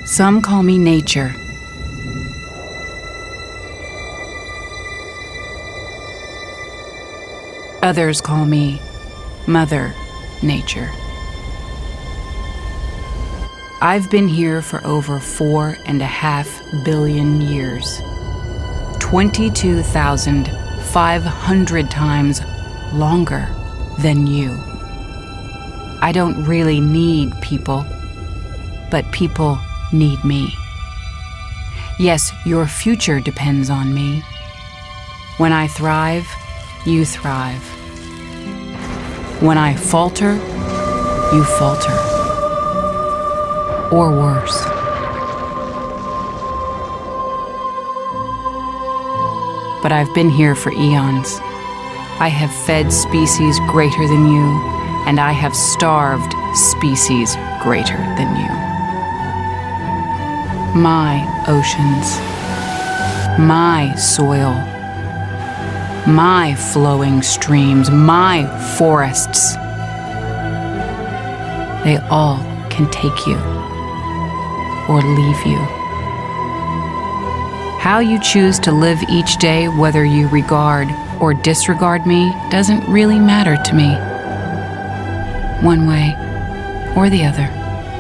Some call me nature. Others call me Mother Nature. I've been here for over 4.5 billion years. 22,500 times longer than you. I don't really need people, but people need me. Yes, your future depends on me. When I thrive, you thrive. When I falter, you falter. Or worse. But I've been here for eons. I have fed species greater than you, and I have starved species greater than you. My oceans, my soil, my flowing streams, my forests, they all can take you or leave you. How you choose to live each day, whether you regard or disregard me, doesn't really matter to me. One way or the other.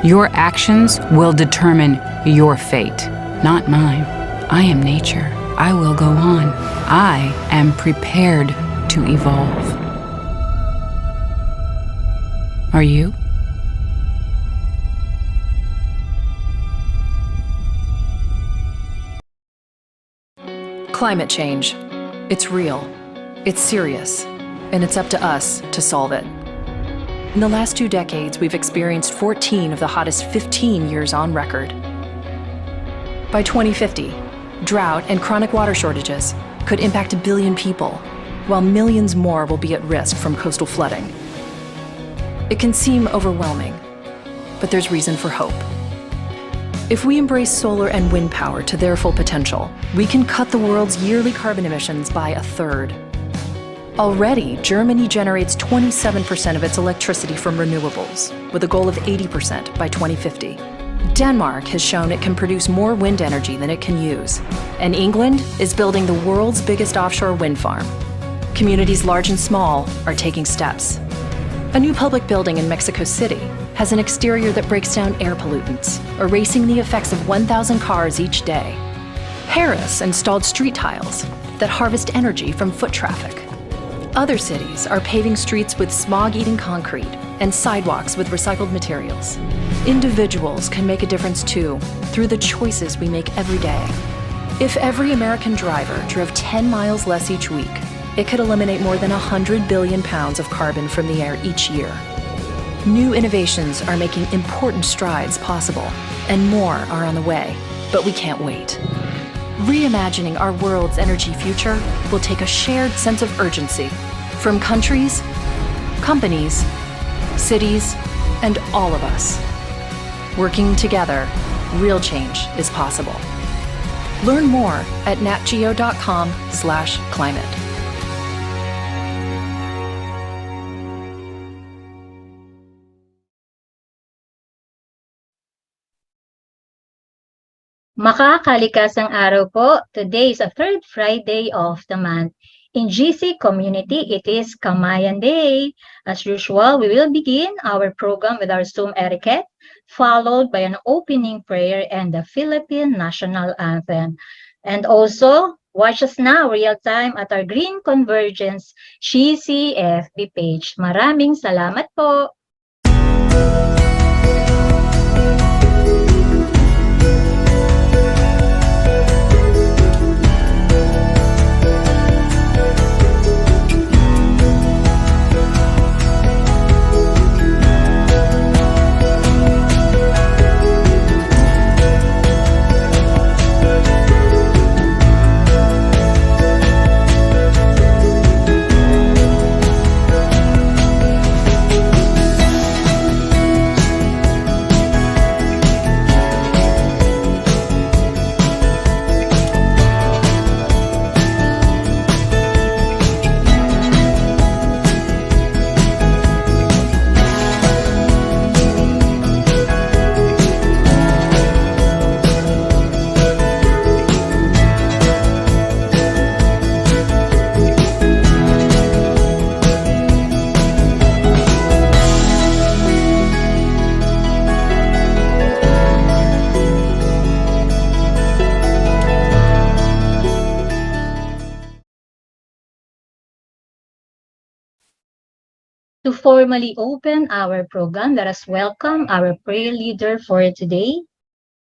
Your actions will determine your fate, not mine. I am nature. I will go on. I am prepared to evolve. Are you? Climate change. It's real, it's serious, and it's up to us to solve it. In the last 2 decades, we've experienced 14 of the hottest 15 years on record. By 2050, drought and chronic water shortages could impact 1 billion people, while millions more will be at risk from coastal flooding. It can seem overwhelming, but there's reason for hope. If we embrace solar and wind power to their full potential, we can cut the world's yearly carbon emissions by 1/3. Already, Germany generates 27% of its electricity from renewables, with a goal of 80% by 2050. Denmark has shown it can produce more wind energy than it can use, and England is building the world's biggest offshore wind farm. Communities large and small are taking steps. A new public building in Mexico City has an exterior that breaks down air pollutants, erasing the effects of 1,000 cars each day. Paris installed street tiles that harvest energy from foot traffic. Other cities are paving streets with smog-eating concrete and sidewalks with recycled materials. Individuals can make a difference too, through the choices we make every day. If every American driver drove 10 miles less each week, it could eliminate more than 100 billion pounds of carbon from the air each year. New innovations are making important strides possible, and more are on the way, but we can't wait. Reimagining our world's energy future will take a shared sense of urgency from countries, companies, cities, and all of us. Working together, real change is possible. Learn more at natgeo.com/climate. Makakalikasang araw po. Today is the third Friday of the month. In GC community, it is Kamayan Day. As usual, we will begin our program with our Zoom etiquette, followed by an opening prayer and the Philippine National Anthem. And also, watch us now real time at our Green Convergence GC FB page. Maraming salamat po. To formally open our program, let us welcome our prayer leader for today,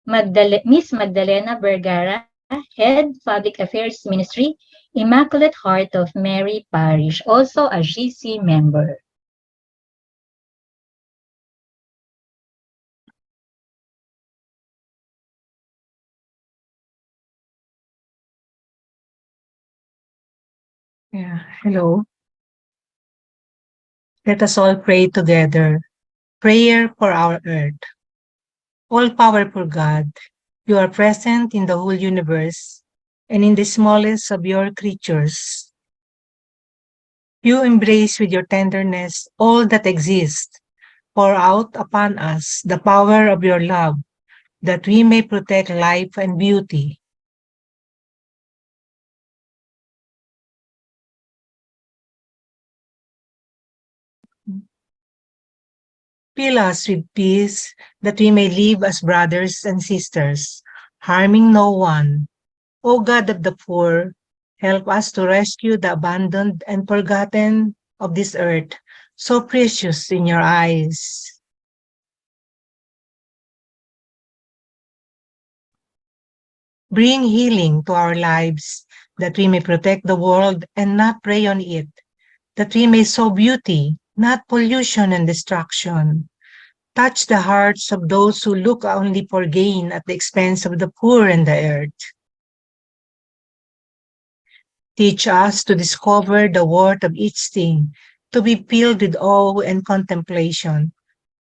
Miss Magdalena Vergara, Head Public Affairs Ministry, Immaculate Heart of Mary Parish, also a GC member. Yeah, hello. Let us all pray together. Prayer for our earth. All-powerful God, you are present in the whole universe and in the smallest of your creatures. You embrace with your tenderness all that exists. Pour out upon us the power of your love, that we may protect life and beauty. Fill us with peace, that we may live as brothers and sisters, harming no one. O God of the poor, help us to rescue the abandoned and forgotten of this earth, so precious in your eyes. Bring healing to our lives, that we may protect the world and not prey on it, that we may sow beauty, not pollution and destruction. Touch the hearts of those who look only for gain at the expense of the poor and the earth. Teach us to discover the worth of each thing, to be filled with awe and contemplation,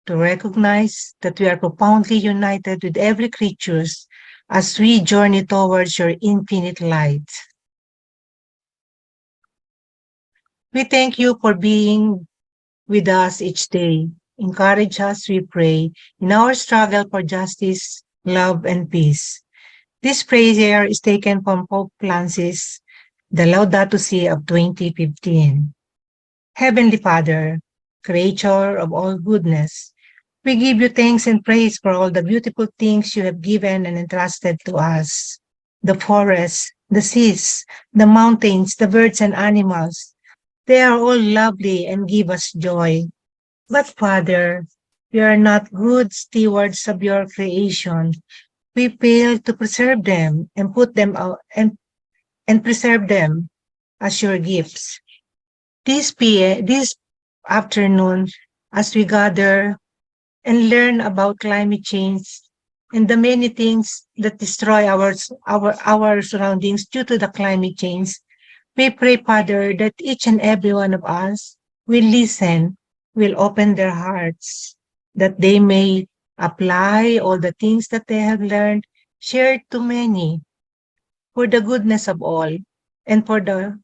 to recognize that we are profoundly united with every creature as we journey towards your infinite light. We thank you for being with us each day. Encourage us, we pray, in our struggle for justice, love, and peace. This prayer is taken from Pope Francis, the Laudato Si of 2015. Heavenly Father, creator of all goodness, we give you thanks and praise for all the beautiful things you have given and entrusted to us. The forests, the seas, the mountains, the birds and animals, they are all lovely and give us joy. But Father, we are not good stewards of your creation. We fail to preserve them and put them out and preserve them as your gifts. This afternoon, as we gather and learn about climate change and the many things that destroy our surroundings due to the climate change, we pray, Father, that each and every one of us will listen, will open their hearts, that they may apply all the things that they have learned, share it to many for the goodness of all and for the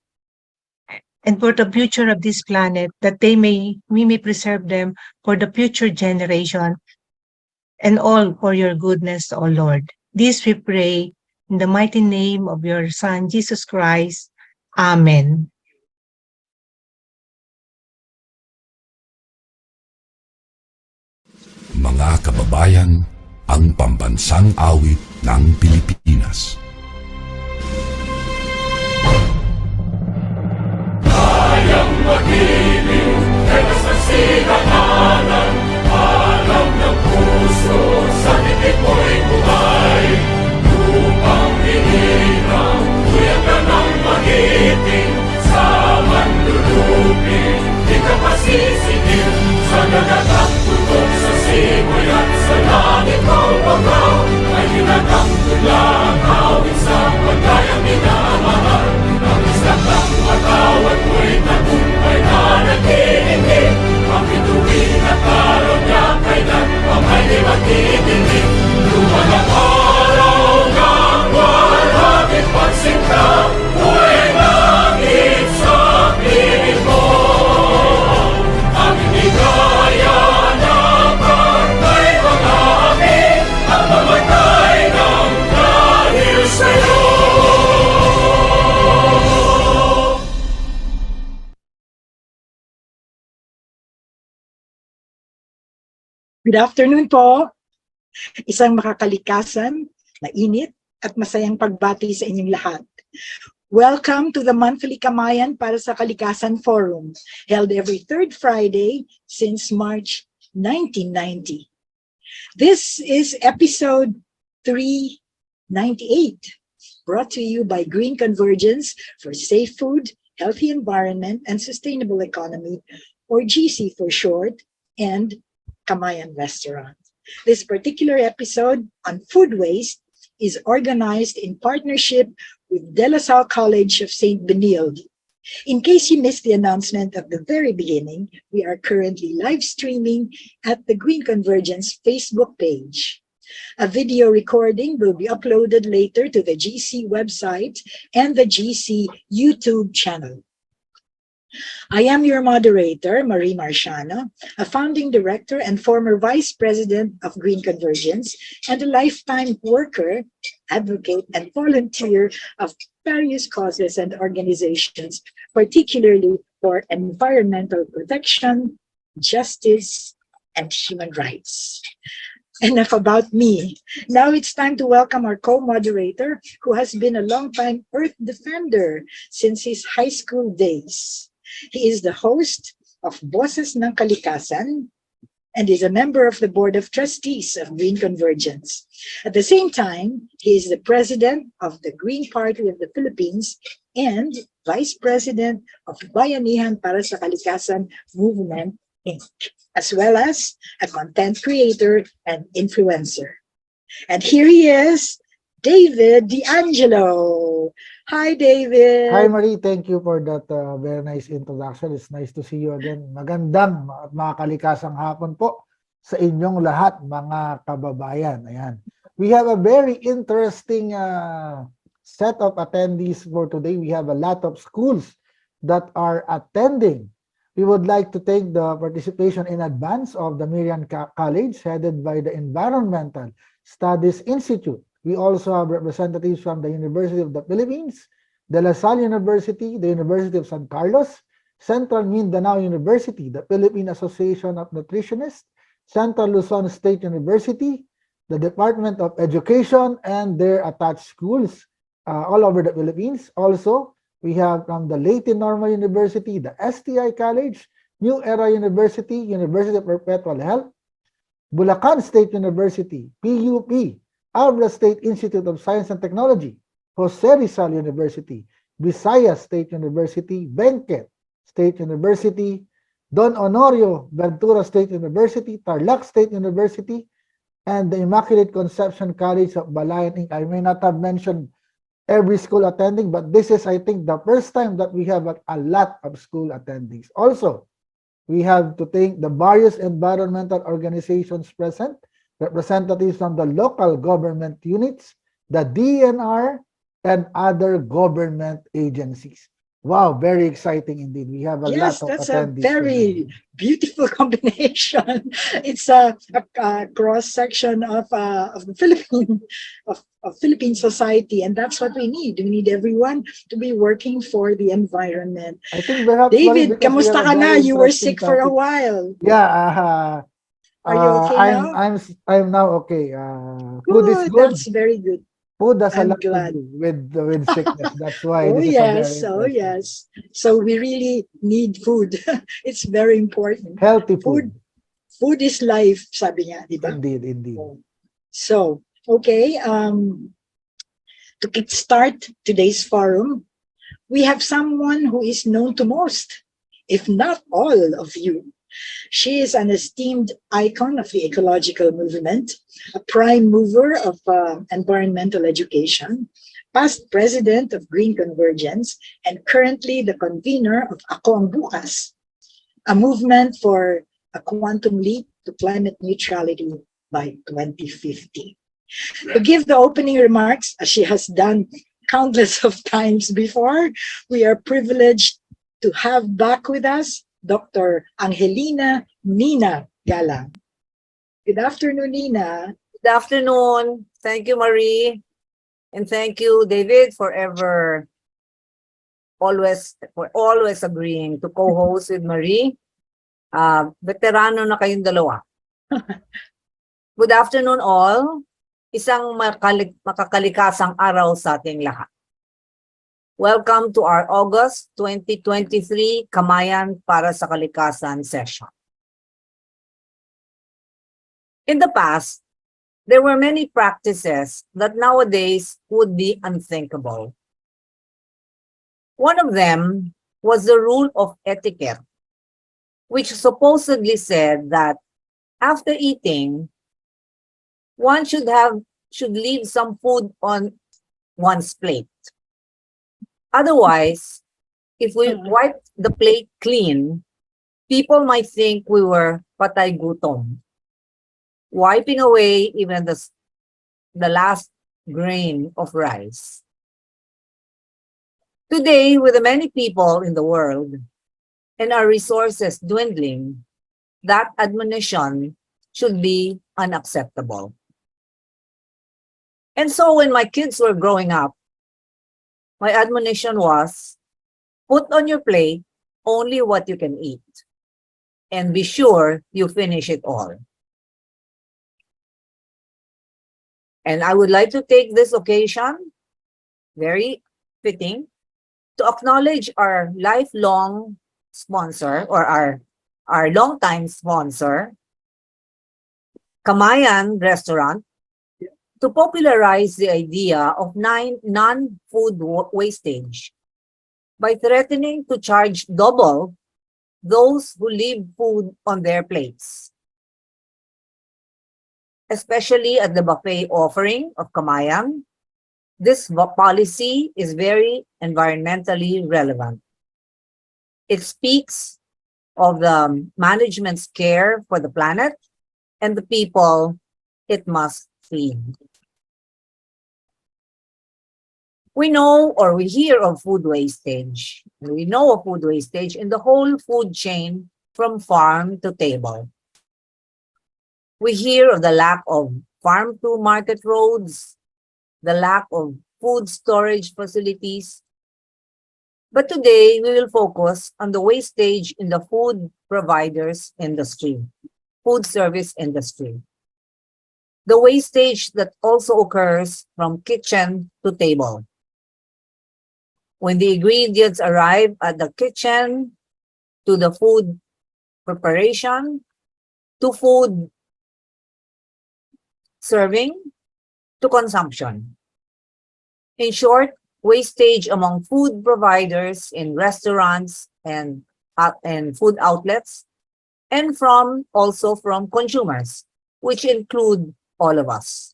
future of this planet, that we may preserve them for the future generation, and all for your goodness, O Lord. This we pray in the mighty name of your Son, Jesus Christ. Amen. Mga kababayan, ang pambansang awit ng Pilipinas. Kayang magiliw, tegas ng sigahanan, alam ng puso, sa titik mo'y buhay. Lupang hinirang, tuyang ka ng magiting, sa manlulupin, di ka pasisigil, sa nagagang tutok sa simoy at sa langit mo pagaw, ay hinagang tulang awit sa pagkayang minamahal. Ang isang ng matawad mo'y tagumpay na naghihingi, ang bituin at araw niya kailan ang may di magtitingin. Luman ang araw ng walhagit pagsinta, buhay langit sa piling mo. Ang hindi kaya na pagkay pag-amin, ang mamatay ng dahil sa'yo. Good afternoon po. Isang makakalikasan, mainit at masayang pagbati sa inyong lahat. Welcome to the monthly Kamayan para sa Kalikasan Forum, held every third Friday since March 1990. This is episode 398, brought to you by Green Convergence for Safe Food, Healthy Environment, and Sustainable Economy, or GC for short, and Kamayan Restaurant. This particular episode on food waste is organized in partnership with De La Salle College of St. Benilde. In case you missed the announcement at the very beginning, we are currently live streaming at the Green Convergence Facebook page. A video recording will be uploaded later to the GC website and the GC YouTube channel. I am your moderator, Marie Marciano, a founding director and former vice president of Green Convergence and a lifetime worker, advocate, and volunteer of various causes and organizations, particularly for environmental protection, justice, and human rights. Enough about me. Now it's time to welcome our co-moderator, who has been a longtime Earth defender since his high school days. He is the host of Boses ng Kalikasan and is a member of the Board of Trustees of Green Convergence. At the same time, he is the president of the Green Party of the Philippines and vice president of Bayanihan para sa Kalikasan Movement, Inc., as well as a content creator and influencer. And here he is, David D'Angelo. Hi, David. Hi Marie, thank you for that very nice introduction. It's nice to see you again. Magandang at makalikasang hapon po sa inyong lahat, mga kababayan. Ayan. We have a very interesting set of attendees for today. We have a lot of schools that are attending. We would like to take the participation in advance of the Miriam College, headed by the Environmental Studies Institute. We also have representatives from the University of the Philippines, De La Salle University, the University of San Carlos, Central Mindanao University, the Philippine Association of Nutritionists, Central Luzon State University, the Department of Education, and their attached schools all over the Philippines. Also, we have from the Leyte Normal University, the STI College, New Era University, University of Perpetual Health, Bulacan State University, PUP, Abra State Institute of Science and Technology, Jose Rizal University, Visayas State University, Benguet State University, Don Honorio Ventura State University, Tarlac State University, and the Immaculate Conception College of Balayan, Inc. I may not have mentioned every school attending, but this is, I think, the first time that we have a lot of school attendees. Also, we have to thank the various environmental organizations present, representatives from the local government units, the DNR, and other government agencies. Wow, very exciting indeed. We have a Yes, lot of that's a attendees very today. beautiful combination. It's a cross section of the Philippine of Philippine society, and that's what we need. We need everyone to be working for the environment. I think perhaps, Marie, David, because we kamusta have a ka na? very You were interesting sick for a topic. while. Yeah, Are you okay now? I'm now okay. Food is Good. good. That's very good. Food has a I'm lot to glad. do with sickness. That's why Oh this is a very yes, oh interesting. yes. So we really need food. It's very important. Healthy food. Food is life, sabi nga, di ba? Indeed, indeed. So, okay, to kickstart today's forum, we have someone who is known to most, if not all of you. She is an esteemed icon of the ecological movement, a prime mover of environmental education, past president of Green Convergence, and currently the convener of Ako Ang Bukas, a movement for a quantum leap to climate neutrality by 2050. To give the opening remarks, as she has done countless of times before, we are privileged to have back with us Dr. Angelina Nina Galang. Good afternoon, Nina. Good afternoon. Thank you, Marie. And thank you, David, for always agreeing to co-host with Marie. Veterano na kayong dalawa. Good afternoon all. Isang makakalikasang araw sa ating lahat. Welcome to our August 2023 Kamayan para sa Kalikasan session. In the past, there were many practices that nowadays would be unthinkable. One of them was the rule of etiquette, which supposedly said that after eating, one should leave some food on one's plate. Otherwise, if we wipe the plate clean, people might think we were patay gutom, wiping away even the last grain of rice. Today, with the many people in the world and our resources dwindling, that admonition should be unacceptable. And so when my kids were growing up, my admonition was, put on your plate only what you can eat, and be sure you finish it all. And I would like to take this occasion, very fitting, to acknowledge our lifelong sponsor or our longtime sponsor, Kamayan Restaurant, to popularize the idea of non-food wastage by threatening to charge double those who leave food on their plates, especially at the buffet offering of Kamayan. This policy is very environmentally relevant. It speaks of the management's care for the planet and the people it must feed. We know or we hear of food wastage. We know of food wastage in the whole food chain from farm to table. We hear of the lack of farm to market roads, the lack of food storage facilities. But today, we will focus on the wastage in the food providers industry, food service industry. The wastage that also occurs from kitchen to table. When the ingredients arrive at the kitchen, to the food preparation, to food serving, to consumption. In short, wastage among food providers in restaurants and food outlets, and also from consumers, which include all of us.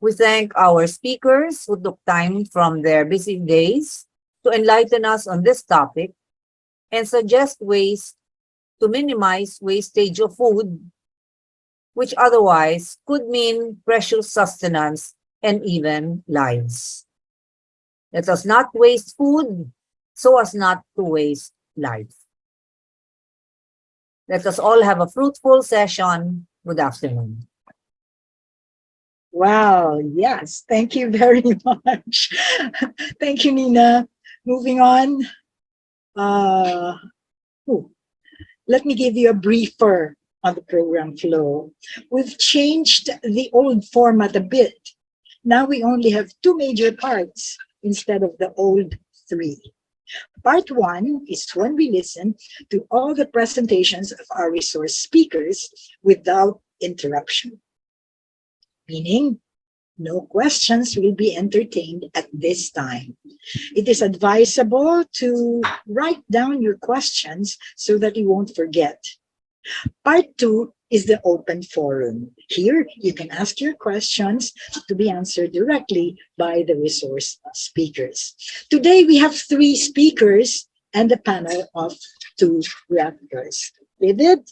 We thank our speakers who took time from their busy days to enlighten us on this topic and suggest ways to minimize wastage of food, which otherwise could mean precious sustenance and even lives. Let us not waste food so as not to waste life. Let us all have a fruitful session. Good afternoon. Wow, yes, thank you very much. Thank you, Nina. Moving on. Let me give you a briefer on the program flow. We've changed the old format a bit. Now we only have two major parts instead of the old three. Part one is when we listen to all the presentations of our resource speakers without interruption. Meaning, no questions will be entertained at this time. It is advisable to write down your questions so that you won't forget. Part two is the open forum. Here, you can ask your questions to be answered directly by the resource speakers. Today, we have three speakers and a panel of two reactors. David?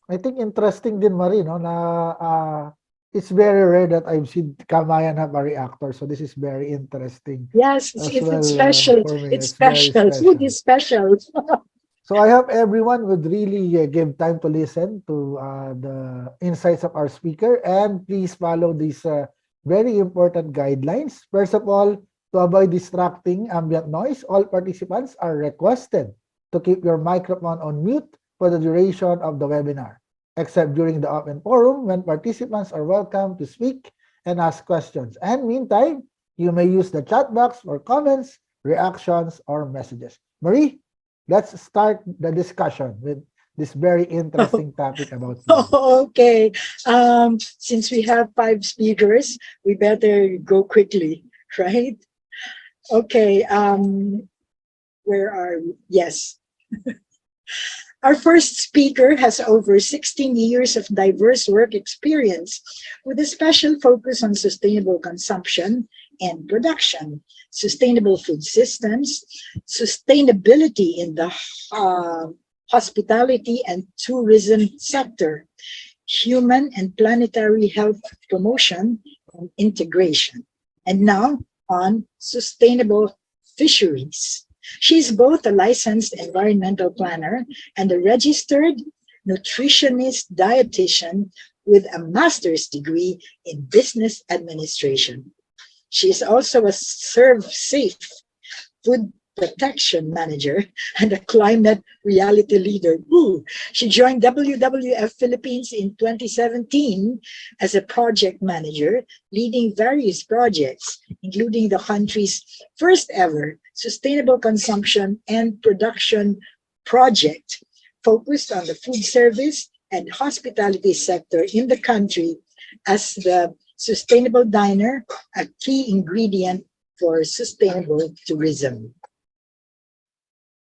I think interesting din, Marie, no, na it's very rare that I've seen Kamayan have a reactor, so this is very interesting. Yes, as it's well, special. for me. It's very special. Food is special. So I hope everyone would really give time to listen to the insights of our speaker, and please follow these very important guidelines. First of all, to avoid distracting ambient noise, all participants are requested to keep your microphone on mute for the duration of the webinar, except during the open forum when participants are welcome to speak and ask questions. And meantime, You may use the chat box for comments, reactions, or messages. Marie, let's start the discussion with this very interesting topic about food. Okay. Since we have 5 speakers, we better go quickly, right? Okay. Where are we? Yes. Our first speaker has over 16 years of diverse work experience with a special focus on sustainable consumption and production, sustainable food systems, sustainability in the hospitality and tourism sector, human and planetary health promotion and integration, and now on sustainable fisheries. She's both a licensed environmental planner and a registered nutritionist dietitian with a master's degree in business administration. She is also a Serve Safe food protection manager and a climate reality leader. Ooh, she joined WWF Philippines in 2017 as a project manager, leading various projects, including the country's first ever sustainable consumption and production project focused on the food service and hospitality sector in the country as the sustainable diner, a key ingredient for sustainable tourism.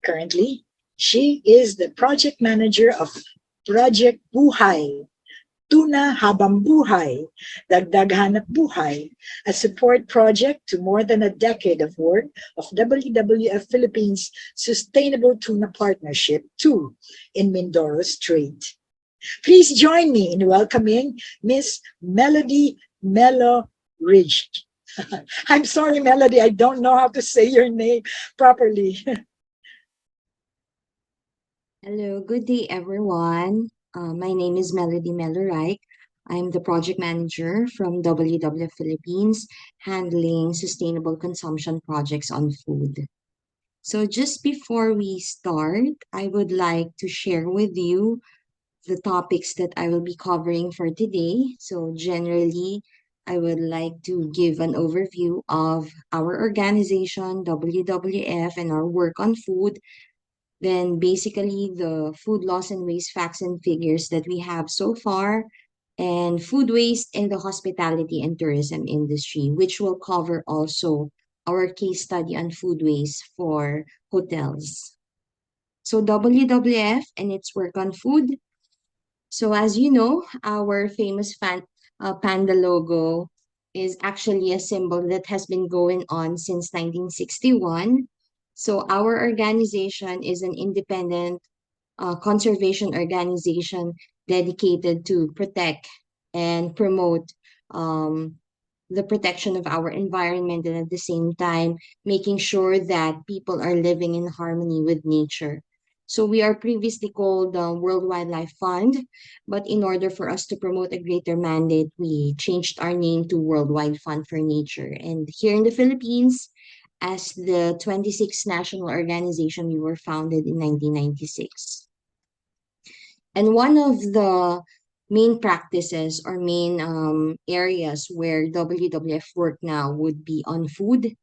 Currently, she is the project manager of Project Buhay, Tuna Habang Buhay, Dagdag Hanap Buhay, a support project to more than a decade of work of WWF Philippines Sustainable Tuna Partnership 2 in Mindoro Strait. Please join me in welcoming Miss Melody Melo Ridge. I'm sorry, Melody, I don't know how to say your name properly. Hello, good day everyone. My name is Melody Melorike. I'm the project manager from WWF Philippines, handling sustainable consumption projects on food. So just before we start, I would like to share with you the topics that I will be covering for today. So generally, I would like to give an overview of our organization, WWF, and our work on food. Then basically the food loss and waste facts and figures that we have so far, and food waste in the hospitality and tourism industry, which will cover also our case study on food waste for hotels. So WWF and its work on food. So as you know, our famous panda logo is actually a symbol that has been going on since 1961. So our organization is an independent conservation organization dedicated to protect and promote um, the protection of our environment, and at the same time making sure that people are living in harmony with nature. So we are previously called the World Wildlife Fund, but in order for us to promote a greater mandate, we changed our name to Worldwide Fund for Nature. And here in the Philippines, as the 26th national organization, we were founded in 1996. And one of the main practices or main areas where WWF work now would be on food,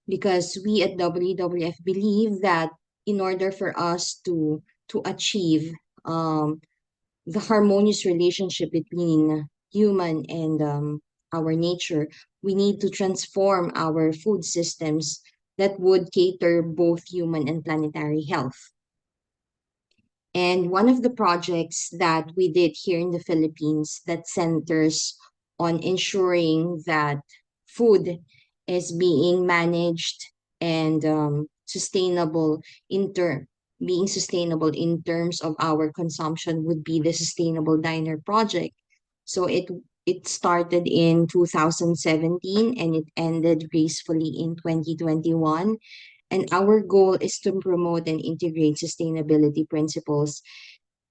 because we at WWF believe that in order for us to achieve the harmonious relationship between human and our nature, we need to transform our food systems that would cater both human and planetary health. And one of the projects that we did here in the Philippines that centers on ensuring that food is being managed and sustainable being sustainable in terms of our consumption would be the Sustainable Diner Project. So it started in 2017 and it ended gracefully in 2021. And our goal is to promote and integrate sustainability principles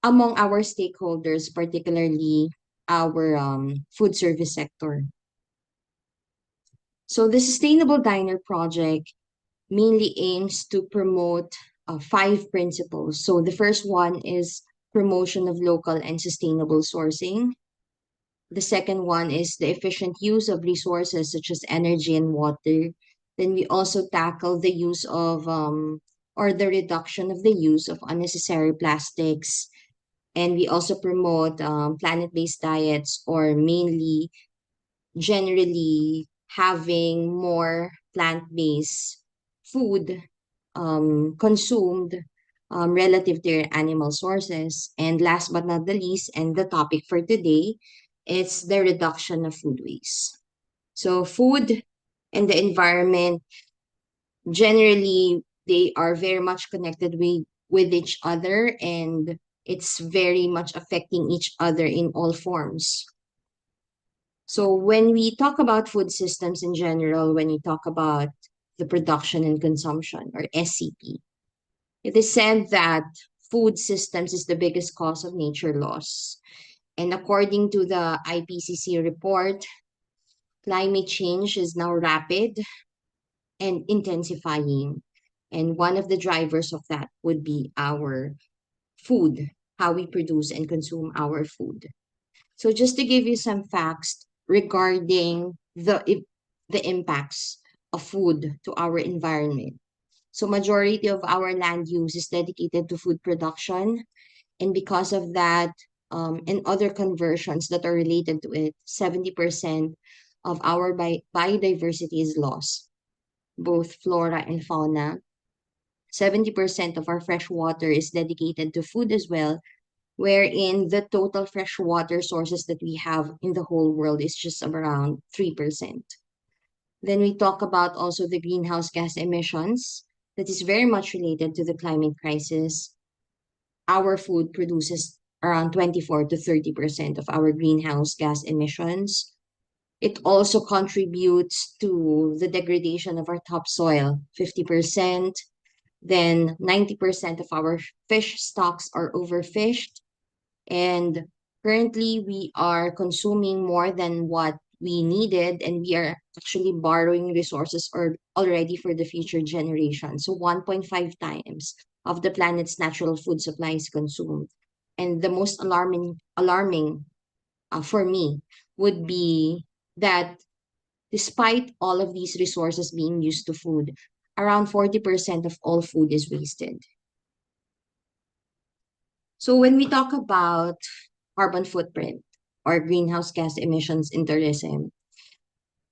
among our stakeholders, particularly our food service sector. So the Sustainable Diner Project mainly aims to promote 5 principles. So the first one is promotion of local and sustainable sourcing. The second one is the efficient use of resources such as energy and water. Then we also tackle the use of or the reduction of the use of unnecessary plastics. And we also promote planet-based diets, or mainly generally having more plant-based food consumed relative to your animal sources. And last but not the least, and the topic for today, it's the reduction of food waste. So food and the environment, generally, they are very much connected with each other, and it's very much affecting each other in all forms. So when we talk about food systems in general, when we talk about the production and consumption, or SCP, it is said that food systems is the biggest cause of nature loss. And according to the IPCC report, climate change is now rapid and intensifying. And one of the drivers of that would be our food, how we produce and consume our food. So just to give you some facts regarding the impacts of food to our environment. So majority of our land use is dedicated to food production, and because of that, and other conversions that are related to it, 70% of our biodiversity is lost, both flora and fauna. 70% of our fresh water is dedicated to food as well, wherein the total freshwater sources that we have in the whole world is just around 3%. Then we talk about also the greenhouse gas emissions that is very much related to the climate crisis. Our food produces around 24 to 30% of our greenhouse gas emissions. It also contributes to the degradation of our topsoil, 50%. Then 90% of our fish stocks are overfished. And currently, we are consuming more than what we needed, and we are actually borrowing resources or already for the future generation. So 1.5 times of the planet's natural food supply is consumed. And the most alarming for me would be that despite all of these resources being used to food, around 40% of all food is wasted. So when we talk about carbon footprint or greenhouse gas emissions in tourism,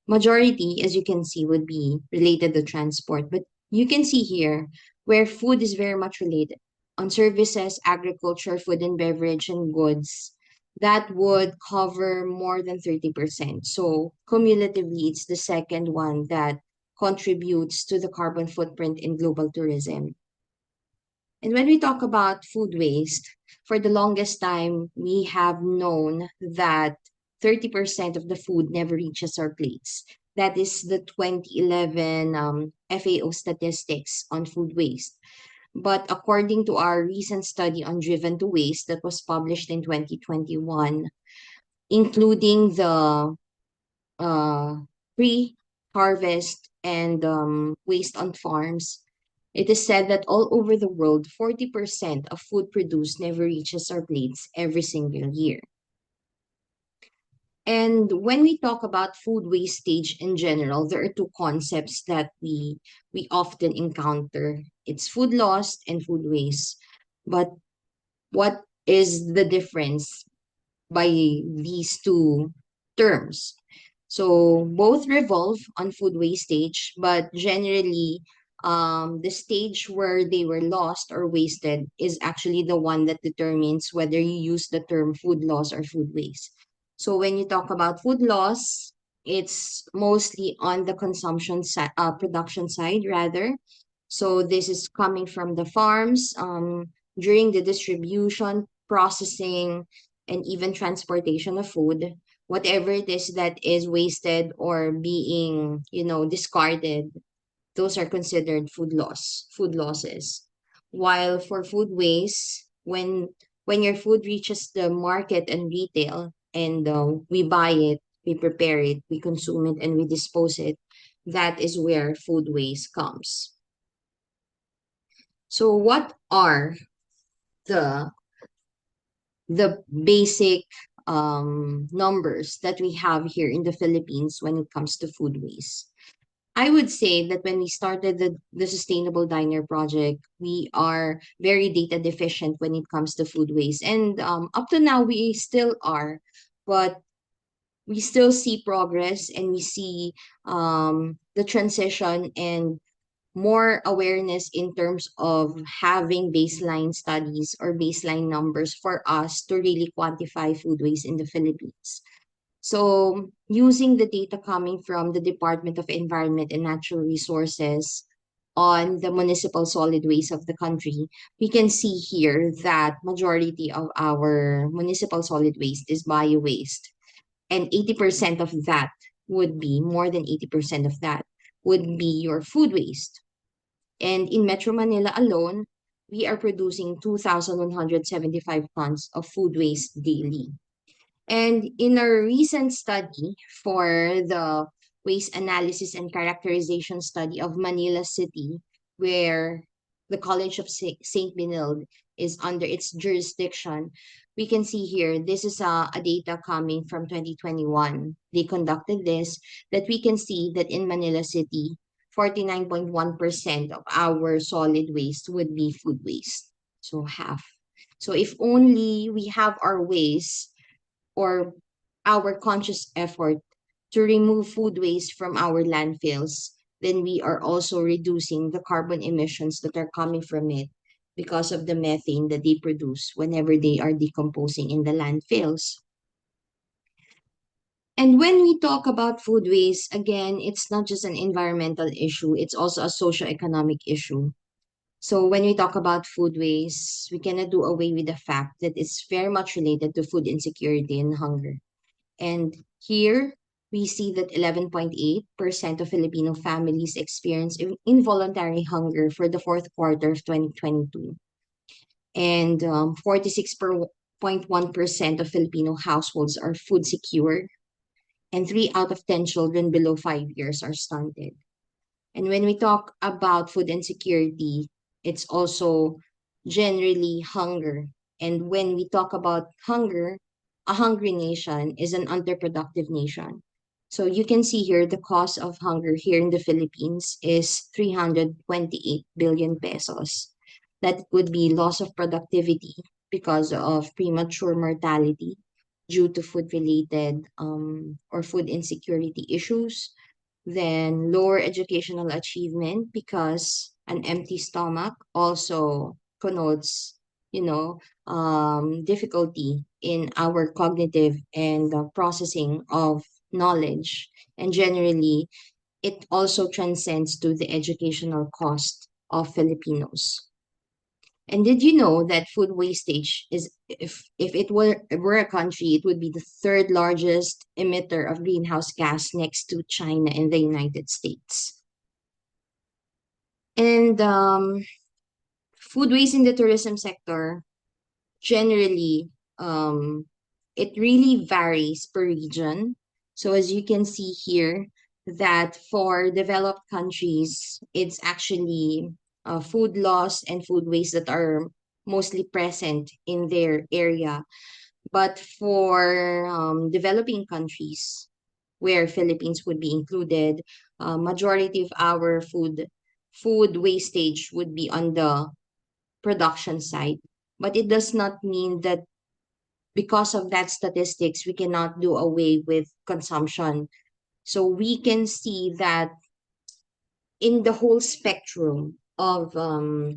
majority, as you can see, would be related to transport. But you can see here where food is very much related. On services, agriculture, food and beverage, and goods, that would cover more than 30%. So cumulatively, it's the second one that contributes to the carbon footprint in global tourism. And when we talk about food waste, for the longest time, we have known that 30% of the food never reaches our plates. That is the 2011 FAO statistics on food waste. But according to our recent study on Driven to Waste that was published in 2021, including the pre-harvest and waste on farms, it is said that all over the world, 40% of food produced never reaches our plates every single year. And when we talk about food wastage in general, there are two concepts that we often encounter. It's food loss and food waste. But what is the difference by these two terms? So both revolve on food wastage, but generally, the stage where they were lost or wasted is actually the one that determines whether you use the term food loss or food waste. So when you talk about food loss, it's mostly on the consumption side, production side rather. So this is coming from the farms, during the distribution, processing, and even transportation of food, whatever it is that is wasted or being, discarded, those are considered food losses. While for food waste, when your food reaches the market and retail, and we buy it, we prepare it, we consume it, and we dispose it, that is where food waste comes. So what are the the basic numbers that we have here in the Philippines when it comes to food waste. I would say that when we started the Sustainable Diner project, we are very data deficient when it comes to food waste. And up to now, we still are, but we still see progress and we see the transition and more awareness in terms of having baseline studies or baseline numbers for us to really quantify food waste in the Philippines. So, using the data coming from the Department of Environment and Natural Resources on the municipal solid waste of the country, we can see here that majority of our municipal solid waste is bio waste. And 80% of that would be, more than 80% of that would be your food waste. And in Metro Manila alone, we are producing 2,175 tons of food waste daily. And in a recent study for the waste analysis and characterization study of Manila City, where the College of St. Benilde is under its jurisdiction, we can see here, this is a data coming from 2021. They conducted this, that we can see that in Manila City, 49.1% of our solid waste would be food waste. So half. So if only we have our waste or our conscious effort to remove food waste from our landfills, then we are also reducing the carbon emissions that are coming from it because of the methane that they produce whenever they are decomposing in the landfills. And when we talk about food waste, again, it's not just an environmental issue, it's also a socio-economic issue. So when we talk about food waste, we cannot do away with the fact that it's very much related to food insecurity and hunger. And here we see that 11.8% of Filipino families experience involuntary hunger for the fourth quarter of 2022. And 46.1% of Filipino households are food secure. And 3 out of 10 children below 5 years are stunted. And when we talk about food insecurity, it's also generally hunger. And when we talk about hunger, a hungry nation is an underproductive nation. So you can see here the cost of hunger here in the Philippines is 328 billion pesos. That would be loss of productivity because of premature mortality due to food related or food insecurity issues, then lower educational achievement because an empty stomach also connotes, difficulty in our cognitive and processing of knowledge. And generally, it also transcends to the educational cost of Filipinos. And did you know that food wastage is, if it were a country, it would be the third largest emitter of greenhouse gas next to China and the United States. And food waste in the tourism sector, generally, it really varies per region. So as you can see here, that for developed countries, it's actually food loss and food waste that are mostly present in their area. But for developing countries, where Philippines would be included, majority of our food wastage would be on the production side. But it does not mean that because of that statistics, we cannot do away with consumption. So we can see that in the whole spectrum of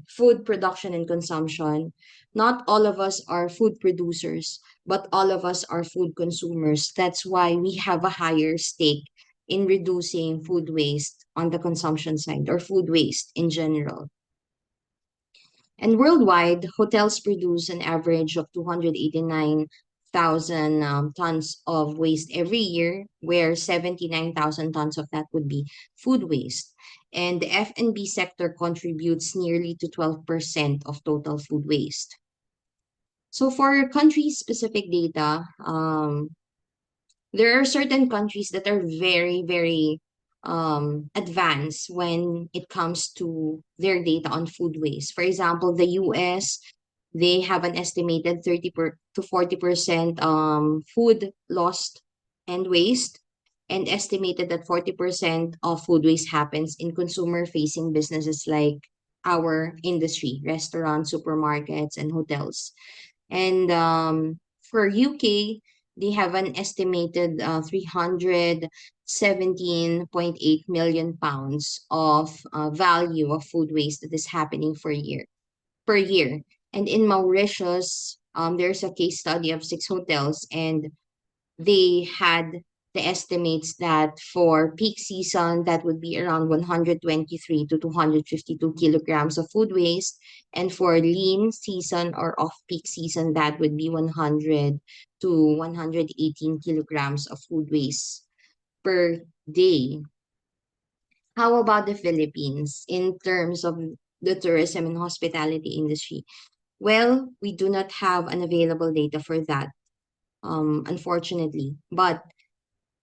food production and consumption, not all of us are food producers, but all of us are food consumers. That's why we have a higher stake in reducing food waste on the consumption side or food waste in general. And worldwide, hotels produce an average of 289,000 tons of waste every year, where 79,000 tons of that would be food waste. And the F&B sector contributes nearly to 12% of total food waste. So for country-specific data, there are certain countries that are very, very advanced when it comes to their data on food waste. For example, the US, they have an estimated to 40% food lost and waste, and estimated that 40% of food waste happens in consumer-facing businesses like our industry, restaurants, supermarkets, and hotels. And for UK, they have an estimated 317.8 million pounds of value of food waste that is happening per year. And in Mauritius, there's a case study of 6 hotels, and they had the estimates that for peak season, that would be around 123 to 252 kilograms of food waste. And for lean season or off-peak season, that would be 100 to 118 kilograms of food waste per day. How about the Philippines in terms of the tourism and hospitality industry? Well, we do not have an available data for that, unfortunately. But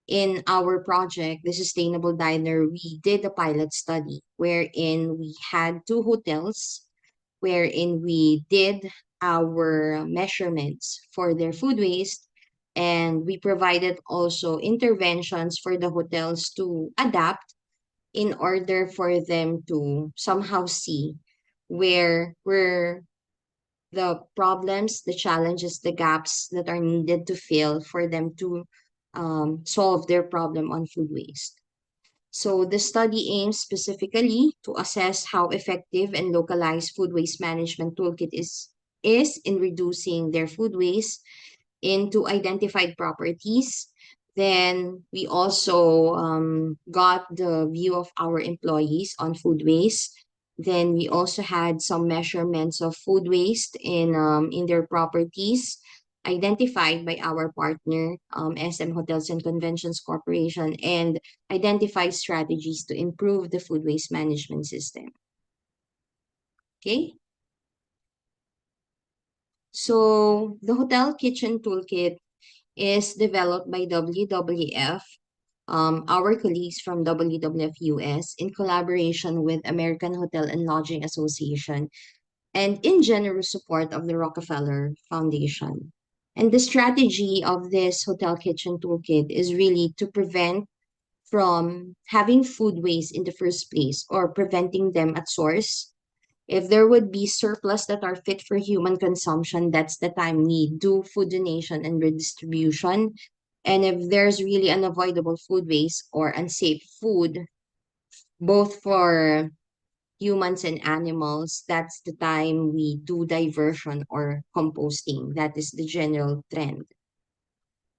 in our project, the Sustainable Diner, we did a pilot study wherein we had 2 hotels, wherein we did our measurements for their food waste, and we provided also interventions for the hotels to adapt in order for them to somehow see where the problems, the challenges, the gaps that are needed to fill for them to solve their problem on food waste. So the study aims specifically to assess how effective and localized food waste management toolkit is in reducing their food waste into identified properties. Then we also got the view of our employees on food waste. Then we also had some measurements of food waste in their properties identified by our partner, SM Hotels and Conventions Corporation, and identify strategies to improve the food waste management system. Okay? So the Hotel Kitchen Toolkit is developed by WWF, our colleagues from WWF US, in collaboration with American Hotel and Lodging Association, and in generous support of the Rockefeller Foundation. And the strategy of this Hotel Kitchen Toolkit is really to prevent from having food waste in the first place or preventing them at source. If there would be surplus that are fit for human consumption, that's the time we do food donation and redistribution. And if there's really unavoidable food waste or unsafe food, both for humans and animals, that's the time we do diversion or composting. That is the general trend.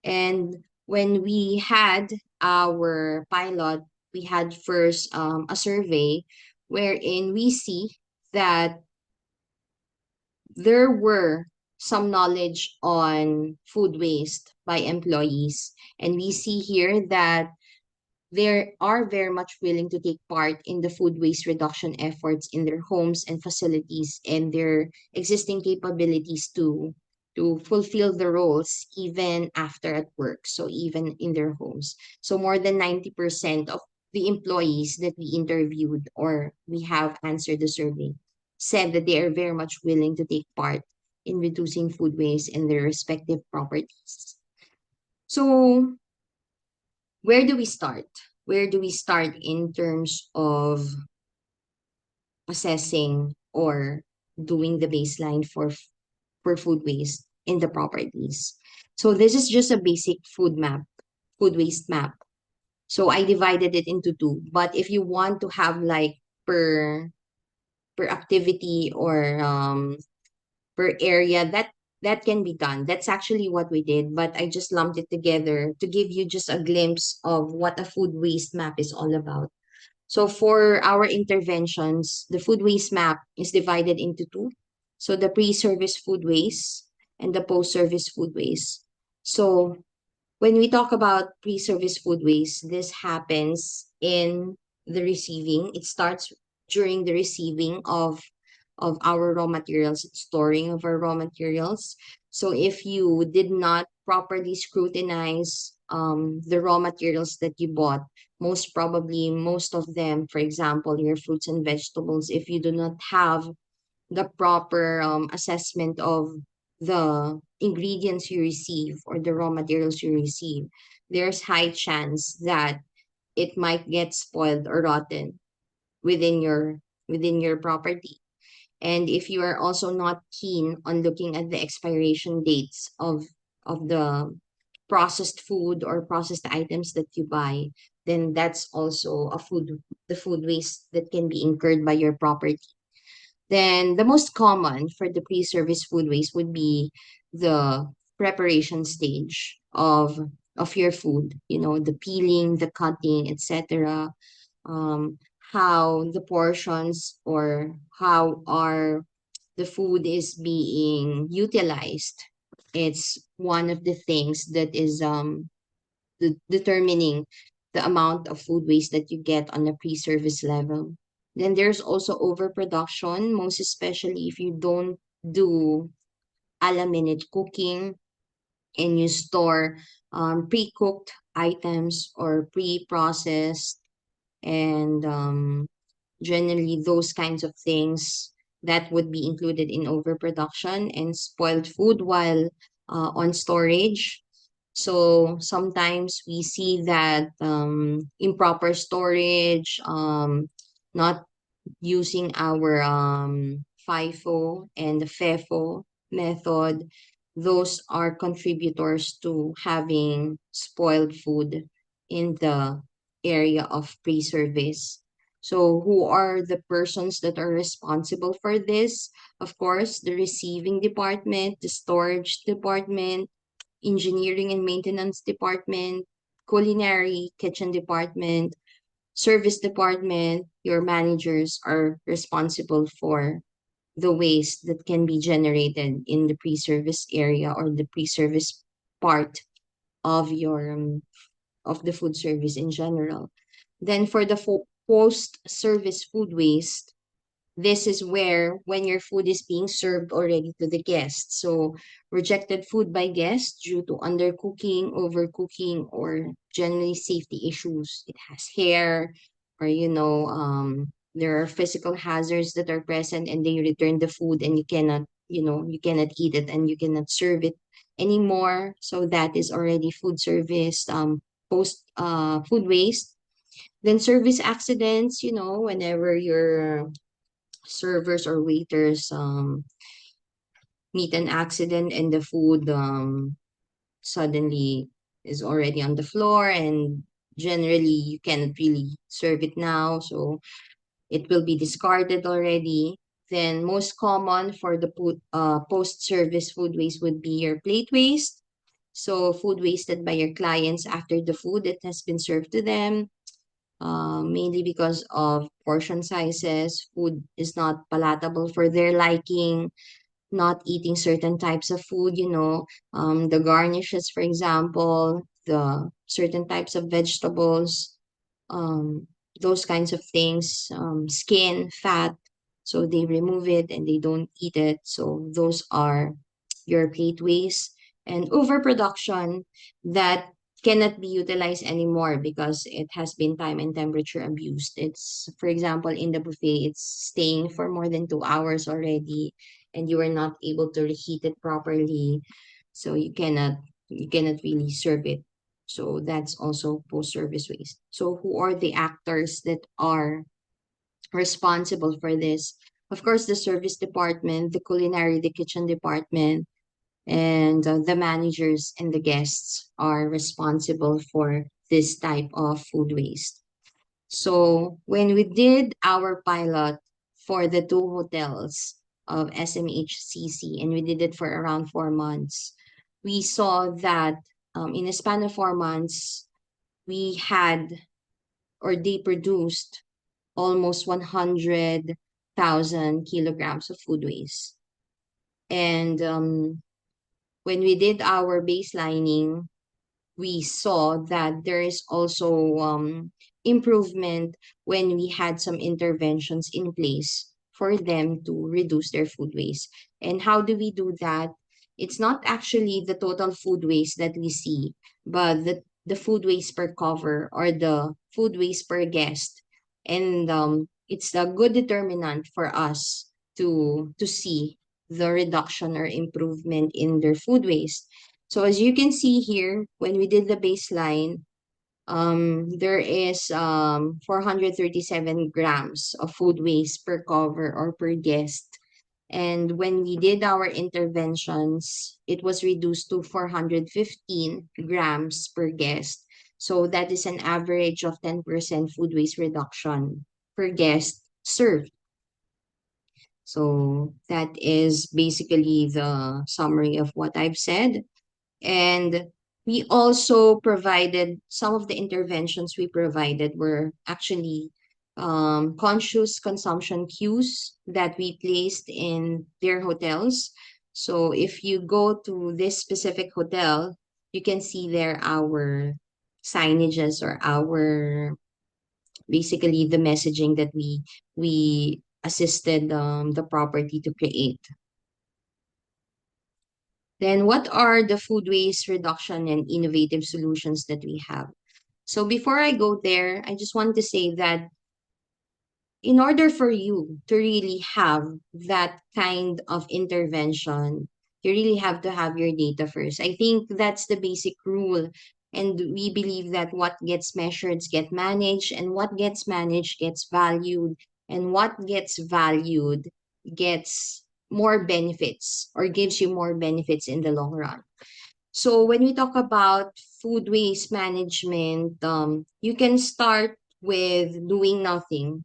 And when we had our pilot, we had first a survey wherein we see that there were some knowledge on food waste by employees. And we see here that they are very much willing to take part in the food waste reduction efforts in their homes and facilities and their existing capabilities to fulfill the roles even after at work, so even in their homes. So more than 90% of the employees that we interviewed or we have answered the survey said that they are very much willing to take part in reducing food waste in their respective properties. So where do we start? Where do we start in terms of assessing or doing the baseline for food waste in the properties? So this is just a basic food waste map. So I divided it into two. But if you want to have like per activity or per area, that can be done. That's actually what we did, but I just lumped it together to give you just a glimpse of what a food waste map is all about. So for our interventions, the food waste map is divided into two. So the pre-service food waste and the post-service food waste. So when we talk about pre-service food waste, this happens in the receiving. It starts during the receiving of our raw materials, storing of our raw materials. So if you did not properly scrutinize the raw materials that you bought, most probably most of them, for example, your fruits and vegetables, if you do not have the proper assessment of the ingredients you receive or the raw materials you receive, there's high chance that it might get spoiled or rotten within your property. And if you are also not keen on looking at the expiration dates of the processed food or processed items that you buy, then that's also the food waste that can be incurred by your property. Then the most common for the pre-service food waste would be the preparation stage of your food, the peeling, the cutting, etc. How the portions or how are the food is being utilized. It's one of the things that is determining the amount of food waste that you get on a pre-service level. Then there's also overproduction, most especially if you don't do a la minute cooking and you store pre-cooked items or pre-processed, and generally those kinds of things that would be included in overproduction and spoiled food while on storage. So sometimes we see that improper storage, not using our FIFO and the FEFO method, those are contributors to having spoiled food in the area of pre-service. So who are the persons that are responsible for this? Of course, the receiving department, the storage department, engineering and maintenance department, culinary kitchen department, service department. Your managers are responsible for the waste that can be generated in the pre-service area or the pre-service part of your of the food service in general. Then for the post-service food waste, this is where when your food is being served already to the guests. So rejected food by guests due to undercooking, overcooking, or generally safety issues. It has hair, or there are physical hazards that are present, and they return the food, and you cannot eat it, and you cannot serve it anymore. So that is already food service, post food waste. Then service accidents, whenever your servers or waiters meet an accident and the food suddenly is already on the floor, and generally you cannot really serve it now, so it will be discarded already. Then most common for the post-service food waste would be your plate waste. So food wasted by your clients after the food that has been served to them, mainly because of portion sizes. Food is not palatable for their liking, not eating certain types of food, the garnishes, for example, the certain types of vegetables, um, those kinds of things, skin, fat. So they remove it and they don't eat it. So those are your gateways. And overproduction that cannot be utilized anymore because it has been time and temperature abused. It's, for example, in the buffet, it's staying for more than 2 hours already, and you are not able to reheat it properly. So you cannot really serve it. So that's also post-service waste. So who are the actors that are responsible for this? Of course, the service department, the culinary, the kitchen department, and the managers and the guests are responsible for this type of food waste. So when we did our pilot for the two hotels of SMHCC, and we did it for around 4 months, we saw that in a span of 4 months, we had, or they produced, almost 100,000 kilograms of food waste. And when we did our baselining, we saw that there is also improvement when we had some interventions in place for them to reduce their food waste. And how do we do that? It's not actually the total food waste that we see, but the food waste per cover or the food waste per guest. And it's a good determinant for us to see the reduction or improvement in their food waste. So as you can see here, when we did the baseline, there is 437 grams of food waste per cover or per guest. And when we did our interventions, it was reduced to 415 grams per guest. So that is an average of 10% food waste reduction per guest served. So that is basically the summary of what I've said. And we also provided some of the interventions we provided were actually conscious consumption cues that we placed in their hotels. So if you go to this specific hotel, you can see there our signages or our basically the messaging that we assisted the property to create. Then what are the food waste reduction and innovative solutions that we have? So before I go there, I just want to say that in order for you to really have that kind of intervention, you really have to have your data first. I think that's the basic rule. And we believe that what gets measured gets managed, and what gets managed gets valued, and what gets valued gets more benefits or gives you more benefits in the long run. So when we talk about food waste management, you can start with doing nothing.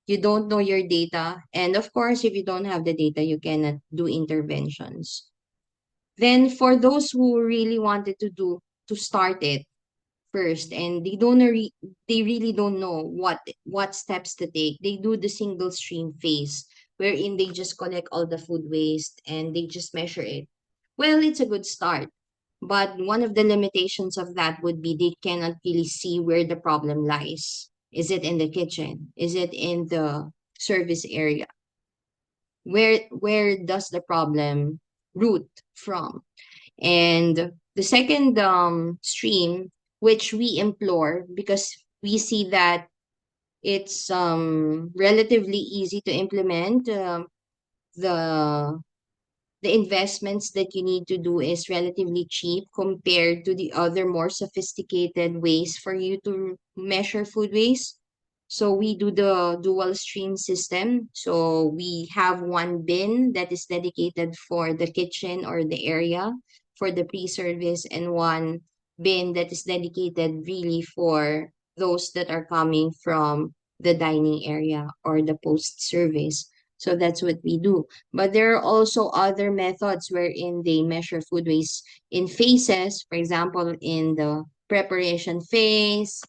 You don't know your data. And of course, if you don't have the data, you cannot do interventions. Then for those who really wanted to start it first and they really don't know what steps to take, they do the single stream phase wherein they just collect all the food waste and they just measure it. Well, it's a good start. But one of the limitations of that would be they cannot really see where the problem lies. Is it in the kitchen? Is it in the service area? Where does the problem root from? And the second stream, which we implore because we see that it's relatively easy to implement, the the investments that you need to do is relatively cheap compared to the other more sophisticated ways for you to measure food waste. So we do the dual stream system. So we have one bin that is dedicated for the kitchen or the area for the pre-service and one bin that is dedicated really for those that are coming from the dining area or the post-service. So that's what we do. But there are also other methods wherein they measure food waste in phases, for example, in the preparation phase,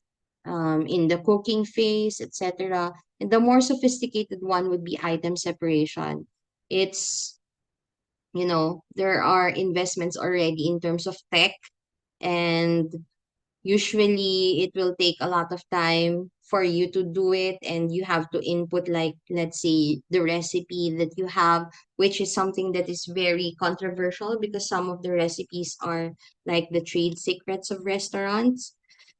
in the cooking phase, etc. And the more sophisticated one would be item separation. It's, there are investments already in terms of tech, and usually it will take a lot of time for you to do it, and you have to input, like, let's say, the recipe that you have, which is something that is very controversial because some of the recipes are like the trade secrets of restaurants.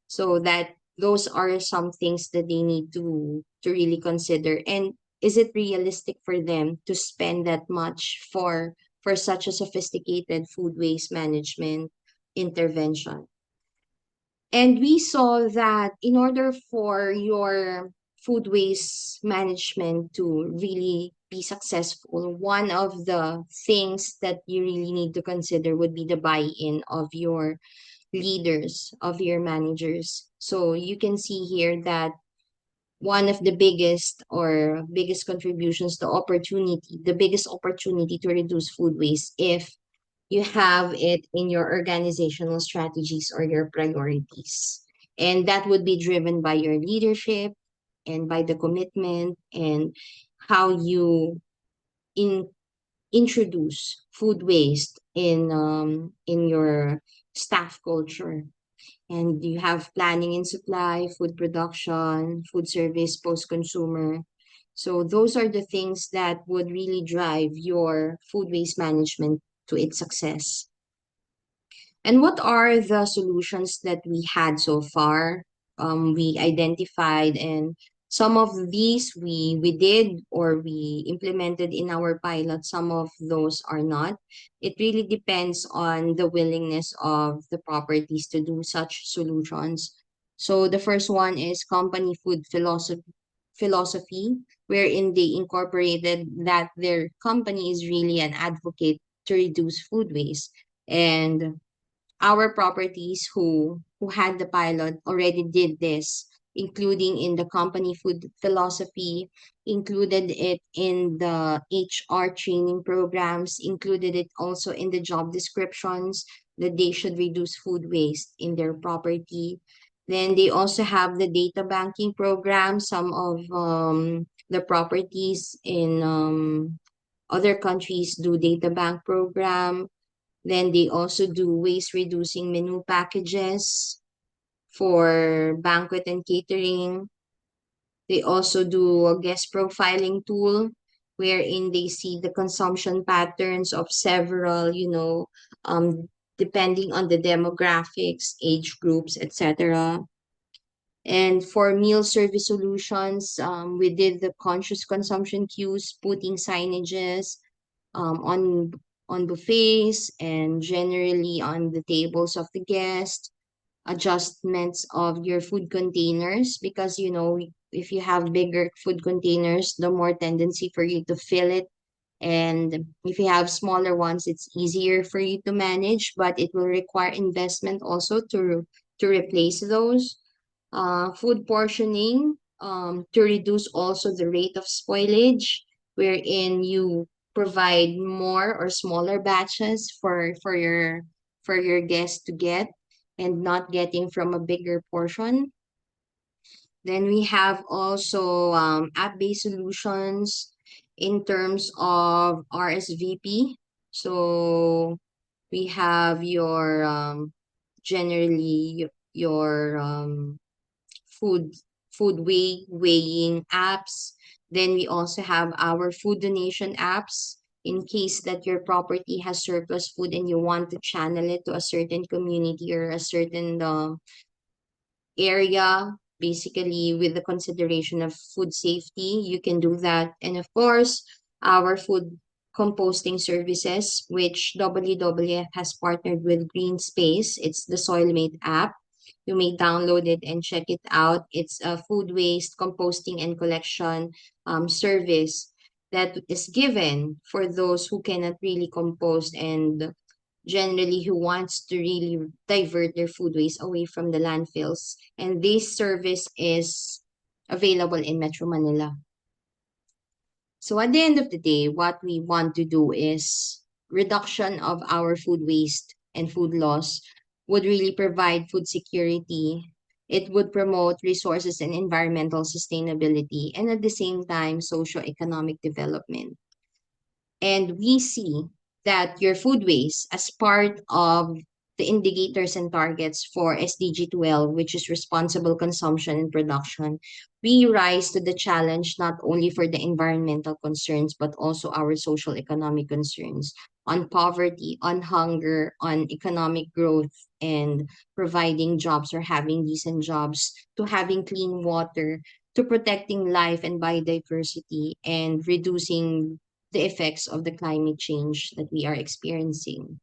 So that those are some things that they need to really consider. And is it realistic for them to spend that much for such a sophisticated food waste management intervention? And we saw that in order for your food waste management to really be successful, one of the things that you really need to consider would be the buy-in of your leaders, of your managers. So you can see here that one of the biggest contributions to opportunity, the biggest opportunity to reduce food waste if you have it in your organizational strategies or your priorities. And that would be driven by your leadership and by the commitment and how you in, introduce food waste in your staff culture. And you have planning and supply, food production, food service, post-consumer. So those are the things that would really drive your food waste management to its success. And what are the solutions that we had so far? We identified and Some of these we did or we implemented in our pilot, some of those are not. It really depends on the willingness of the properties to do such solutions. So the first one is company food philosophy, wherein they incorporated that their company is really an advocate to reduce food waste. And our properties who had the pilot already did this, including in the company food philosophy, included it in the HR training programs, included it also in the job descriptions that they should reduce food waste in their property. Then they also have the data banking program. Some of the properties in other countries do data bank program. Then they also do waste reducing menu packages for banquet and catering. They also do a guest profiling tool wherein they see the consumption patterns of several, depending on the demographics, age groups, etc. And for meal service solutions, we did the conscious consumption cues, putting signages on buffets and generally on the tables of the guest, adjustments of your food containers because if you have bigger food containers, the more tendency for you to fill it. And if you have smaller ones, it's easier for you to manage, but it will require investment also to replace those. Food portioning to reduce also the rate of spoilage, wherein you provide more or smaller batches for your guests to get and not getting from a bigger portion. Then we have also app-based solutions in terms of RSVP. So we have your generally your food weighing apps. Then we also have our food donation apps in case that your property has surplus food and you want to channel it to a certain community or a certain area, basically with the consideration of food safety, you can do that. And of course, our food composting services, which WWF has partnered with Green Space. It's the Soilmate app. You may download it and check it out. It's a food waste composting and collection service that is given for those who cannot really compost and generally who wants to really divert their food waste away from the landfills. And this service is available in Metro Manila. So at the end of the day, what we want to do is reduction of our food waste and food loss would really provide food security. It would promote resources and environmental sustainability and at the same time, socio-economic development. And we see that your food waste as part of the indicators and targets for SDG 12, which is responsible consumption and production, we rise to the challenge not only for the environmental concerns, but also our social economic concerns on poverty, on hunger, on economic growth, and providing jobs or having decent jobs, to having clean water, to protecting life and biodiversity, and reducing the effects of the climate change that we are experiencing.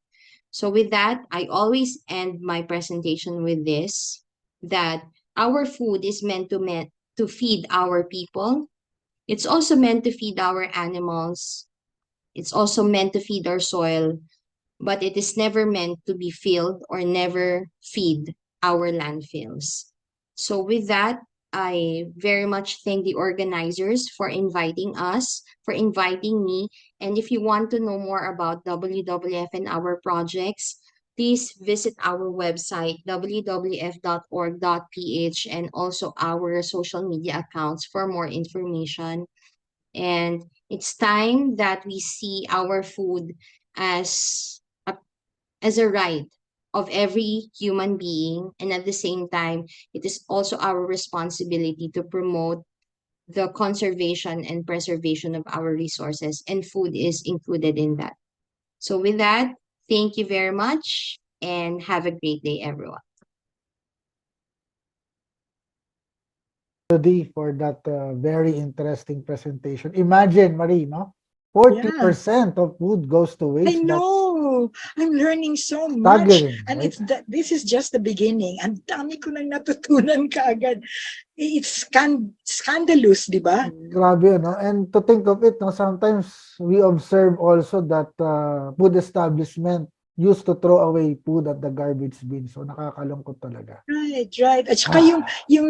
So with that, I always end my presentation with this, that our food is meant to feed our people. It's also meant to feed our animals. It's also meant to feed our soil, but it is never meant to be filled or never feed our landfills. So with that, I very much thank the organizers for inviting us, for inviting me. And if you want to know more about WWF and our projects, please visit our website, wwf.org.ph, and also our social media accounts for more information. And it's time that we see our food as as a right of every human being. And at the same time, it is also our responsibility to promote the conservation and preservation of our resources, and food is included in that. So with that, thank you very much and have a great day, everyone. Melody, for that very interesting presentation. Imagine, Marie, no? Yeah. 40% of food goes to I waste. That's know. I'm learning so much. staggering, And right? this is just the beginning. Ang dami ko nang natutunan kaagad. It's scandalous, di ba? Grabe, no? And to think of it, no, sometimes we observe also that food establishment used to throw away food at the garbage bin. So nakakalungkot talaga. Right, right. At saka Ah, yung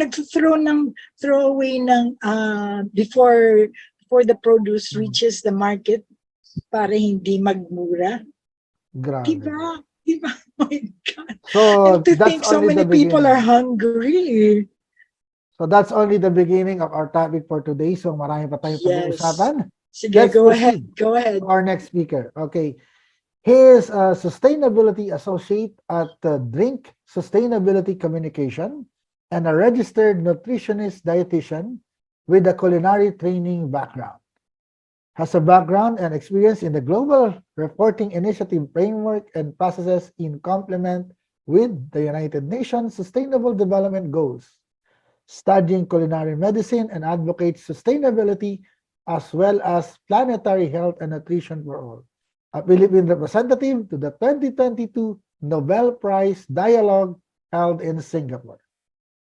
throw away ng before the produce mm, reaches the market para hindi magmura. grabe. Diba? Diba? Oh my God. And So to that's think so only the many people are beginning. hungry. So that's only the beginning of our topic for today. So marami pa tayong Yes. pag-uusapan. Sige, Let's go ahead. proceed Go to ahead. our next speaker. Okay. He is a sustainability associate at Drink Sustainability Communication and a registered nutritionist dietitian with a culinary training background. Has a background and experience in the Global Reporting Initiative framework and processes in complement with the United Nations Sustainable Development Goals, studying culinary medicine and advocates sustainability as well as planetary health and nutrition for all. A Philippine representative to the 2022 Nobel Prize Dialogue held in Singapore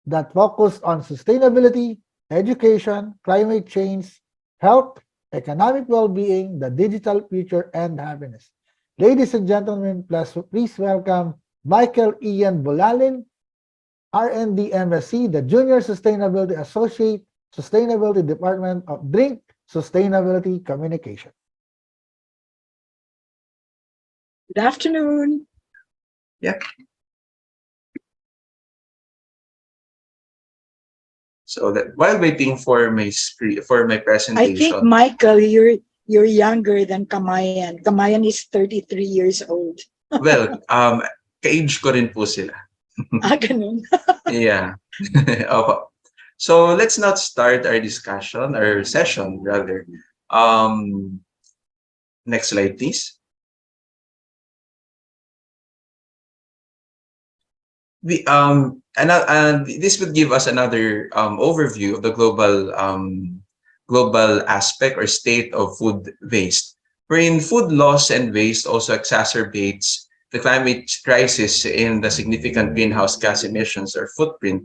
that focused on sustainability, education, climate change, health, economic well-being, the digital future, and happiness. Ladies and gentlemen, please welcome Michael Ian Bulalin, R&D MSc, the Junior Sustainability Associate, Sustainability Department of Drink Sustainability Communication. Good afternoon. Yeah. So that while waiting for my screen for my I think, presentation, Michael, you're younger than Kamayan. Kamayan is 33 years old. well, ka-age ko rin po sila. Ganun. Yeah. Opo. So let's not start our discussion or session rather. Um, Next slide, please. This would give us another overview of the global aspect or state of food waste, wherein food loss and waste also exacerbates the climate crisis in the significant greenhouse gas emissions or footprint.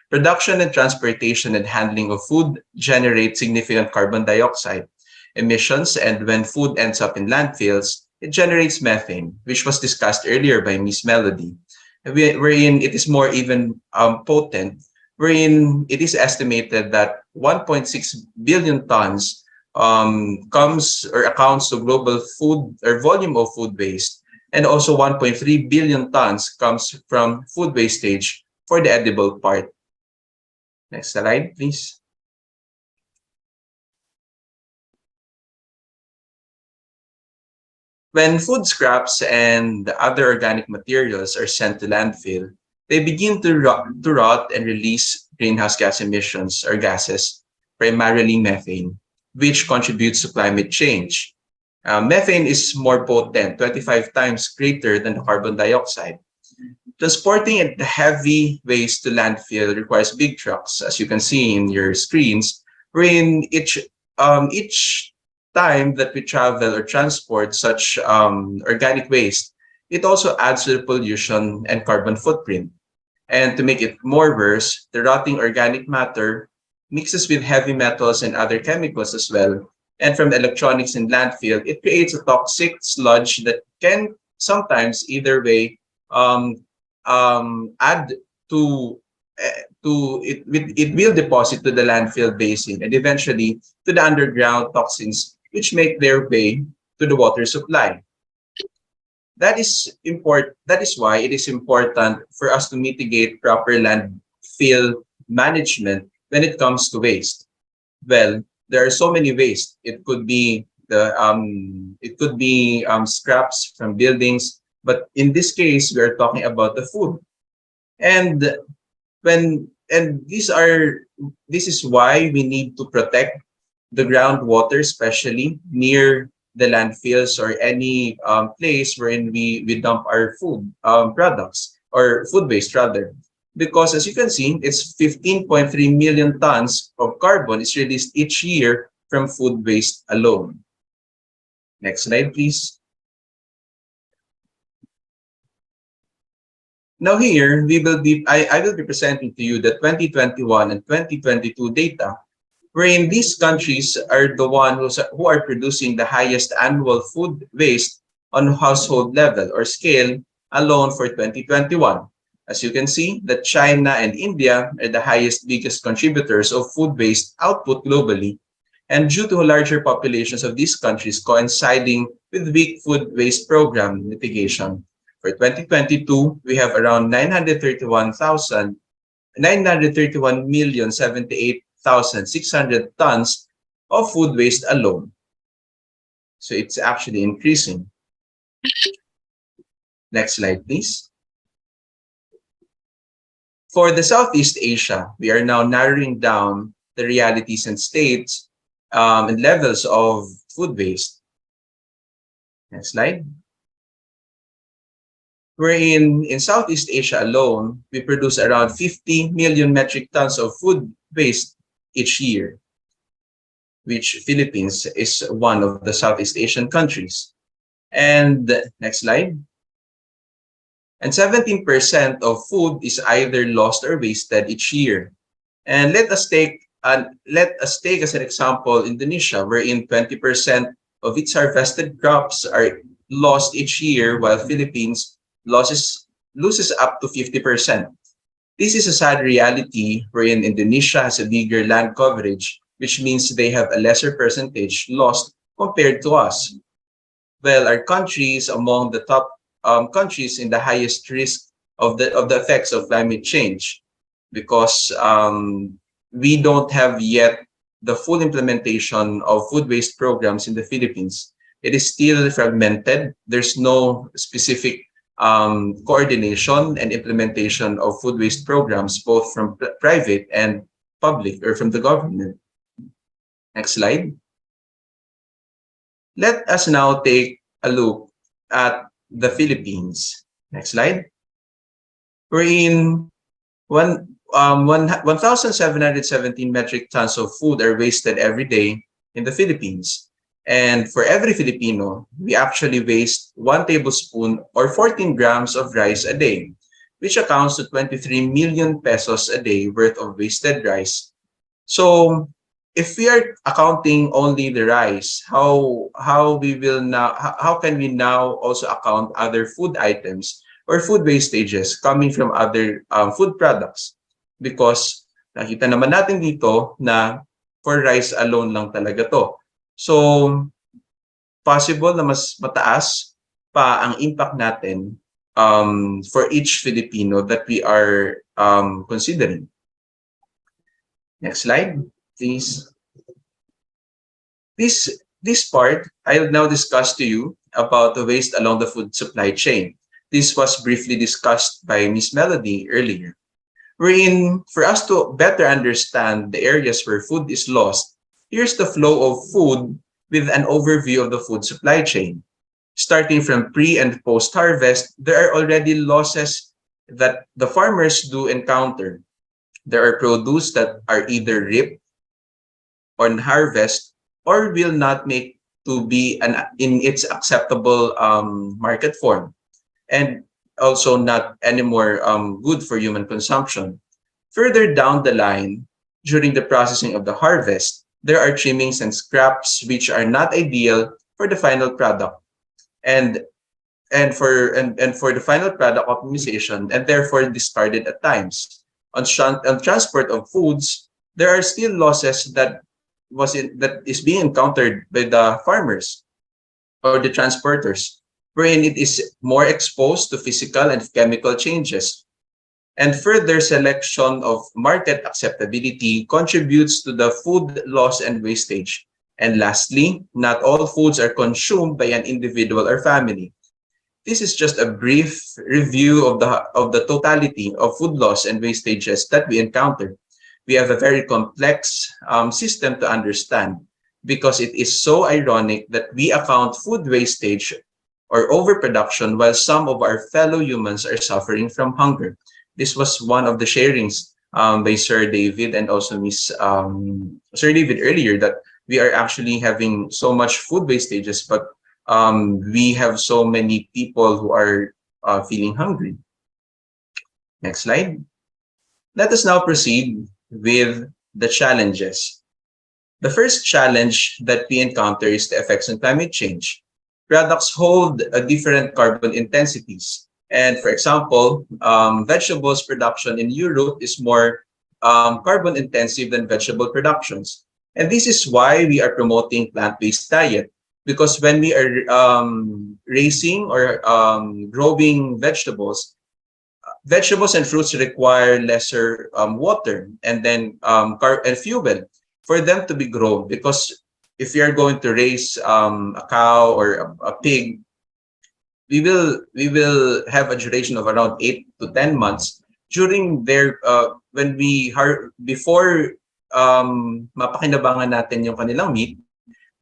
Production and transportation and handling of food generate significant carbon dioxide emissions, and when food ends up in landfills, it generates methane, which was discussed earlier by Miss Melody, wherein it is more even potent, wherein it is estimated that 1.6 billion tons comes or accounts to global food or volume of food waste, and also 1.3 billion tons comes from food wastage for the edible part. Next slide, please. When food scraps and other organic materials are sent to landfill, they begin to rot and release greenhouse gas emissions or gases, primarily methane, which contributes to climate change. Methane is more potent, 25 times greater than carbon dioxide. Transporting the heavy waste to landfill requires big trucks, as you can see in your screens, wherein each time that we travel or transport such organic waste, it also adds to the pollution and carbon footprint. And to make it more worse, the rotting organic matter mixes with heavy metals and other chemicals as well. And from electronics in landfill, it creates a toxic sludge that can sometimes either way um, add to it will deposit to the landfill basin and eventually to the underground toxins which make their way to the water supply. That is why it is important for us to mitigate proper landfill management when it comes to waste. Well, there are so many waste. It could be scraps from buildings, but in this case, we are talking about the food. And this is why we need to protect the groundwater, especially near the landfills or any place wherein we dump our food products or food waste rather. because as you can see, it's 15.3 million tons of carbon is released each year from food waste alone. Next slide, please. Now here, I will be presenting to you the 2021 and 2022 data, wherein these countries are the ones who are producing the highest annual food waste on household level or scale alone for 2021. As you can see, that China and India are the biggest contributors of food waste output globally. And due to larger populations of these countries coinciding with weak food waste program mitigation, for 2022, we have around 931,600 tons of food waste alone. So it's actually increasing. Next slide, please. For the Southeast Asia, we are now narrowing down the realities and states and levels of food waste. Next slide. Wherein in Southeast Asia alone, we produce around 50 million metric tons of food waste each year, which Philippines is one of the Southeast Asian countries. And next slide. And 17% of food is either lost or wasted each year. And let us take as an example Indonesia, wherein 20% of its harvested crops are lost each year, while Philippines loses up to 50%. This is a sad reality wherein Indonesia has a bigger land coverage, which means they have a lesser percentage lost compared to us. Well, our country is among the top countries in the highest risk of the effects of climate change, because we don't have yet the full implementation of food waste programs in the Philippines. It is still fragmented. There's no specific coordination and implementation of food waste programs, both from private and public or from the government. Next slide. Let us now take a look at the Philippines. Next slide. Wherein 1,717 metric tons of food are wasted every day in the Philippines. And for every Filipino, we actually waste 1 tablespoon or 14 grams of rice a day, which accounts to 23 million pesos a day worth of wasted rice. So if we are accounting only the rice, how can we now also account other food items or food wastages coming from other food products? Because nakita naman natin dito na for rice alone lang talaga to. So, possible na mas mataas pa ang impact natin for each Filipino that we are considering. Next slide, please. This part, I will now discuss to you about the waste along the food supply chain. This was briefly discussed by Ms. Melody earlier. Wherein, for us to better understand the areas where food is lost, here's the flow of food with an overview of the food supply chain. Starting from pre and post-harvest, there are already losses that the farmers do encounter. There are produce that are either ripped on harvest or will not make to be in its acceptable market form, and also not anymore good for human consumption. Further down the line, during the processing of the harvest, there are trimmings and scraps which are not ideal for the final product and for the final product optimization, and therefore discarded at times. On transport of foods, there are still losses that is being encountered by the farmers or the transporters, wherein it is more exposed to physical and chemical changes. And further selection of market acceptability contributes to the food loss and wastage. And lastly, not all foods are consumed by an individual or family. This is just a brief review of the totality of food loss and wastages that we encounter. We have a very complex system to understand, because it is so ironic that we account food wastage or overproduction while some of our fellow humans are suffering from hunger. This was one of the sharings by Sir David and also Miss Sir David earlier, that we are actually having so much food wastages, but we have so many people who are feeling hungry. Next slide. Let us now proceed with the challenges. The first challenge that we encounter is the effects on climate change. Products hold different carbon intensities. And for example, vegetables production in Europe is more carbon intensive than vegetable productions. And this is why we are promoting plant-based diet. Because when we are raising or growing vegetables and fruits require lesser water and then and fuel for them to be grown. Because if you are going to raise a cow or a pig, we will have a duration of around 8 to 10 months during their before mapakinabangan natin yung kanilang meat.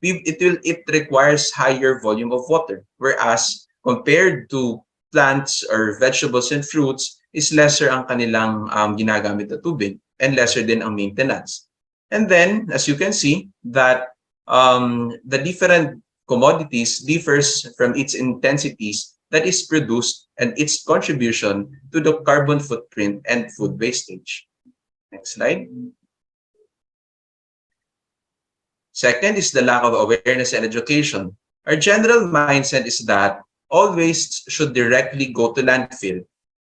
It requires higher volume of water, whereas compared to plants or vegetables and fruits is lesser ang kanilang ginagamit na tubig and lesser din ang maintenance. And then as you can see that the different commodities differs from its intensities that is produced and its contribution to the carbon footprint and food wastage. Next slide. Second is the lack of awareness and education. Our general mindset is that all wastes should directly go to landfill.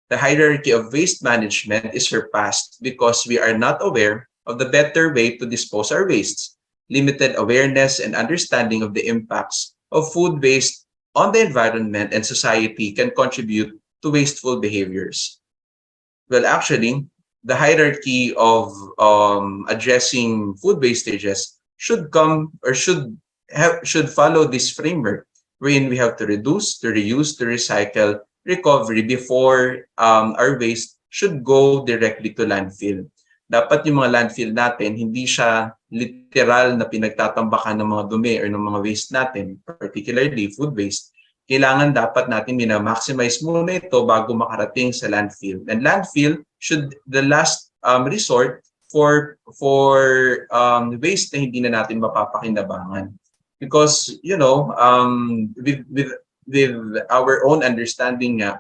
The hierarchy of waste management is surpassed because we are not aware of the better way to dispose our wastes. Limited awareness and understanding of the impacts of food waste on the environment and society can contribute to wasteful behaviors. Well, actually, the hierarchy of addressing food wastages should follow this framework, wherein we have to reduce, to reuse, to recycle, recovery before our waste should go directly to landfill. Dapat yung mga landfill natin, hindi siya literal na pinagtatambakan ng mga dumi or ng mga waste natin, particularly food waste. Kailangan dapat natin minamaximize muna ito bago makarating sa landfill. And landfill should the last resort for waste na hindi na natin mapapakinabangan. Because, with our own understanding nga,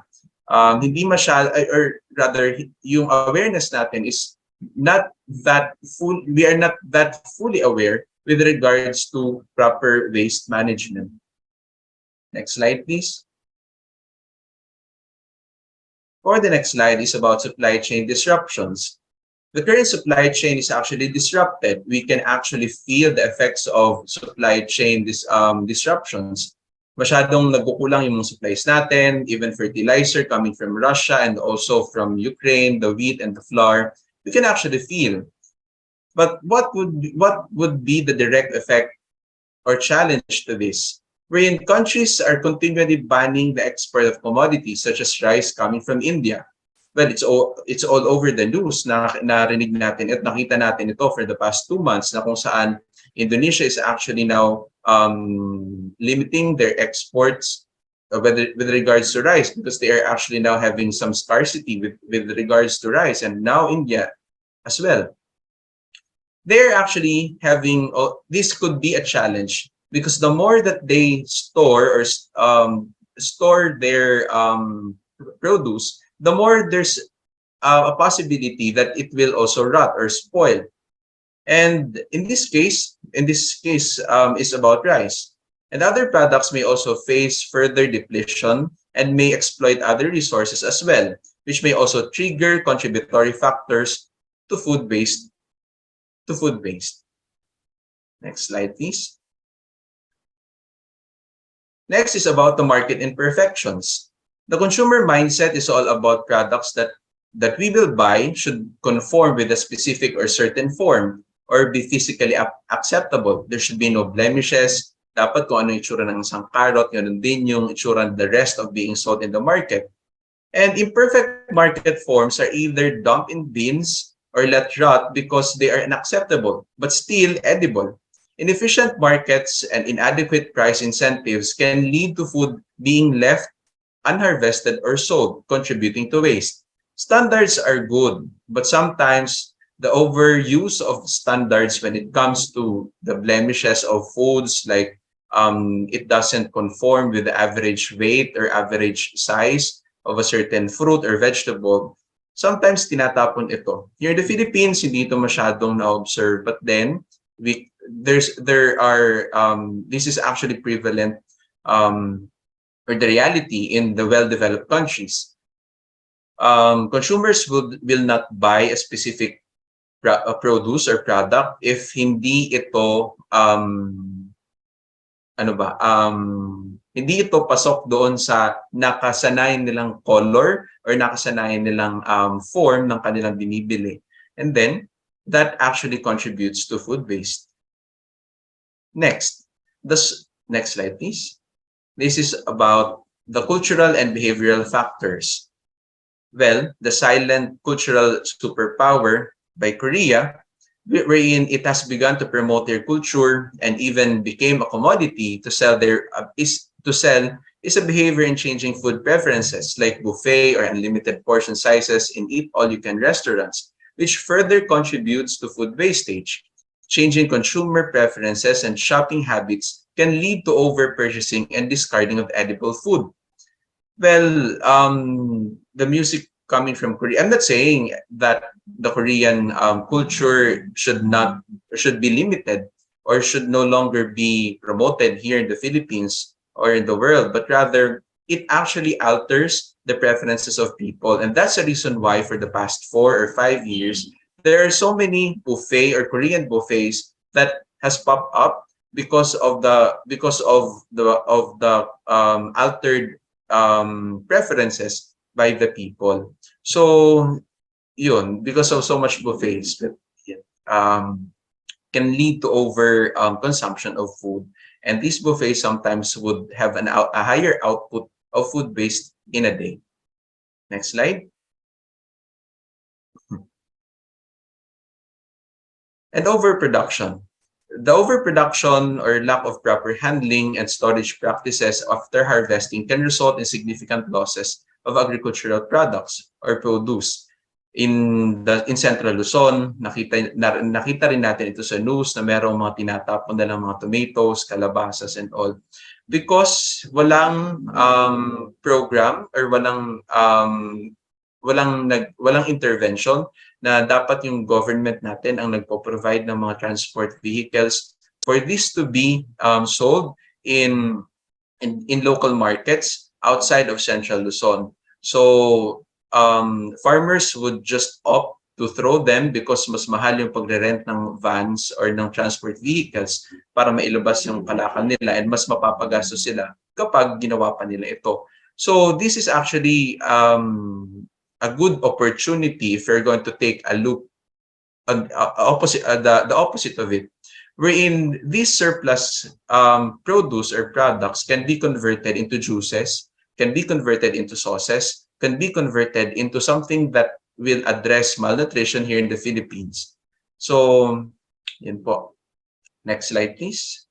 hindi masyado, or rather, yung awareness natin is not that full, we are not that fully aware with regards to proper waste management. Next slide, please. For the next slide is about supply chain disruptions. The current supply chain is actually disrupted. We can actually feel the effects of supply chain disruptions. Masyadong nagkukulang yung mga supplies natin, even fertilizer coming from Russia and also from Ukraine, the wheat and the flour. We can actually feel. But what would be the direct effect or challenge to this? Wherein countries are continually banning the export of commodities such as rice coming from India. Well, it's all over the news na narinig natin at nakita natin ito for the past 2 months na kung saan Indonesia is actually now limiting their exports with regards to rice because they are actually now having some scarcity with regards to rice, and now India as well. They're actually having, this could be a challenge because the more that they store or store their produce, the more there's a possibility that it will also rot or spoil. And in this case is about rice. And other products may also face further depletion and may exploit other resources as well, which may also trigger contributory factors to food waste. Next slide, please. Next is about the market imperfections. The consumer mindset is all about products that we will buy should conform with a specific or certain form or be physically acceptable. There should be no blemishes. Dapat kung ano yung itsura ng isang carrot, yun din yung itsura ng the rest of being sold in the market. And imperfect market forms are either dumped in bins or let rot because they are unacceptable, but still edible. Inefficient markets and inadequate price incentives can lead to food being left unharvested or sold, contributing to waste. Standards are good, but sometimes the overuse of standards when it comes to the blemishes of foods, like it doesn't conform with the average weight or average size of a certain fruit or vegetable, sometimes tinatapon ito. Here in the Philippines, hindi ito masyadong na-observe, but then this is actually prevalent, or the reality in the well-developed countries. Consumers will not buy a specific produce or product if hindi ito hindi ito pasok doon sa nakasanayan nilang color or nakasanayan nilang form ng kanilang binibili. And then that actually contributes to food waste. Next slide, please. This is about the cultural and behavioral factors. Well, the silent cultural superpower by Korea, wherein it has begun to promote their culture and even became a commodity to sell is a behavior in changing food preferences like buffet or unlimited portion sizes in eat-all-you-can restaurants, which further contributes to food wastage. Changing consumer preferences and shopping habits can lead to over-purchasing and discarding of edible food. Well, the music coming from Korea, I'm not saying that the Korean culture should be limited or should no longer be promoted here in the Philippines or in the world, but rather it actually alters the preferences of people. And that's the reason why for the past 4 or 5 years, there are so many buffet or Korean buffets that has popped up because of the altered preferences by the people. So yun, because of so much buffets, can lead to over consumption of food, and these buffets sometimes would have a higher output of food waste in a day. Next slide. And overproduction. The overproduction or lack of proper handling and storage practices after harvesting can result in significant losses of agricultural products or produce. In Central Luzon, nakita rin natin ito sa news na merong mga tinatapon na lang mga tomatoes, calabasas and all. Because walang program or walang intervention na dapat yung government natin ang nagpo-provide ng mga transport vehicles for this to be sold in local markets outside of Central Luzon. So farmers would just opt to throw them because mas mahal yung pagre-rent ng vans or ng transport vehicles para mailabas yung kalakal nila, and mas mapapagastos sila kapag ginawa pa nila ito. So this is actually a good opportunity if you're going to take a look at the opposite of it, wherein these surplus produce or products can be converted into juices, can be converted into sauces, can be converted into something that will address malnutrition here in the Philippines. So, yun po. Next slide, please.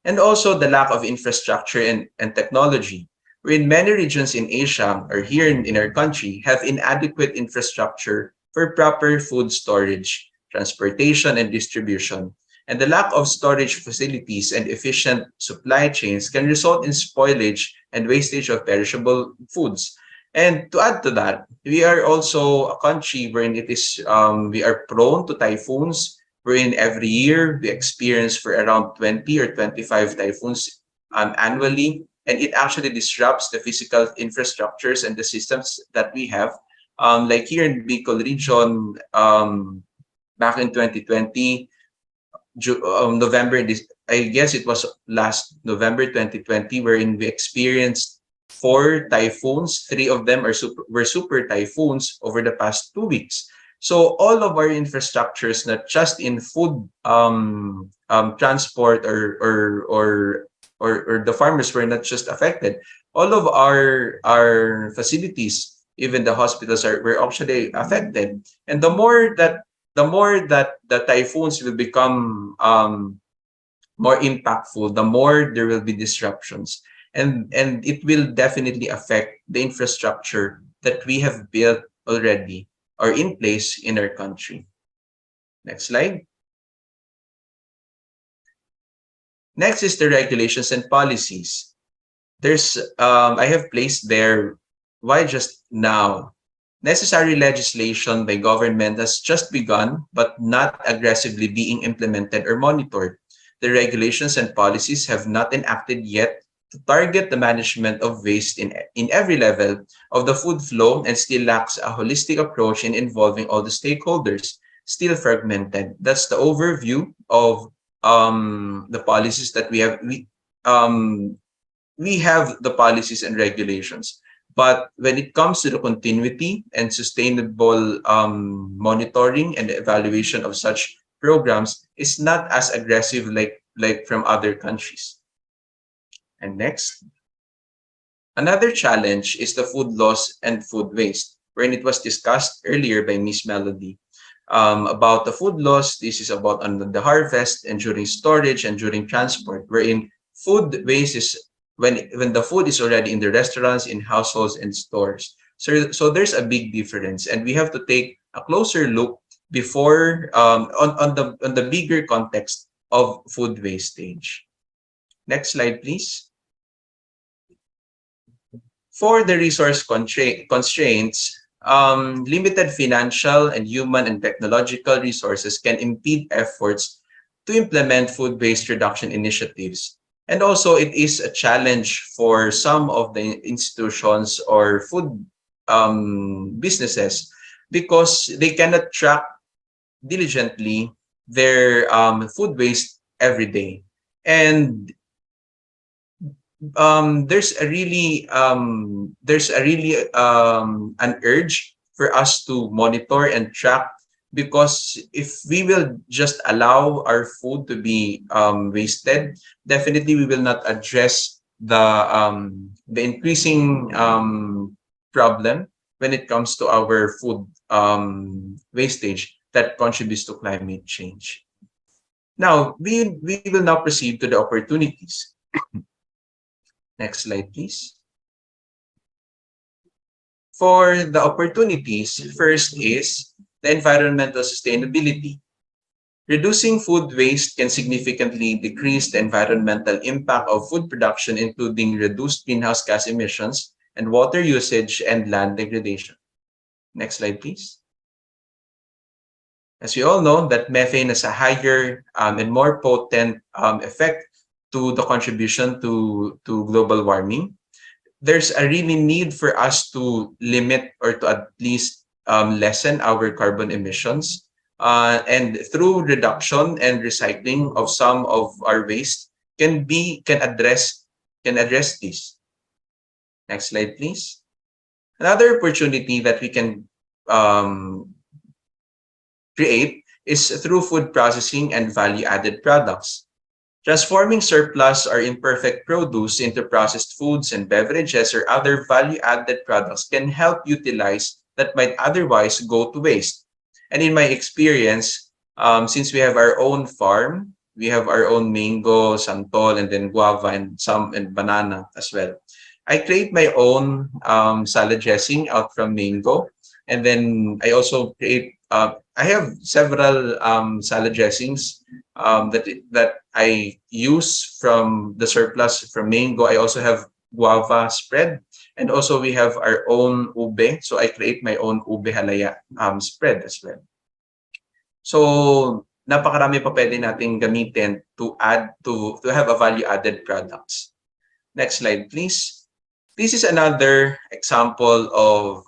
And also the lack of infrastructure and technology. In many regions in Asia or here in our country have inadequate infrastructure for proper food storage, transportation, and distribution. And the lack of storage facilities and efficient supply chains can result in spoilage and wastage of perishable foods. And to add to that, we are also a country wherein we are prone to typhoons, wherein every year we experience for around 20 or 25 typhoons annually. And it actually disrupts the physical infrastructures and the systems that we have. Like here in Bicol region, back in 2020, I guess it was last November 2020, wherein we experienced 4 typhoons. 3 of them were super typhoons over the past 2 weeks. So all of our infrastructures, not just in food transport or the farmers were not just affected. All of our facilities, even the hospitals, were actually affected. And the more that the typhoons will become more impactful, the more there will be disruptions, and it will definitely affect the infrastructure that we have built already or in place in our country. Next slide. Next is the regulations and policies. I have placed there, why just now? Necessary legislation by government has just begun, but not aggressively being implemented or monitored. The regulations and policies have not enacted yet to target the management of waste in every level of the food flow and still lacks a holistic approach in involving all the stakeholders, still fragmented. That's the overview of the policies that we have. We have the policies and regulations. But when it comes to the continuity and sustainable monitoring and evaluation of such programs, it's not as aggressive like from other countries. And next, another challenge is the food loss and food waste, wherein it was discussed earlier by Miss Melody. About the food loss, this is about on the harvest and during storage and during transport, wherein food waste is when the food is already in the restaurants, in households, and stores. So there's a big difference, and we have to take a closer look before on the bigger context of food wastage. Next slide, please. For the resource constraints, limited financial and human and technological resources can impede efforts to implement food waste reduction initiatives. And also, it is a challenge for some of the institutions or food businesses because they cannot track diligently their food waste every day. And there's a really an urge for us to monitor and track, because if we will just allow our food to be wasted, definitely we will not address the increasing problem when it comes to our food wastage that contributes to climate change. Now, we will now proceed to the opportunities. Next slide, please. For the opportunities, first is the environmental sustainability. Reducing food waste can significantly decrease the environmental impact of food production, including reduced greenhouse gas emissions and water usage and land degradation. Next slide, please. As we all know, that methane has a higher and more potent effect to the contribution to global warming. There's a really need for us to limit or to at least lessen our carbon emissions. And through reduction and recycling of some of our waste can address this. Next slide, please. Another opportunity that we can create is through food processing and value-added products. Transforming surplus or imperfect produce into processed foods and beverages or other value-added products can help utilize that might otherwise go to waste. And in my experience, since we have our own farm, we have our own mango, santol, and then guava and banana as well. I create my own salad dressing out from mango, and then I also create. I have several salad dressings that I use from the surplus from mango. I also have guava spread, and also we have our own ube. So I create my own ube halaya spread as well. So napakarami pa pwede nating gamitin to have a value-added products. Next slide, please. This is another example of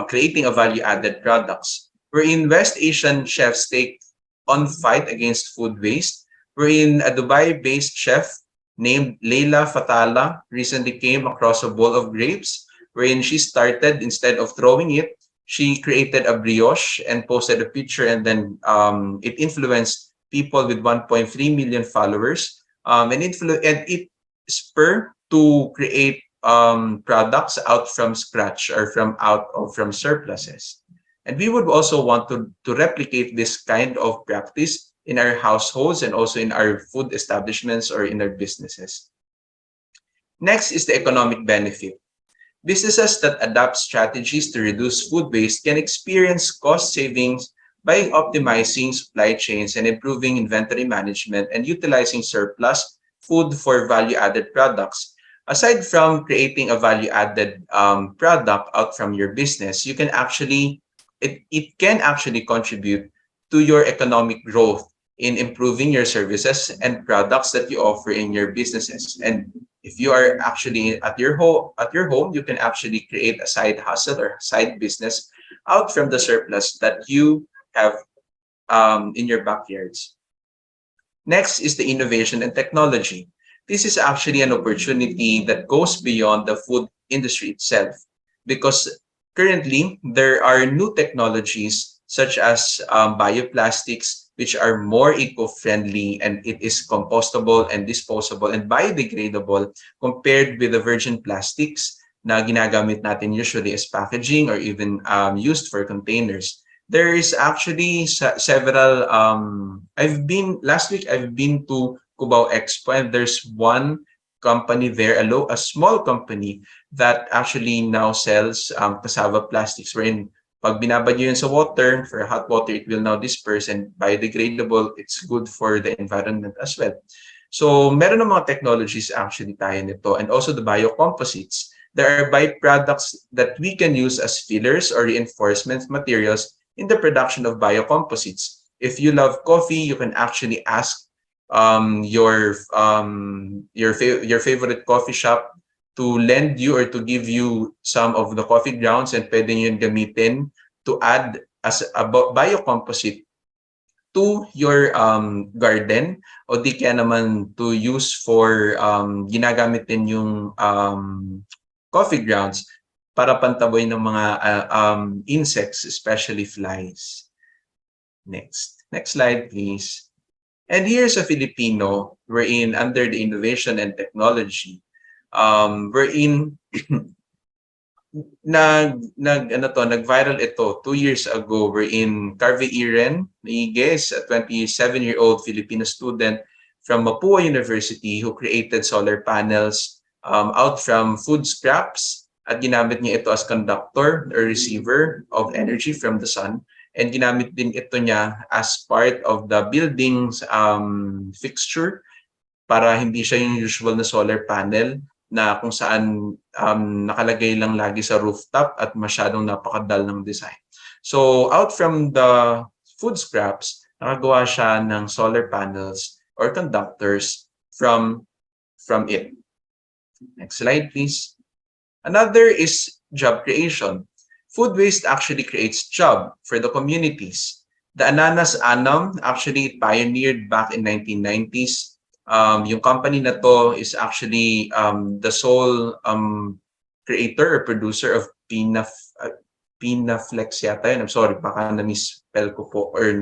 creating a value-added products, wherein West Asian chefs take on fight against food waste, wherein a Dubai-based chef named Leila Fatala recently came across a bowl of grapes, wherein she started, instead of throwing it, she created a brioche and posted a picture, and then it influenced people with 1.3 million followers, and it spurred to create products out from scratch or from surpluses. And we would also want to replicate this kind of practice in our households and also in our food establishments or in our businesses. Next is the economic benefit. Businesses that adopt strategies to reduce food waste can experience cost savings by optimizing supply chains and improving inventory management and utilizing surplus food for value-added products. Aside from creating a value-added product out from your business, you can actually it can actually contribute to your economic growth in improving your services and products that you offer in your businesses. And if you are actually at your home, you can actually create a side hustle or side business out from the surplus that you have in your backyards. Next is the innovation and technology. This is actually an opportunity that goes beyond the food industry itself because currently there are new technologies such as bioplastics, which are more eco-friendly and it is compostable and disposable and biodegradable compared with the virgin plastics na ginagamit natin usually as packaging or even used for containers. There is actually several I've been last week I've been to Cubao Expo and there's one company there, a small company that actually now sells cassava plastics wherein pag binabad nyo yun sa water, for hot water, it will now disperse and biodegradable. It's good for the environment as well. So meron ng mga technologies actually tayo nito and also the biocomposites. There are byproducts that we can use as fillers or reinforcement materials in the production of biocomposites. If you love coffee, you can actually ask your favorite coffee shop to lend you or to give you some of the coffee grounds and pwede nyo yun gamitin to add as a biocomposite to your garden o di kaya naman to use for ginagamit din yung coffee grounds para pantaboy ng mga insects, especially flies. Next slide, please. And here's a Filipino wherein under the innovation and technology, wherein nag-viral ito 2 years ago wherein Carve Iren Miguez, a 27-year-old Filipino student from Mapua University who created solar panels out from food scraps at ginamit niya ito as conductor or receiver of energy from the sun. And ginamit din ito niya as part of the building's fixture para hindi siya yung usual na solar panel na kung saan nakalagay lang lagi sa rooftop at masyadong napakadal ng design. So out from the food scraps, nakagawa siya ng solar panels or conductors from it. Next slide, please. Another is job creation. Food waste actually creates job for the communities. The Ananas Anam actually pioneered back in 1990s. Yung company na to is actually the sole creator or producer of Pinaflex yata yun. I'm sorry, baka na-misspell ko po or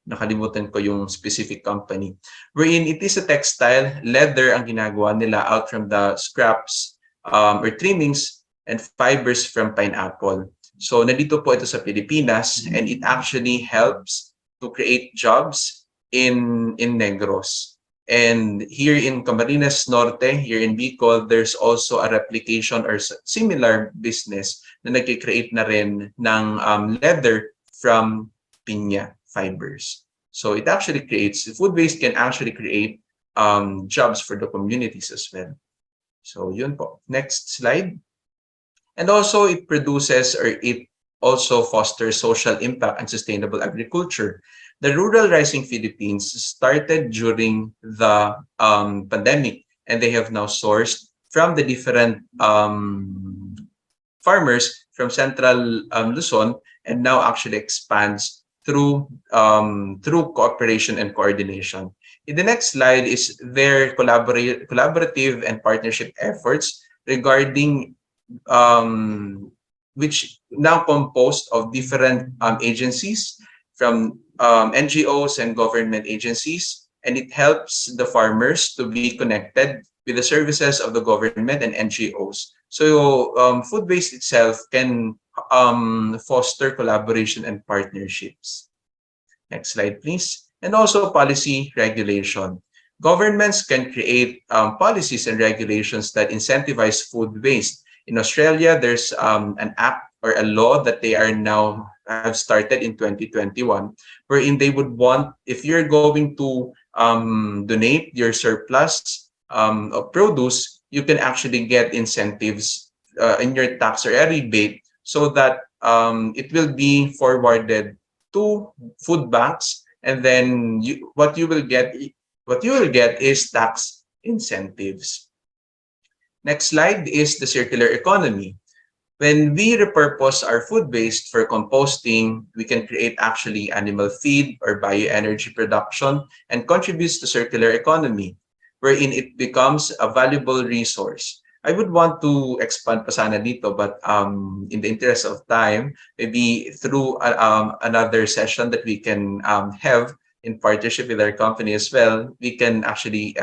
nakalimutan ko yung specific company. Wherein it is a textile, leather ang ginagawa nila out from the scraps or trimmings and fibers from pineapple. So nandito po ito sa Pilipinas and it actually helps to create jobs in Negros. And here in Camarines Norte, here in Bicol, there's also a replication or similar business na nag-create na rin ng leather from pinya fibers. So it actually creates, food waste can actually create jobs for the communities as well. So yun po. Next slide. And also it produces or it also fosters social impact and sustainable agriculture. The Rural Rising Philippines started during the pandemic and they have now sourced from the different farmers from Central Luzon and now actually expands through cooperation and coordination. In the next slide is their collaborative and partnership efforts regarding which now composed of different agencies from NGOs and government agencies, and it helps the farmers to be connected with the services of the government and NGOs. So food waste itself can foster collaboration and partnerships. Next slide, please. And also policy regulation. Governments can create policies and regulations that incentivize food waste. In Australia, there's an act or a law that they are now have started in 2021, wherein they would want, if you're going to donate your surplus of produce, you can actually get incentives in your tax or a rebate, so that it will be forwarded to food banks, and then what you will get is tax incentives. Next slide is the circular economy. When we repurpose our food waste for composting, we can create actually animal feed or bioenergy production and contributes to circular economy, wherein it becomes a valuable resource. I would want to expand pa sana dito, but in the interest of time, maybe through another session that we can have in partnership with our company as well, we can actually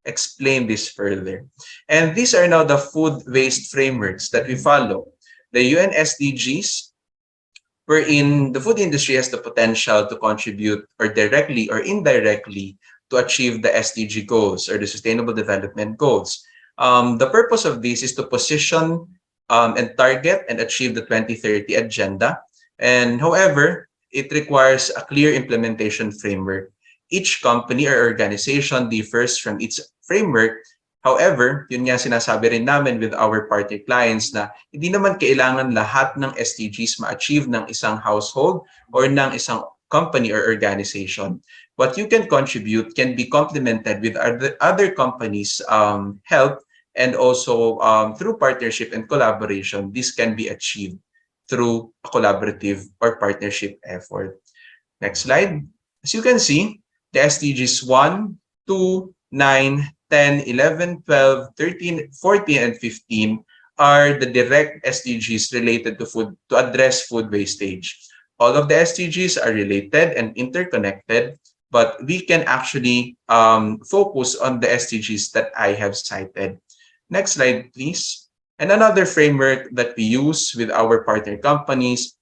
explain this further. And these are now the food waste frameworks that we follow. The UN SDGs, wherein the food industry has the potential to contribute or directly or indirectly to achieve the SDG goals or the Sustainable Development Goals. The purpose of this is to position and target and achieve the 2030 agenda. And however, it requires a clear implementation framework. Each company or organization differs from its framework. However, yun nga sinasabi rin namin with our partner clients na hindi naman kailangan lahat ng SDGs ma-achieve ng isang household or ng isang company or organization. What you can contribute can be complemented with other companies' help, and also through partnership and collaboration. This can be achieved through a collaborative or partnership effort. Next slide. As you can see, the SDGs 1, 2, 9, 10, 11, 12, 13, 14, and 15 are the direct SDGs related to food, to address food wastage. All of the SDGs are related and interconnected, but we can actually focus on the SDGs that I have cited. Next slide, please. And another framework that we use with our partner companies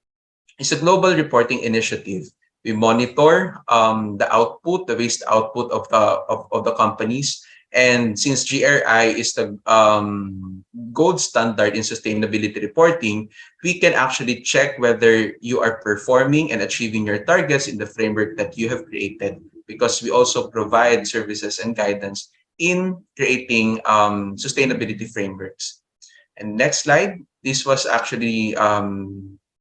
is a global reporting initiative. We monitor the output, the waste output of the companies. And since GRI is the gold standard in sustainability reporting, we can actually check whether you are performing and achieving your targets in the framework that you have created, because we also provide services and guidance in creating sustainability frameworks. And next slide. This was actually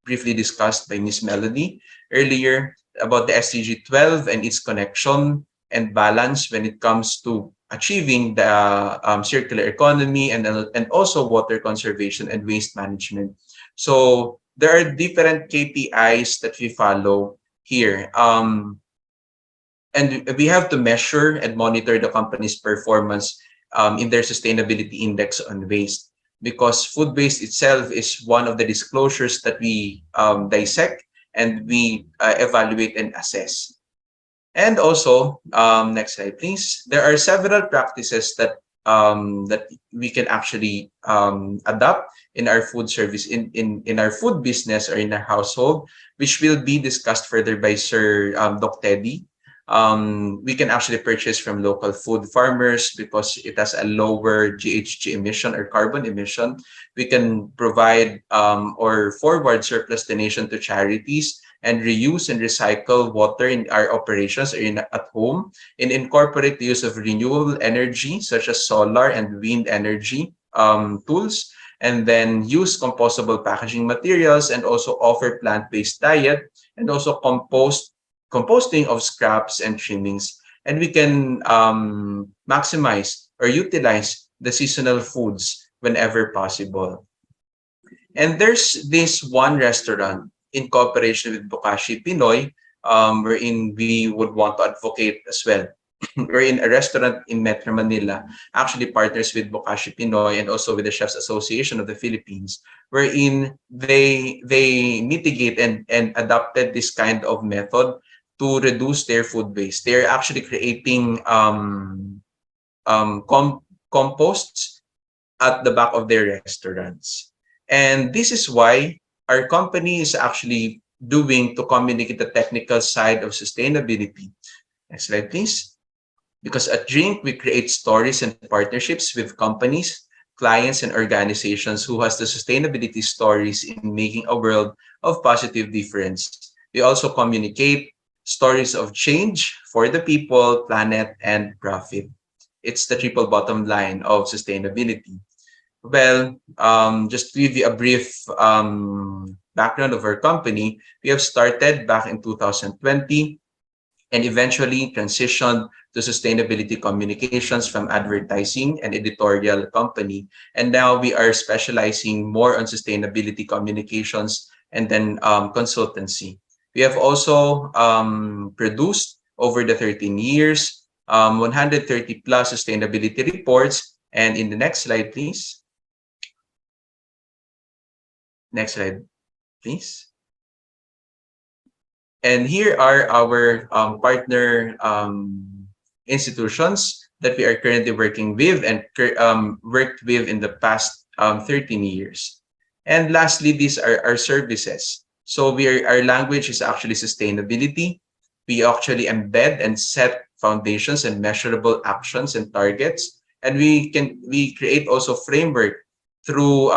briefly discussed by Ms. Melody earlier about the SDG 12 and its connection and balance when it comes to achieving the circular economy and also water conservation and waste management. So there are different KPIs that we follow here. And we have to measure and monitor the company's performance in their sustainability index on waste, because food waste itself is one of the disclosures that we dissect and we evaluate and assess. And also, next slide, please. There are several practices that that we can actually adopt in our food service, in our food business or in our household, which will be discussed further by Sir Doc Teddy. We can actually purchase from local food farmers because it has a lower GHG emission or carbon emission. We can provide or forward surplus donation to charities and reuse and recycle water in our operations or at home, and incorporate the use of renewable energy such as solar and wind energy tools, and then use compostable packaging materials, and also offer plant-based diet, and also composting of scraps and trimmings. And we can maximize or utilize the seasonal foods whenever possible. And there's this one restaurant in cooperation with Bokashi Pinoy, wherein we would want to advocate as well. Wherein a restaurant in Metro Manila actually partners with Bokashi Pinoy and also with the Chefs Association of the Philippines, wherein they mitigate and adopted this kind of method to reduce their food waste. They're actually creating composts at the back of their restaurants. And this is why our company is actually doing to communicate the technical side of sustainability. Next slide, please. Because at Drink, we create stories and partnerships with companies, clients and organizations who has the sustainability stories in making a world of positive difference. We also communicate stories of change for the people, planet, and profit. It's the triple bottom line of sustainability. Well, just to give you a brief background of our company, we have started back in 2020 and eventually transitioned to sustainability communications from advertising and editorial company. And now we are specializing more on sustainability communications and then consultancy. We have also produced over the 13 years 130 plus sustainability reports. And in the next slide, please. Next slide, please. And here are our partner institutions that we are currently working with and worked with in the past 13 years. And lastly, these are our services. So our language is actually sustainability. We actually embed and set foundations and measurable actions and targets. And we create also framework through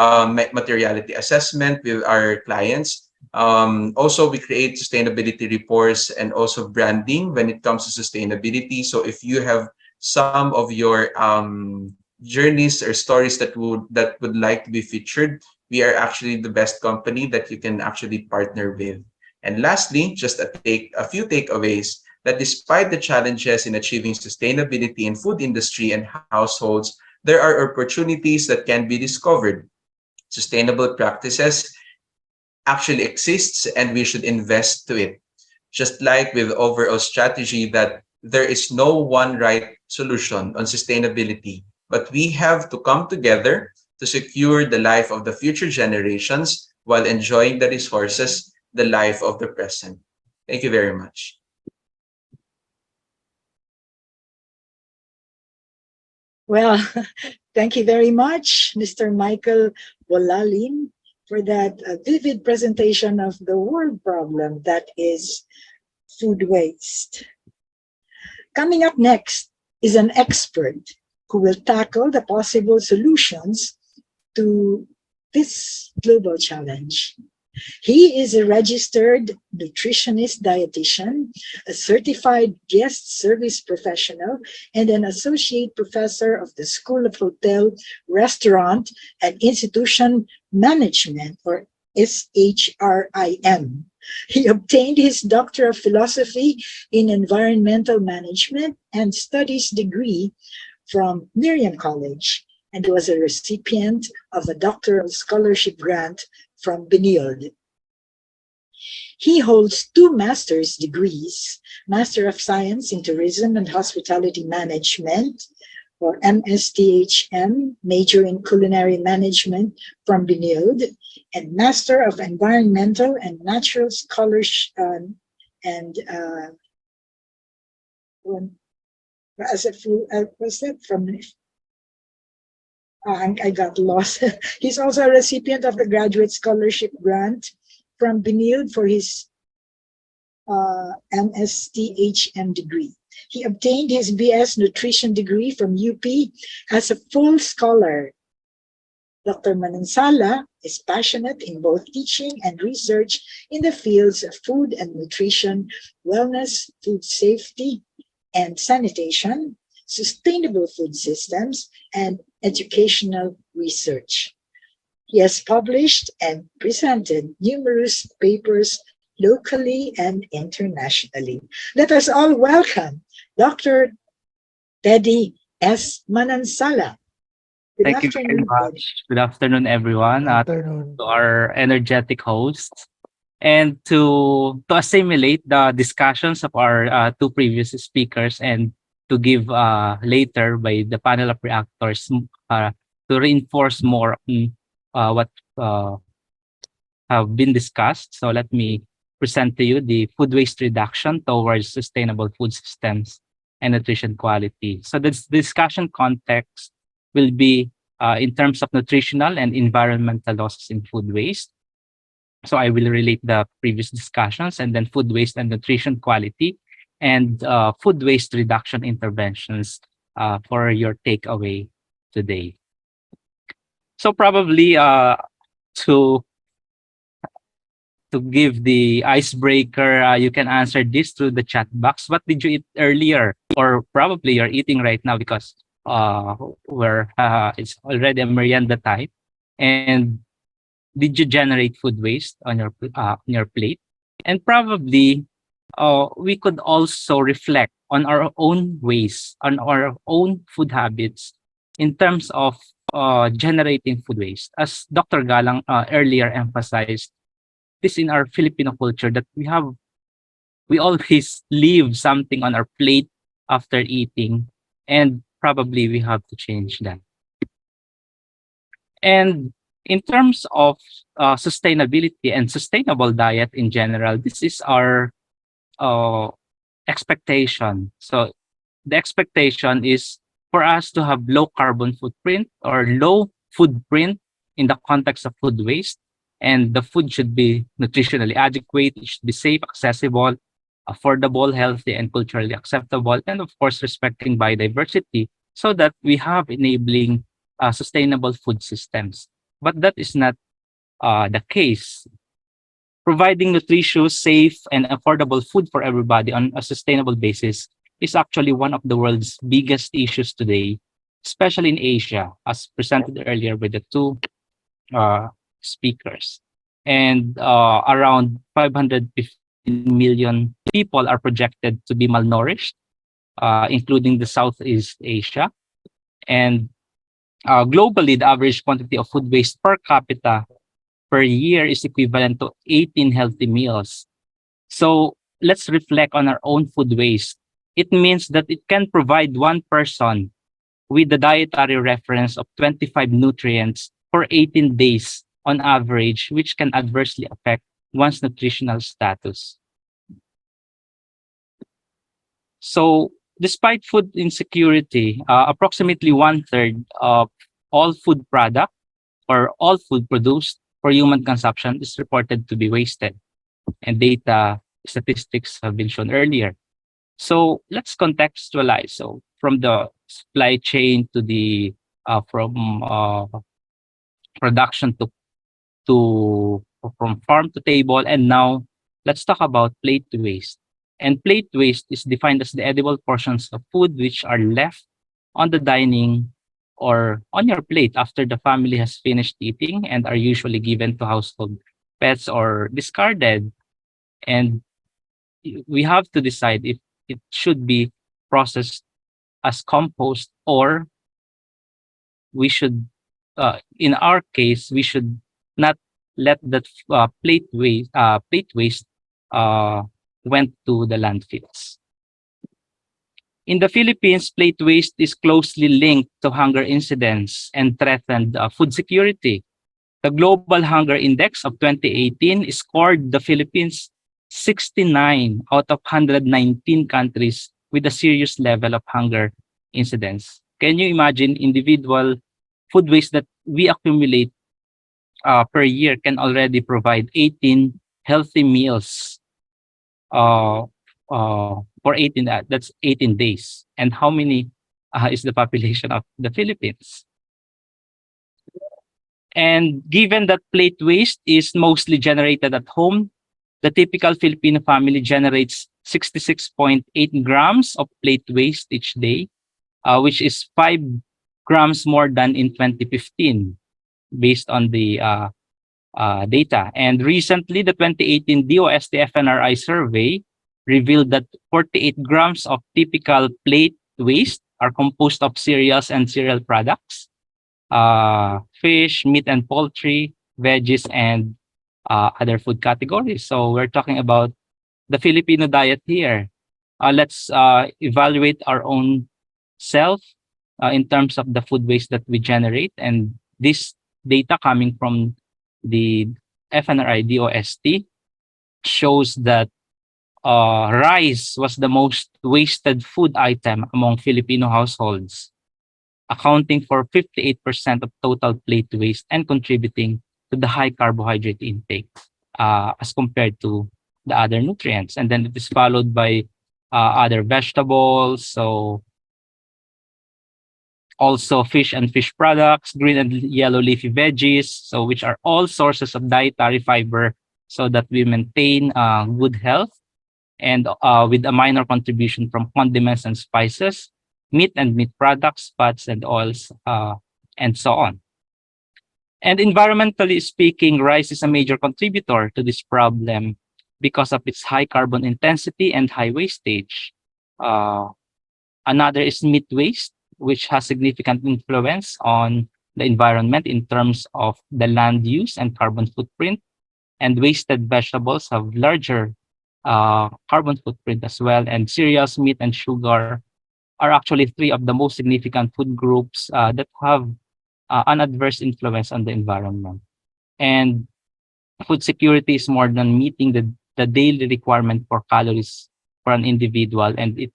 materiality assessment with our clients. Also, we create sustainability reports and also branding when it comes to sustainability. So if you have some of your journeys or stories that would like to be featured, we are actually the best company that you can actually partner with. And lastly, just a few takeaways that despite the challenges in achieving sustainability in food industry and households, there are opportunities that can be discovered. Sustainable practices actually exists and we should invest to it. Just like with overall strategy that there is no one right solution on sustainability, but we have to come together to secure the life of the future generations while enjoying the resources, the life of the present. Thank you very much. Well, thank you very much, Mr. Michael Bolalin, for that vivid presentation of the world problem that is food waste. Coming up next is an expert who will tackle the possible solutions to this global challenge. He is a registered nutritionist dietitian, a certified guest service professional, and an associate professor of the School of Hotel, Restaurant, and Institution Management, or SHRIM. He obtained his Doctor of Philosophy in Environmental Management and Studies degree from Miriam College, and was a recipient of a doctoral scholarship grant from Benilde. He holds 2 master's degrees, Master of Science in Tourism and Hospitality Management, or MSTHM, major in Culinary Management from Benilde, and Master of Environmental and Natural Scholarship I got lost. He's also a recipient of the Graduate Scholarship Grant from Benilde for his MSTHM degree. He obtained his BS Nutrition degree from UP as a full scholar. Dr. Manansala is passionate in both teaching and research in the fields of food and nutrition, wellness, food safety and sanitation, sustainable food systems, and educational research. He has published and presented numerous papers locally and internationally. Let us all welcome Dr. Teddy S. Manansala. Thank you very much. Good afternoon, everyone. Afternoon. To our energetic hosts, and to assimilate the discussions of our 2 previous speakers, and to give later by the panel of reactors to reinforce more what have been discussed. So let me present to you the food waste reduction towards sustainable food systems and nutrition quality. So this discussion context will be in terms of nutritional and environmental losses in food waste. So I will relate the previous discussions, and then food waste and nutrition quality, and food waste reduction interventions for your takeaway today. So probably to give the icebreaker, you can answer this through the chat box. What did you eat earlier? Or probably you're eating right now because we're it's already a merienda time. And did you generate food waste on your plate? And probably we could also reflect on our own ways, on our own food habits in terms of generating food waste. As Dr. Galang earlier emphasized, this in our Filipino culture that we always leave something on our plate after eating, and probably we have to change that. And in terms of sustainability and sustainable diet in general, this is our uh, expectation. So the expectation is for us to have low carbon footprint or low footprint in the context of food waste. And the food should be nutritionally adequate, it should be safe, accessible, affordable, healthy, and culturally acceptable. And of course, respecting biodiversity so that we have enabling sustainable food systems. But that is not the case. Providing nutritious, safe, and affordable food for everybody on a sustainable basis is actually one of the world's biggest issues today, especially in Asia, as presented earlier by the two uh, speakers. And around 515 million people are projected to be malnourished, including the Southeast Asia. And globally, the average quantity of food waste per capita per year is equivalent to 18 healthy meals. So let's reflect on our own food waste. It means that it can provide one person with the dietary reference of 25 nutrients for 18 days on average, which can adversely affect one's nutritional status. So despite food insecurity, approximately one third of all food product or all food produced for human consumption is reported to be wasted. And data statistics have been shown earlier. So let's contextualize. So from the supply chain to the from production to from farm to table, and now let's talk about plate waste. And plate waste is defined as the edible portions of food which are left on the dining or on your plate after the family has finished eating and are usually given to household pets or discarded. And we have to decide if it should be processed as compost, or we should in our case we should not let that plate waste uh, went to the landfills. In the Philippines, plate waste is closely linked to hunger incidence and threatened food security. The Global Hunger Index of 2018 scored the Philippines 69 out of 119 countries with a serious level of hunger incidence. Can you imagine individual food waste that we accumulate per year can already provide 18 healthy meals uh, for 18, that's 18 days. And how many is the population of the Philippines? And given that plate waste is mostly generated at home, the typical Filipino family generates 66.8 grams of plate waste each day, which is 5 grams more than in 2015, based on the data. And recently, the 2018 DOST FNRI survey revealed that 48 grams of typical plate waste are composed of cereals and cereal products, fish, meat and poultry, veggies, and other food categories. So we're talking about the Filipino diet here. Let's evaluate our own self in terms of the food waste that we generate. And this data coming from the FNRI DOST shows that rice was the most wasted food item among Filipino households, accounting for 58% of total plate waste and contributing to the high carbohydrate intake as compared to the other nutrients. And then it is followed by other vegetables. So Also fish and fish products, green and yellow leafy veggies, so which are all sources of dietary fiber so that we maintain good health, and with a minor contribution from condiments and spices, meat and meat products, fats and oils, and so on. And environmentally speaking, rice is a major contributor to this problem because of its high carbon intensity and high wastage. Uh, Another is meat waste, which has significant influence on the environment in terms of the land use and carbon footprint. And wasted vegetables have larger carbon footprint as well. And cereals, meat, and sugar are actually three of the most significant food groups that have an adverse influence on the environment. And food security is more than meeting the daily requirement for calories for an individual. And it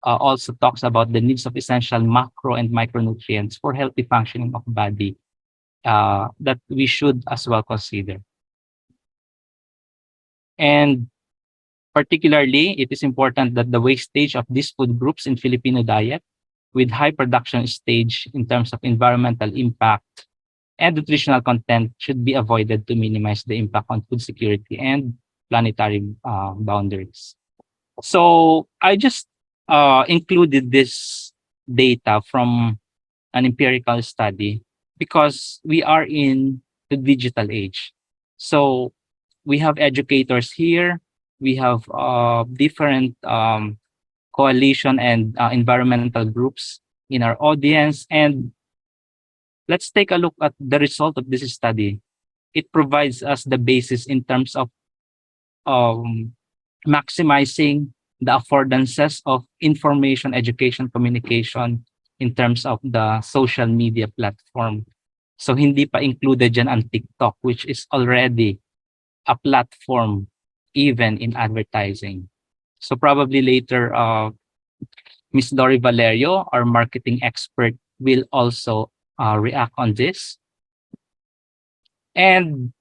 also talks about the needs of essential macro and micronutrients for healthy functioning of body that we should as well consider. And particularly, it is important that the wastage of these food groups in Filipino diet with high production stage in terms of environmental impact and nutritional content should be avoided to minimize the impact on food security and planetary boundaries. So I just included this data from an empirical study because we are in the digital age. So we have educators here, we have different coalition and environmental groups in our audience. And let's take a look at the result of this study. It provides us the basis in terms of um, maximizing the affordances of information, education, communication in terms of the social media platform. So hindi pa included dyan ang TikTok, which is already a platform even in advertising. So probably later, Ms. Dory Valerio, our marketing expert, will also react on this. And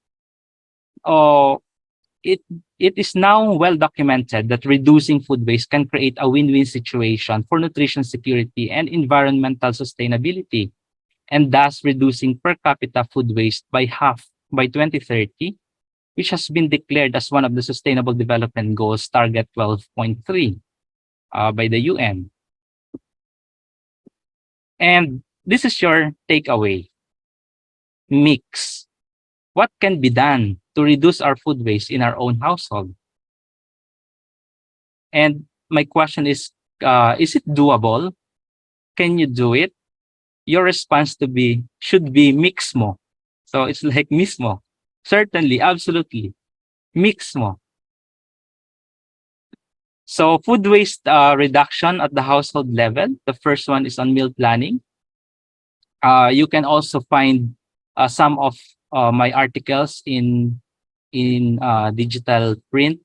it it is now well documented that reducing food waste can create a win-win situation for nutrition security and environmental sustainability, and thus reducing per capita food waste by half by 2030, which has been declared as one of the Sustainable Development Goals, Target 12.3 by the UN. And this is your takeaway. Mix. What can be done to reduce our food waste in our own household? And my question is it doable? Can you do it? Your response should be mix mo. So it's like mismo. Certainly, absolutely. Mix mo. So food waste reduction at the household level. The first one is on meal planning. You can also find some of my articles in digital print,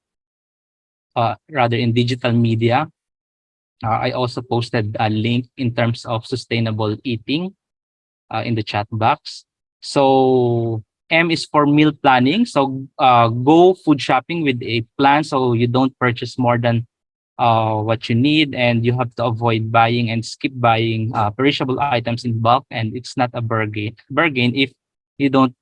rather in digital media. I also posted a link in terms of sustainable eating in the chat box. So M is for meal planning. So go food shopping with a plan so you don't purchase more than what you need, and you have to avoid buying and skip buying perishable items in bulk, and it's not a bargain if you don't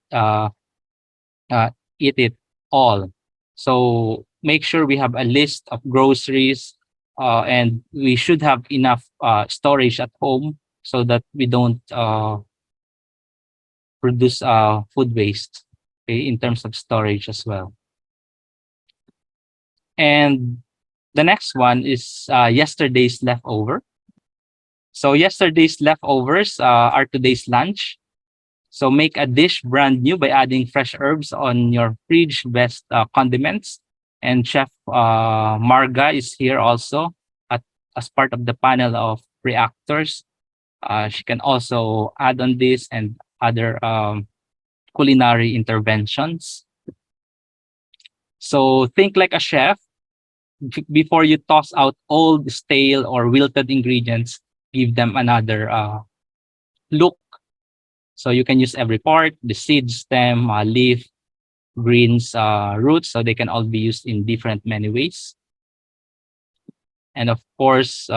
eat it all. So make sure we have a list of groceries, and we should have enough storage at home so that we don't produce food waste, okay, in terms of storage as well. And the next one is yesterday's leftover. So yesterday's leftovers are today's lunch. So make a dish brand new by adding fresh herbs on your fridge, best condiments. And Chef Marga is here also as part of the panel of reactors. She can also add on this and other culinary interventions. So think like a chef. Before you toss out old, stale, or wilted ingredients, give them another look. So you can use every part, the seed, stem, leaf, greens, roots, so they can all be used in different many ways. And of course,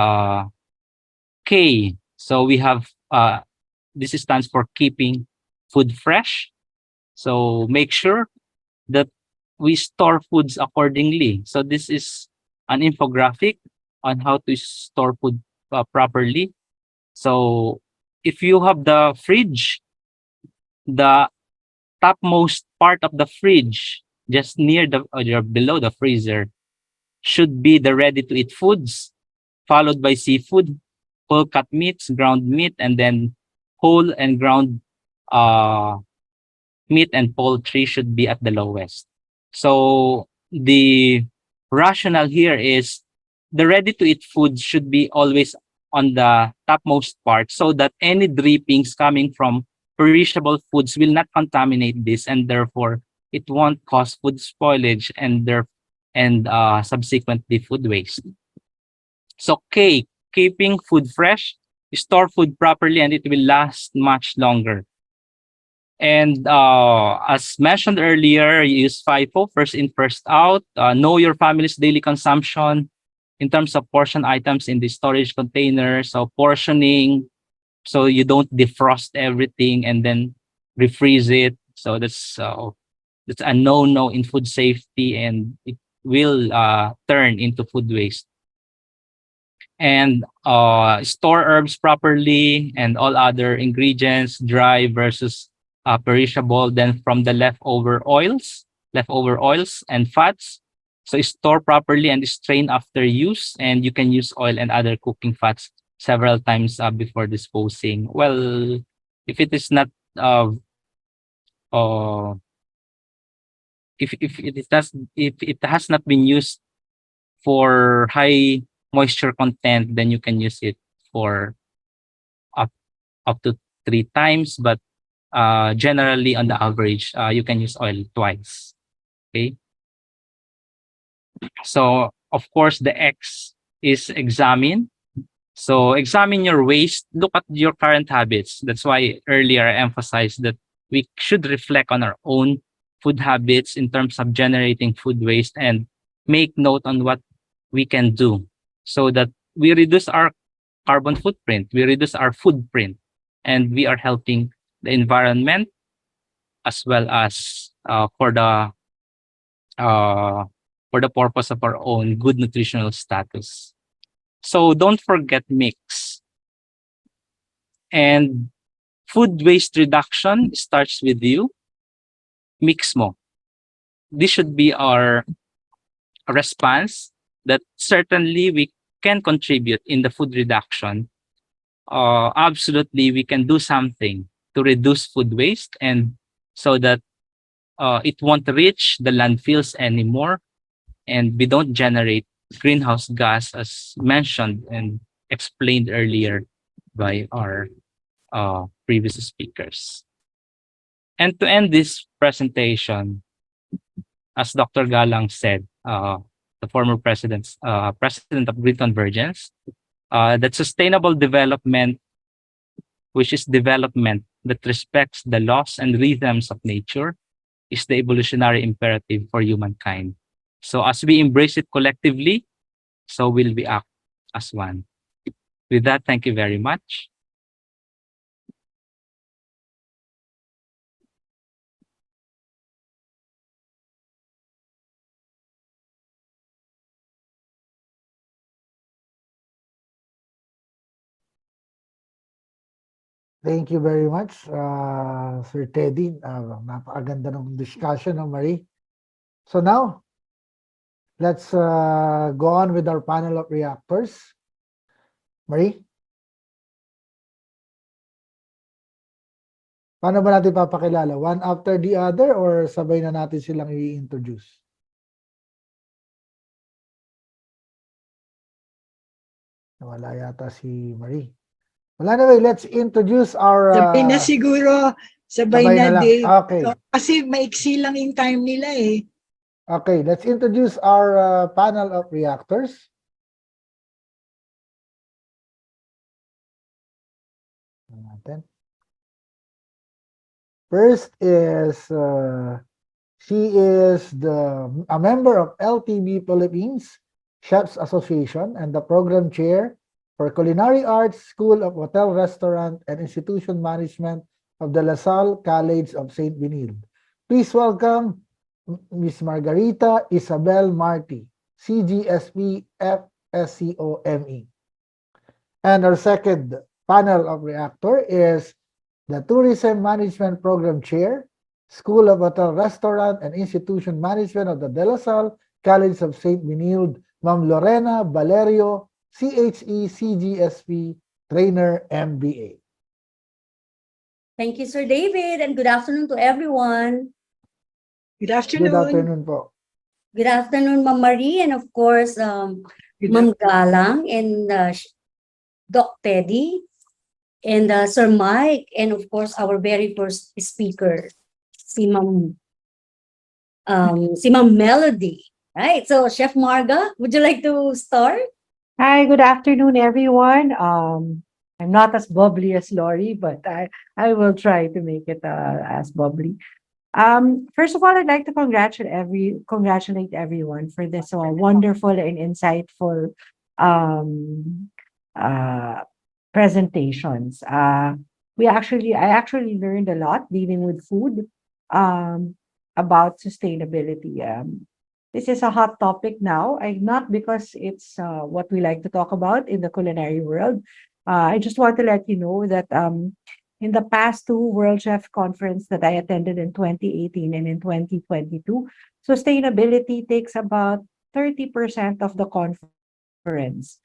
K. So we have this stands for keeping food fresh. So make sure that we store foods accordingly. So this is an infographic on how to store food properly. So if you have the fridge, the topmost part of the fridge, just near the or below the freezer, should be the ready to eat foods, followed by seafood, whole cut meats, ground meat, and then whole and ground uh, meat and poultry should be at the lowest. So the rationale here is the ready to eat food should be always on the topmost part so that any drippings coming from perishable foods will not contaminate this, and therefore it won't cause food spoilage and subsequently food waste. So keeping food fresh, store food properly, and it will last much longer. And as mentioned earlier, use FIFO, first in, first out. Know your family's daily consumption in terms of portion items in the storage container. So portioning, so you don't defrost everything and then refreeze it. So that's a no-no in food safety, and it will turn into food waste. And store herbs properly and all other ingredients, dry versus perishable. Then from the leftover oils and fats. So store properly and strain after use, and you can use oil and other cooking fats several times before disposing. Well, if it is not uh, if it has not been used for high moisture content, then you can use it for up up to 3 times. But generally, on the average, you can use oil twice. Okay. So of course, the X is examine. So examine your waste. Look at your current habits. That's why earlier I emphasized that we should reflect on our own food habits in terms of generating food waste, and make note on what we can do so that we reduce our carbon footprint, we reduce our footprint, and we are helping the environment as well as uh, for the purpose of our own good nutritional status. So don't forget mix. And food waste reduction starts with you. Mix mo. This should be our response that certainly we can contribute in the food reduction. Absolutely, we can do something to reduce food waste, and so that it won't reach the landfills anymore, and we don't generate greenhouse gas as mentioned and explained earlier by our previous speakers. And to end this presentation, as Dr. Galang said, the former president of Green Convergence, that sustainable development, which is development that respects the laws and rhythms of nature, is the evolutionary imperative for humankind. So as we embrace it collectively, so will we act as one. With that, thank you very much. Thank you very much, Sir Teddy. Napakaganda ng discussion, no, Marie? So now, let's go on with our panel of reactors. Marie? Paano ba natin papakilala? One after the other or sabay na natin silang i-introduce? Nawala yata si Marie. Well, anyway, let's introduce our... Sabay na siguro. Sabay sabay na, na lang. Dave. Okay. Kasi maiksi lang yung time nila eh. Okay, let's introduce our panel of reactors. First is, she is a member of LTB Philippines Chefs Association and the program chair For Culinary Arts, School of Hotel, Restaurant, and Institution Management of the La Salle College of St. Benilde. Please welcome Ms. Margarita Isabel Marti, CGSP FSCOME. And our second panel of reactor is the Tourism Management Program Chair, School of Hotel, Restaurant, and Institution Management of the De La Salle College of St. Benilde, Ma'am Lorena Valerio, CHE CGSP Trainer MBA. Thank you, Sir David, and good afternoon to everyone. Good Good afternoon. afternoon po. Good afternoon, Ma'am Marie, and of course, Good Ma'am afternoon. Galang and Doc Teddy and Sir Mike, and of course, our very first speaker, si Ma'am Melody. Right, so Chef Marga, would you like to start? Hi, good afternoon, everyone. I'm not as bubbly as Lori, but I will try to make it as bubbly. First of all, I'd like to congratulate everyone for this wonderful and insightful um, uh, presentations. I actually learned a lot dealing with food um, about sustainability. This is a hot topic now, not because it's what we like to talk about in the culinary world. I just want to let you know that in the past two World Chef Conference that I attended in 2018 and in 2022, sustainability takes about 30% of the conference,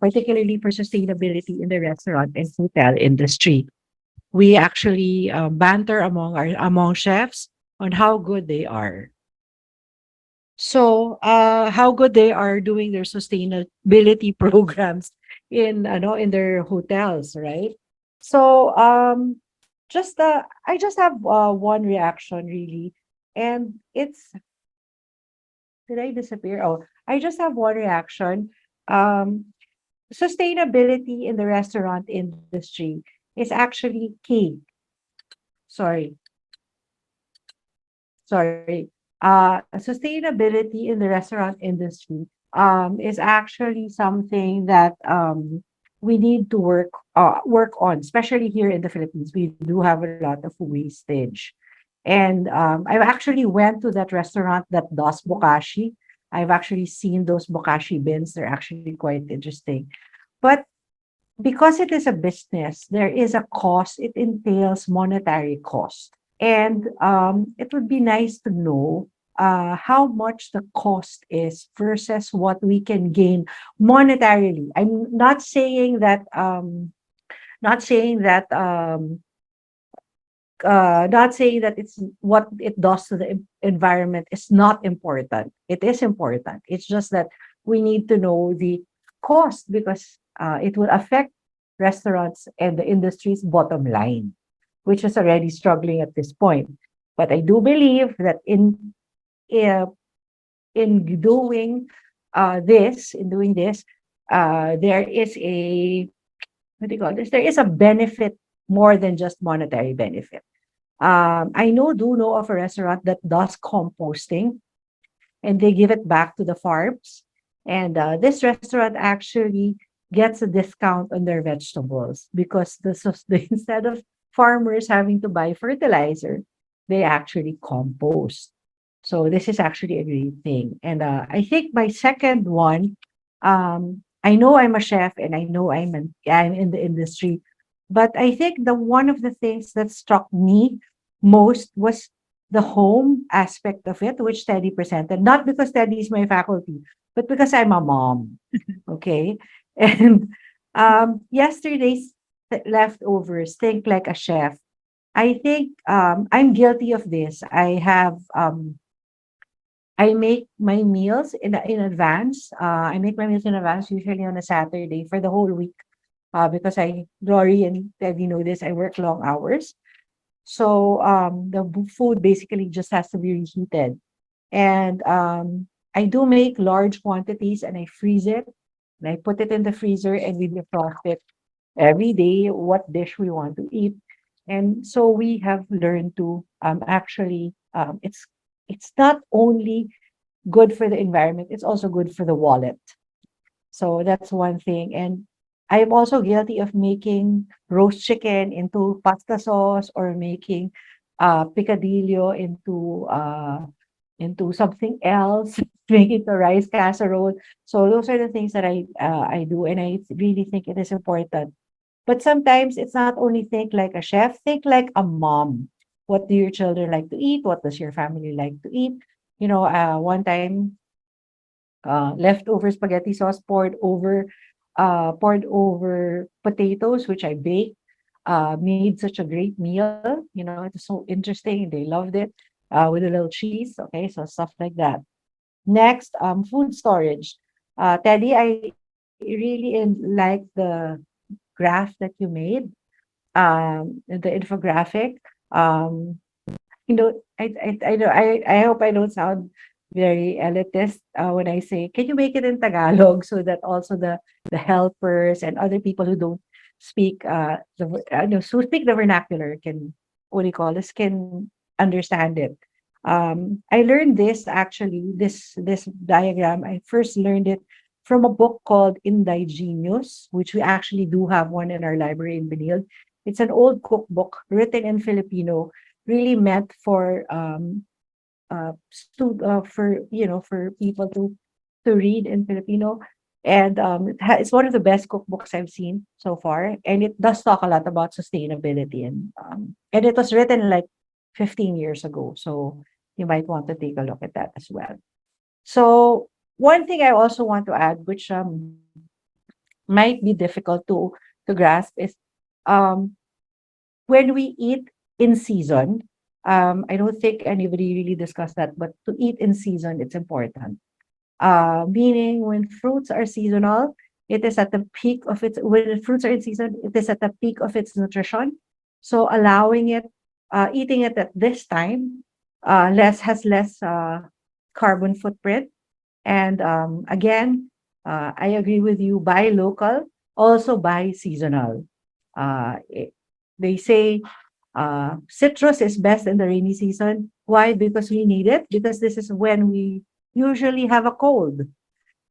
particularly for sustainability in the restaurant and hotel industry. We actually banter among chefs on how good they are. So, how good they are doing their sustainability programs in their hotels, right? So, I just have one reaction really, and it's did I disappear? Oh, I just have one reaction. Um, Sustainability in the restaurant industry is actually key. Sorry, sorry. Sustainability in the restaurant industry is actually something that we need to work on, especially here in the Philippines. We do have a lot of wastage. And I actually went to that restaurant that does bokashi. I've actually seen those bokashi bins. They're actually quite interesting. But because it is a business, there is a cost. It entails monetary cost. And it would be nice to know how much the cost is versus what we can gain monetarily. I'm not saying that it's what it does to the environment is not important. It is important. It's just that we need to know the cost because it will affect restaurants and the industry's bottom line, which is already struggling at this point. But I do believe that uh, in doing this, there is a what do you call this? There is a benefit more than just monetary benefit. Do know of a restaurant that does composting and they give it back to the farms. And this restaurant actually gets a discount on their vegetables because instead of farmers having to buy fertilizer, they actually compost. So this is actually a great thing. And I think my second one, I know I'm a chef and I know I'm in the industry, but I think the one of the things that struck me most was the home aspect of it, which Teddy presented. Not because Teddy is my faculty, but because I'm a mom. Okay. And yesterday's leftovers, think like a chef. I think I'm guilty of this. I make my meals in advance. I make my meals in advance, usually on a Saturday for the whole week. Because Lori and Teddy know this, I work long hours. So the food basically just has to be reheated. And I do make large quantities and I freeze it and I put it in the freezer and we defrost it every day what dish we want to eat. And so we have learned to actually it's not only good for the environment, it's also good for the wallet. So that's one thing. And I'm also guilty of making roast chicken into pasta sauce or making picadillo into something else, make it a rice casserole. So those are the things that I do, and I really think it is important. But sometimes it's not only think like a chef, think like a mom. What do your children like to eat? What does your family like to eat? One time, leftover spaghetti sauce poured over potatoes, which I baked, made such a great meal. It was so interesting. They loved it, with a little cheese. Okay, so stuff like that. Next, food storage. Teddy, I really like the graph that you made, the infographic. Um, I hope I don't sound very elitist when I say, can you make it in Tagalog so that also the helpers and other people who don't speak no, who speak the vernacular can, what do you call this, can understand it. I learned this actually, this diagram. I first learned it from a book called Indigenous, which we actually do have one in our library in Benil. It's an old cookbook written in Filipino, really meant for people to read in Filipino. And it's one of the best cookbooks I've seen so far, and it does talk a lot about sustainability, and it was written like 15 years ago, so you might want to take a look at that as well. So one thing I also want to add, which might be difficult to grasp, is um when we eat in season. I don't think anybody really discussed that, but to eat in season, it's important. Meaning when fruits are seasonal, it is at the peak of its when fruits are in season, it is at the peak of its nutrition. So allowing it, eating it at this time, less carbon footprint. And again, I agree with you. Buy local, also buy seasonal. They say citrus is best in the rainy season. Why? Because we need it. Because this is when we usually have a cold,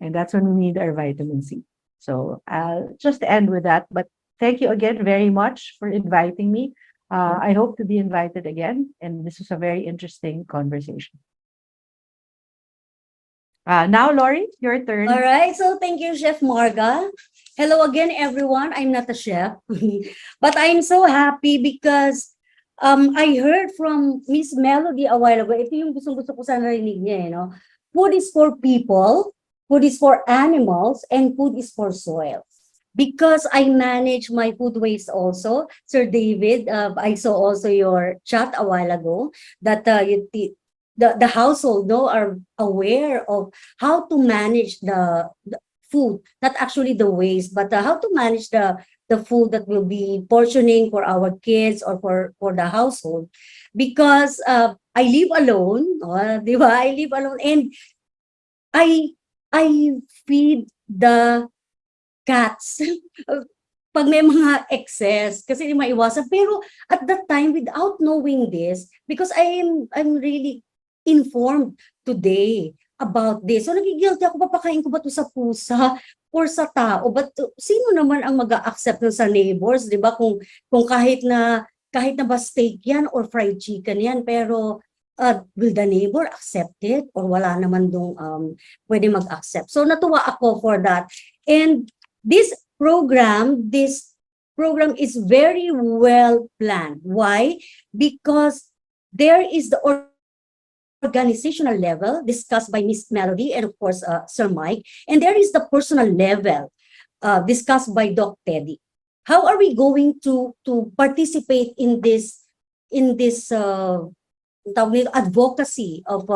and that's when we need our vitamin C. So I'll just end with that. But thank you again very much for inviting me. I hope to be invited again. And this was a very interesting conversation. Now, Lori, your turn. All right, so thank you, Chef Marga. Hello again, everyone. I'm not a chef, but I'm so happy because I heard from Miss Melody a while ago. Ito yung gusto ko sana narinig niya, Food is for people, food is for animals, and food is for soil. Because I manage my food waste also, Sir David, I saw also your chat a while ago that the household are aware of how to manage the food, not actually the waste, but how to manage the food that will be portioning for our kids or for the household. Because I live alone, di ba? I live alone, and I feed the cats pag may mga excess kasi hindi maiwasan. Pero at that time, without knowing this, because I'm really informed today about this. So nagigilty ako, papakain ko ba to sa pusa or sa tao? But sino naman ang mag-a-accept sa neighbors, 'di ba? Kung kahit na ba steak yan or fried chicken yan, pero will the neighbor accept it or wala naman dong pwede mag-accept. So natuwa ako for that. And this program is very well planned. Why? Because there is the organizational level discussed by Miss Melody and of course Sir Mike, and there is the personal level discussed by Doc Teddy. How are we going to participate in this advocacy of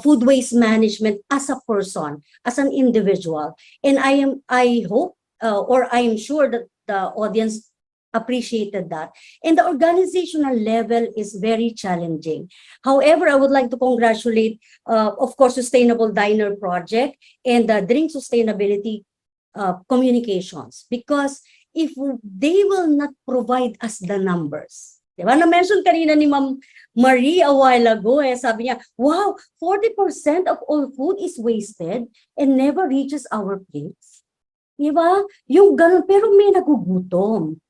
food waste management as a person, as an individual? And I hope or I am sure that the audience appreciated that. And the organizational level is very challenging. However, I would like to congratulate, of course, Sustainable Diner Project and the Drink Sustainability Communications, because if they will not provide us the numbers, diba? Na-mention kanina ni Ma'am Marie a while ago, sabi niya, wow, 40% of all food is wasted and never reaches our plates. Di ba? Yung ganun, pero may nagugutom.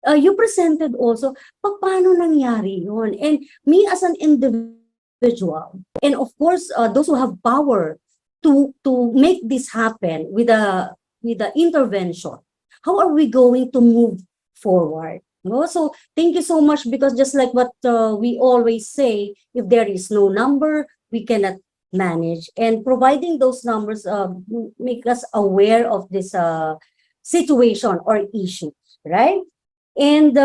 You presented also, paano nangyari yun? And me as an individual, and of course, those who have power to make this happen with the intervention, how are we going to move forward? No? So thank you so much, because just like what we always say, if there is no number, we cannot manage. And providing those numbers make us aware of this situation or issue, right? And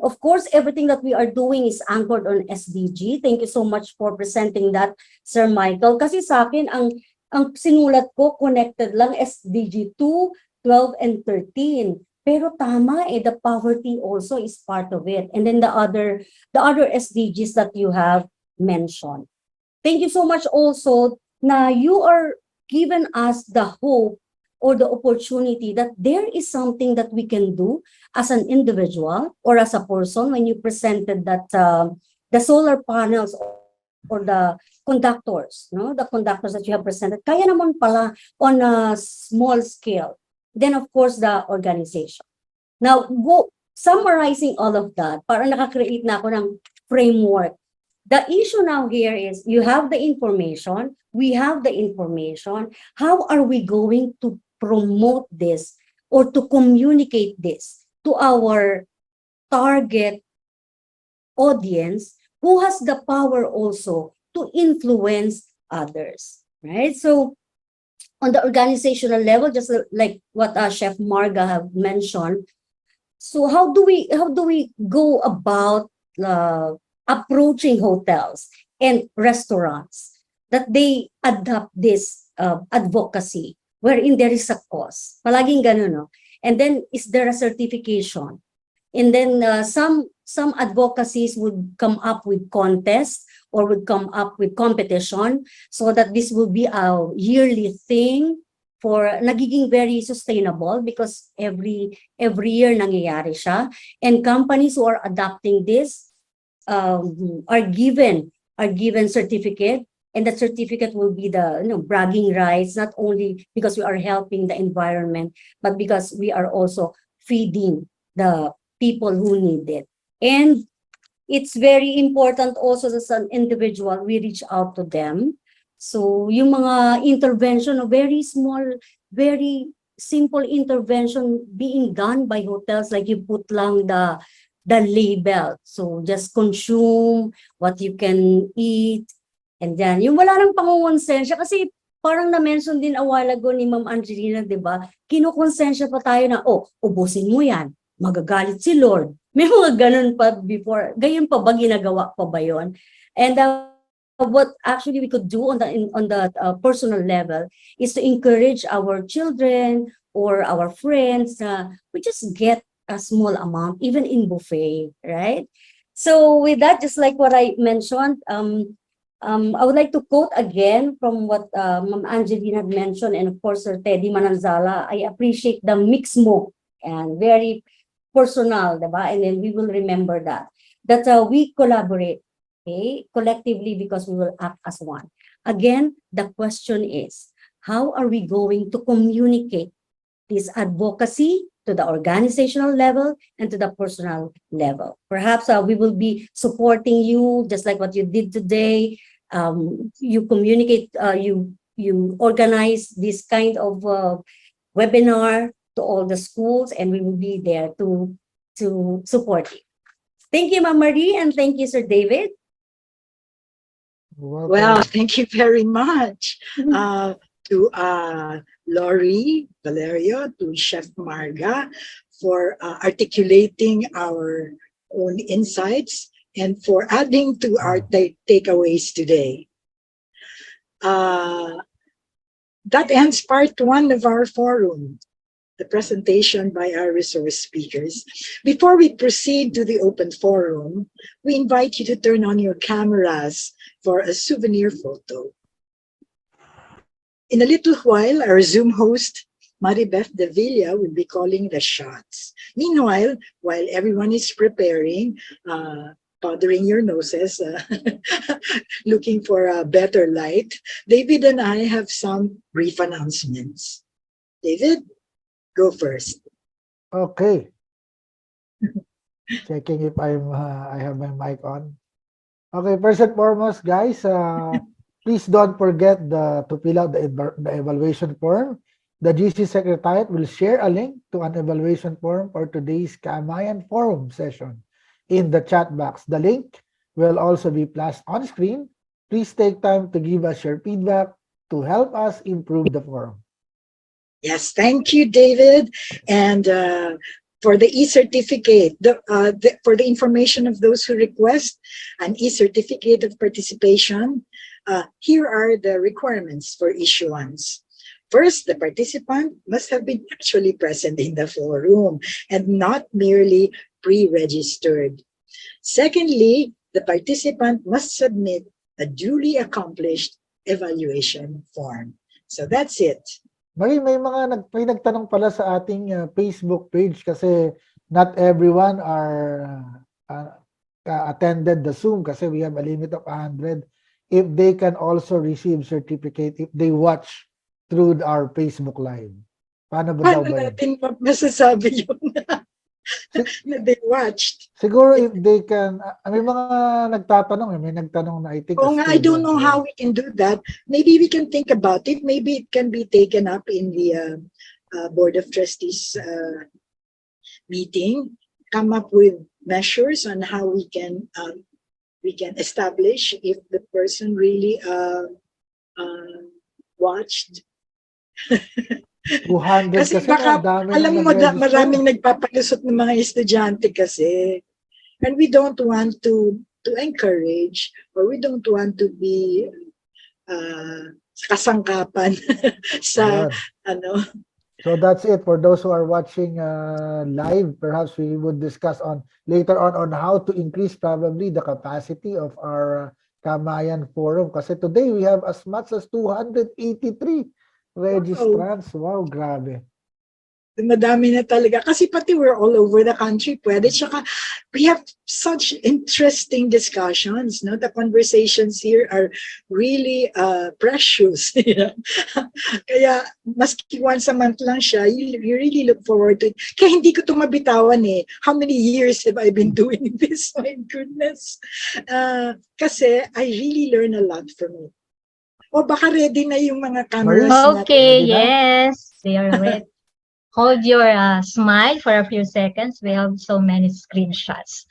of course, everything that we are doing is anchored on SDG. Thank you so much for presenting that, Sir Michael. Kasi sa akin, ang sinulat ko, connected lang SDG 2, 12, and 13. Pero tama the poverty also is part of it. And then the other SDGs that you have mentioned. Thank you so much also na you are given us the hope or the opportunity that there is something that we can do as an individual or as a person when you presented that the solar panels or the conductors, no, the conductors that you have presented, kaya naman pala on a small scale. Then of course the organization. Now, summarizing all of that, para nakakreate na ako ng framework. The issue now here is you have the information, we have the information. How are we going to promote this or to communicate this to our target audience who has the power also to influence others, right? So on the organizational level, just like what Chef Marga have mentioned, so how do we go about approaching hotels and restaurants that they adopt this advocacy wherein there is a cause? Palaging ganun, no? And then is there a certification? And then some advocacies would come up with contests or would come up with competition so that this will be a yearly thing for nagiging very sustainable because every year nangyayari siya. And companies who are adopting this are given certificate, and that certificate will be the bragging rights, not only because we are helping the environment, but because we are also feeding the people who need it. And it's very important also as an individual, we reach out to them. So yung mga intervention, very small, very simple intervention being done by hotels, like you put lang the label. So just consume what you can eat. And then, yung wala nang pangungonsensya, kasi parang na-mention din a while ago ni Ma'am Angelina, di ba? Kinukonsensya pa tayo na, ubusin mo yan, magagalit si Lord. May mga ganun pa before. Gayon pa ba, ginagawa pa ba yun? And what actually we could do on the personal level is to encourage our children or our friends we just get a small amount, even in buffet, right? So with that, just like what I mentioned, I would like to quote again from what Ma'am Angeline had mentioned, and of course Sir Teddy Mananzala. I appreciate the mix mo and very personal, diba? And then we will remember that we collaborate, okay, collectively, because we will act as one. Again, the question is, how are we going to communicate this advocacy to the organizational level and to the personal level? Perhaps we will be supporting you just like what you did today. You communicate, you organize this kind of webinar to all the schools, and we will be there to support you. Thank you, Ma'am Marie, and thank you, Sir David. Well, thank you very much to Lori, Valerio, to Chef Marga for articulating our own insights and for adding to our takeaways today. That ends part one of our forum, the presentation by our resource speakers. Before we proceed to the open forum, we invite you to turn on your cameras for a souvenir photo. In a little while, our Zoom host, Maribeth de Villa, will be calling the shots. Meanwhile, while everyone is preparing, powdering your noses, looking for a better light, David and I have some brief announcements. David? Go first. Okay. Checking if I have my mic on. Okay, first and foremost, guys, please don't forget to fill out the evaluation form. The GC Secretariat will share a link to an evaluation form for today's Kamayan Forum session in the chat box. The link will also be flashed on screen. Please take time to give us your feedback to help us improve the forum. Yes, thank you, David. And for the e-certificate, for the information of those who request an e-certificate of participation, here are the requirements for issuance. First, the participant must have been actually present in the forum and not merely pre-registered. Secondly, the participant must submit a duly accomplished evaluation form. So that's it. May nagtanong pala sa ating Facebook page kasi not everyone attended the Zoom kasi we have a limit of 100. If they can also receive certificate if they watch through our Facebook Live. Paano ba daw Paano ba yun? natin masasabi yun na they watched? Siguro if they can, may mga nagtatanong, may nagtanong na I think. Oh, I don't know how we can do that. Maybe we can think about it. Maybe it can be taken up in the Board of Trustees meeting. Come up with measures on how we can establish if the person really watched. 200 kasi baka, dami alam mo, maraming nagpapalusot ng mga estudyante kasi. And we don't want to encourage, or we don't want to be kasangkapan sa ano. So that's it for those who are watching live. Perhaps we would discuss later on how to increase probably the capacity of our Kamayan Forum. Kasi today we have as much as 283 registrants. Wow, grabe. Madami na talaga. Kasi pati we're all over the country. Pwede. Tsaka we have such interesting discussions. No? The conversations here are really precious. Kaya maski once a month lang siya, you really look forward to it. Kaya hindi ko ito mabitawan eh. How many years have I been doing this? My goodness. Kasi I really learn a lot from it. O baka ready na yung mga cameras natin. Okay, yes. They are ready. Hold your smile for a few seconds. We have so many screenshots.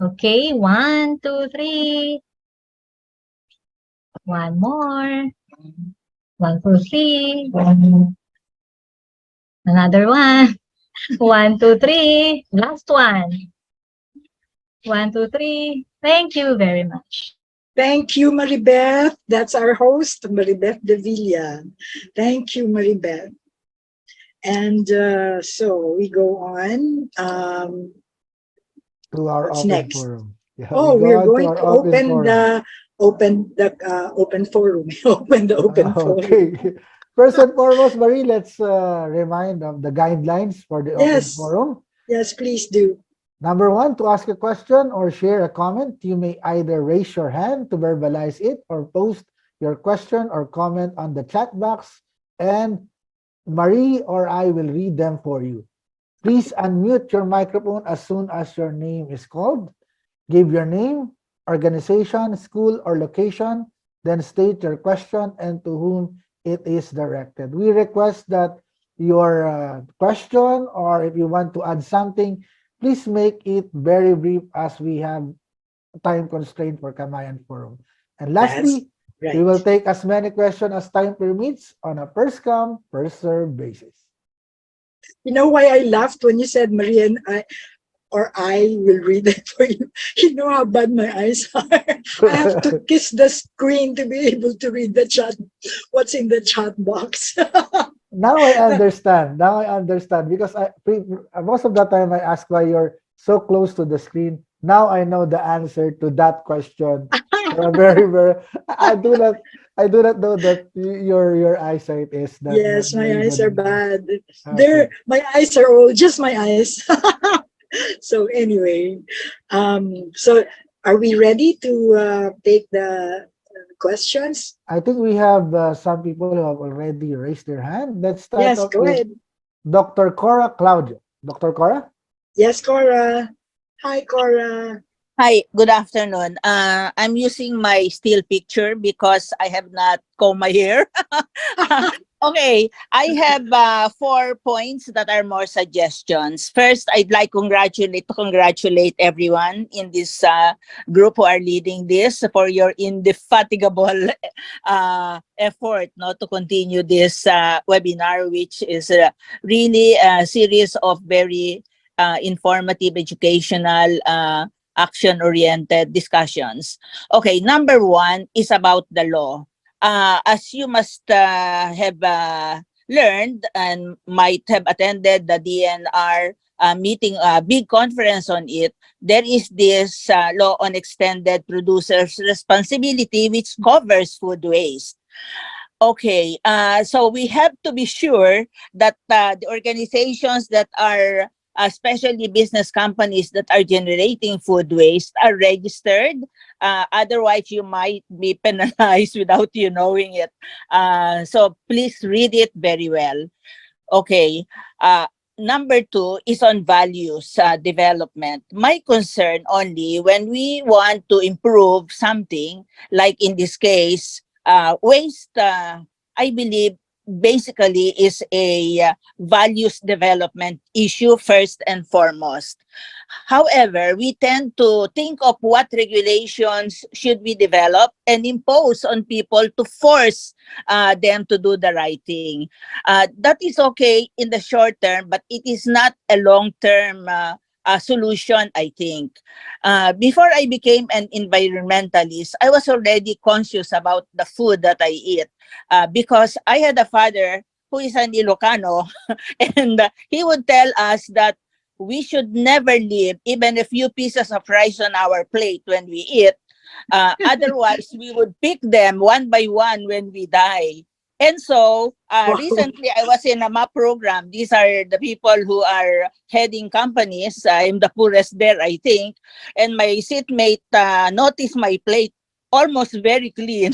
Okay, 1, 2, 3. One more. 1, 2, 3. Another one. 1, 2, 3. Last one. 1, 2, 3. Thank you very much. Thank you, Maribeth. That's our host, Maribeth De Villa. Thank you, Maribeth. And so we go on to our what's open next? Forum. Yeah, we're going to open the open forum. Open the open forum. Okay. First and foremost, Marie, let's remind of the guidelines for the open forum. Yes, please do. Number 1, to ask a question or share a comment, you may either raise your hand to verbalize it or post your question or comment on the chat box, and Marie or I will read them for you. Please unmute your microphone as soon as your name is called. Give your name, organization, school, or location, then state your question and to whom it is directed. We request that your question, or if you want to add something, please make it very brief as we have time constraint for Kamayan Forum. And lastly, we will take as many questions as time permits on a first come, first served basis. You know why I laughed when you said Maria and I will read it for you. You know how bad my eyes are. I have to kiss the screen to be able to read the chat, what's in the chat box. Now I understand. Now I understand because most of the time I ask why you're so close to the screen. Now I know the answer to that question. I do not know that your eyesight is that. Yes, my eyes are bad. Okay. My eyes are all just my eyes. So anyway, so are we ready to take the questions? I think we have some people who have already raised their hand. Let's start off with ahead. Dr. Cora Claudio. Dr. Cora? Yes, Cora. Hi, Cora. Hi, good afternoon. I'm using my still picture because I have not combed my hair. Okay, I have 4 points that are more suggestions. First, I'd like congratulate everyone in this group who are leading this for your indefatigable effort, to continue this webinar, which is really a series of very informative, educational, action-oriented discussions. Okay, number one is about the law. As you must have learned and might have attended the DNR meeting, a big conference on it, there is this law on extended producer's responsibility, which covers food waste. Okay, so we have to be sure that the organizations that are, especially business companies that are generating food waste, are registered. Otherwise, you might be penalized without you knowing it. So please read it very well. Okay. Number two is on values development. My concern only when we want to improve something, like in this case, waste, I believe, basically is a values development issue first and foremost. However, we tend to think of what regulations should we develop and impose on people to force them to do the right thing. That is okay in the short term, but it is not a long-term solution, I think. Before I became an environmentalist, I was already conscious about the food that I eat because I had a father who is an Ilocano, and he would tell us that we should never leave even a few pieces of rice on our plate when we eat. Otherwise, we would pick them one by one when we die. And so, recently I was in a MAP program. These are the people who are heading companies. I'm the poorest there, I think. And my seatmate noticed my plate almost very clean.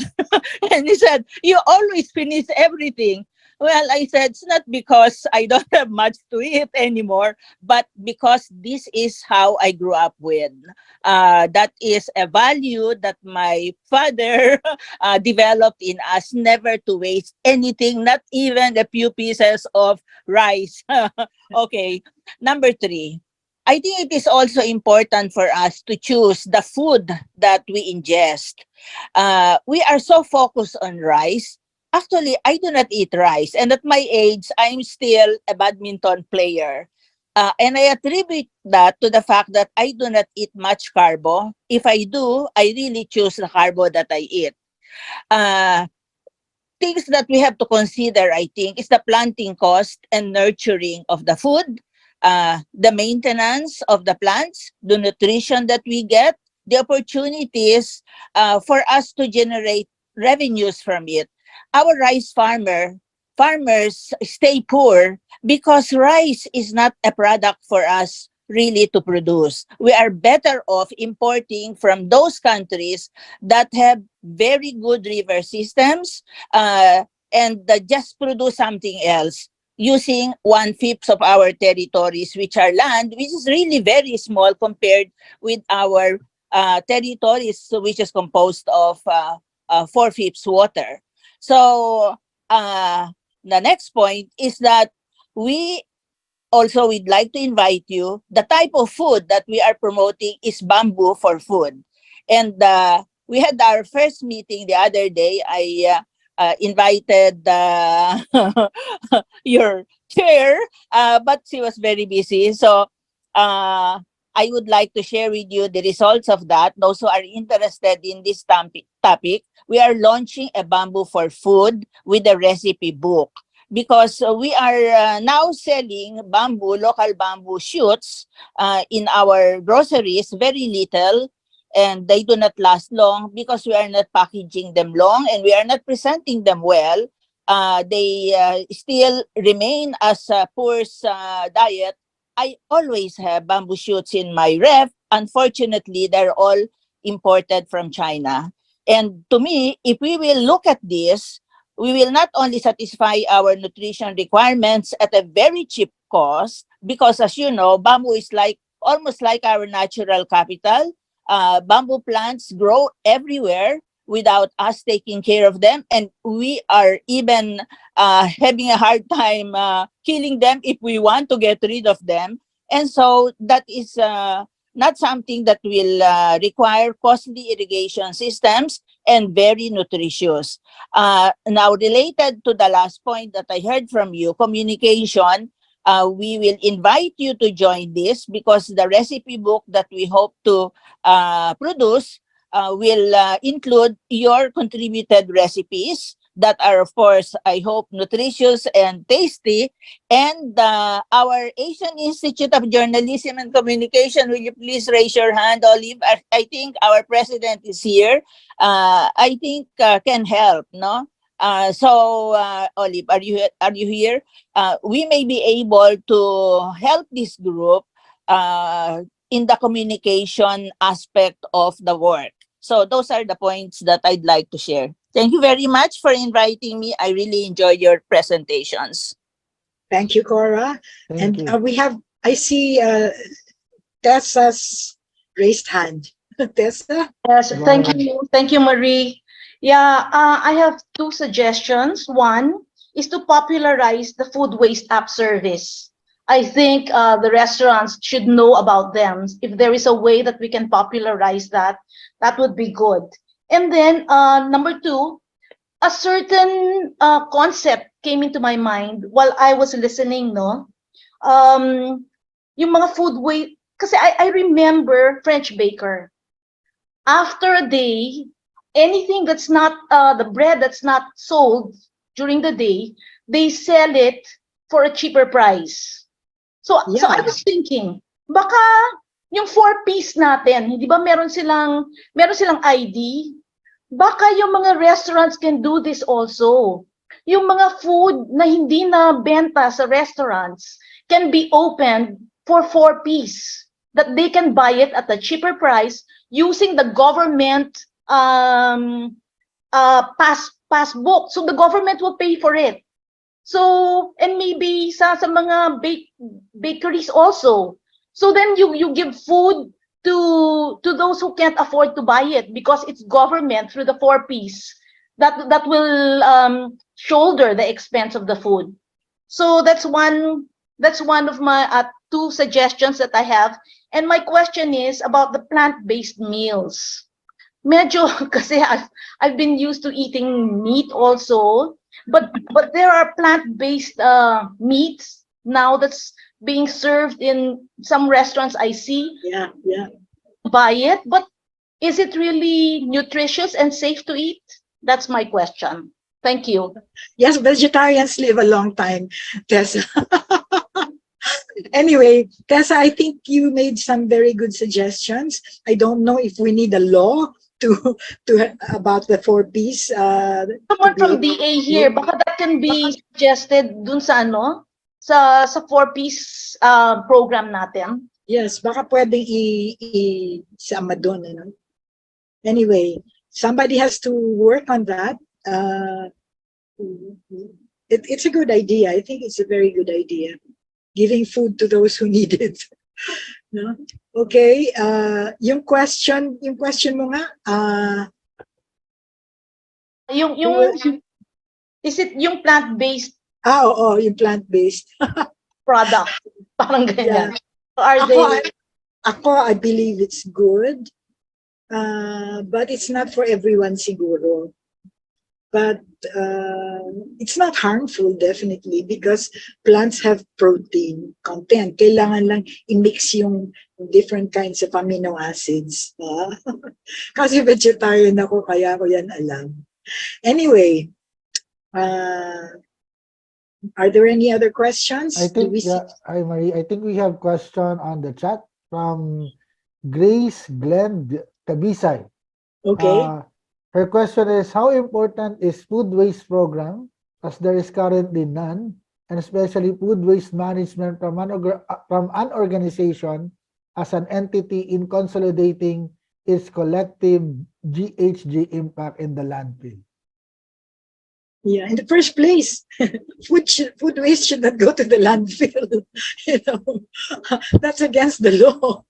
And he said, "You always finish everything." Well, I said, it's not because I don't have much to eat anymore, but because this is how I grew up with. That is a value that my father developed in us, never to waste anything, not even a few pieces of rice. Okay, number three. I think it is also important for us to choose the food that we ingest. We are so focused on rice. Actually, I do not eat rice. And at my age, I'm still a badminton player. And I attribute that to the fact that I do not eat much carbo. If I do, I really choose the carbo that I eat. Uh, Things that we have to consider, I think, is the planting cost and nurturing of the food, the maintenance of the plants, the nutrition that we get, the opportunities for us to generate revenues from it. Our farmers stay poor because rice is not a product for us really to produce. We are better off importing from those countries that have very good river systems, and just produce something else using one-fifth of our territories, which are land, which is really very small compared with our territories, so which is composed of four-fifths water. So the next point is that we also we'd like to invite you. The type of food that we are promoting is bamboo for food. And we had our first meeting the other day. I invited your chair, but she was very busy. So I would like to share with you the results of that. Those who are interested in this topic, we are launching a bamboo for food with a recipe book, because we are now selling local bamboo shoots in our groceries, very little, and they do not last long because we are not packaging them long and we are not presenting them well. They still remain as a poor's diet. I always have bamboo shoots in my ref. Unfortunately, they're all imported from China. And to me, if we will look at this, we will not only satisfy our nutrition requirements at a very cheap cost, because as you know, bamboo is like almost like our natural capital. Bamboo plants grow everywhere without us taking care of them, and we are even having a hard time killing them if we want to get rid of them. And so that is not something that will require costly irrigation systems and very nutritious. Now, related to the last point that I heard from you, communication, we will invite you to join this, because the recipe book that we hope to produce will include your contributed recipes that are, of course, I hope, nutritious and tasty. And our Asian Institute of Journalism and Communication, will you please raise your hand, Olive? I think our president is here. I think can help, no? Olive, are you here? We may be able to help this group in the communication aspect of the work. So those are the points that I'd like to share. Thank you very much for inviting me. I really enjoy your presentations. Thank you, Cora. Thank And you. I see Tessa's raised hand. Tessa? Yes, Go thank ahead. you. Thank you, Marie. Yeah, I have two suggestions. One is to popularize the food waste app service. I think the restaurants should know about them. If there is a way that we can popularize that, that would be good. And then number two, a certain concept came into my mind while I was listening, no? Yung mga food waste, kasi I remember French baker. After a day, anything that's not the bread that's not sold during the day, they sell it for a cheaper price. So I Yeah. was thinking, baka yung 4-piece natin, di ba meron silang ID? Baka yung mga restaurants can do this also. Yung mga food na hindi na benta sa restaurants can be opened for 4-piece, that they can buy it at a cheaper price using the government passbook. So the government will pay for it. So, and maybe sa mga bakeries also. So then you give food to those who can't afford to buy it, because it's government through the 4-piece that will shoulder the expense of the food. So that's one of my two suggestions that I have. And my question is about the plant-based meals. Medyo kasi I've been used to eating meat also, but there are plant-based meats now that's being served in some restaurants I see. Yeah. Buy it, but is it really nutritious and safe to eat? That's my question. Thank you. Yes, vegetarians live a long time, Tessa. Anyway, Tessa, I think you made some very good suggestions. I don't know if we need a law to about the 4-piece. Someone from DA here, baka that can be suggested dun sa sa 4-piece program natin. Yes, baka pwedeng isama doon, ano? Anyway, somebody has to work on that. It's a good idea. I think it's a very good idea. Giving food to those who need it. No? Okay, yung question mo nga, is it yung plant-based? Oo, yung plant-based product. Parang ganyan. Yeah. I believe it's good. But it's not for everyone siguro. But it's not harmful, definitely, because plants have protein content. Kailangan lang i-mix yung different kinds of amino acids. Kasi vegetarian ako, kaya ko yan alam. Anyway, are there any other questions? I think, hi Marie, I think we have question on the chat from Grace Glenn Tabisay. Okay. Her question is, how important is food waste program, as there is currently none, and especially food waste management from an organization as an entity in consolidating its collective GHG impact in the landfill? Yeah, in the first place, food waste should not go to the landfill. You know, that's against the law.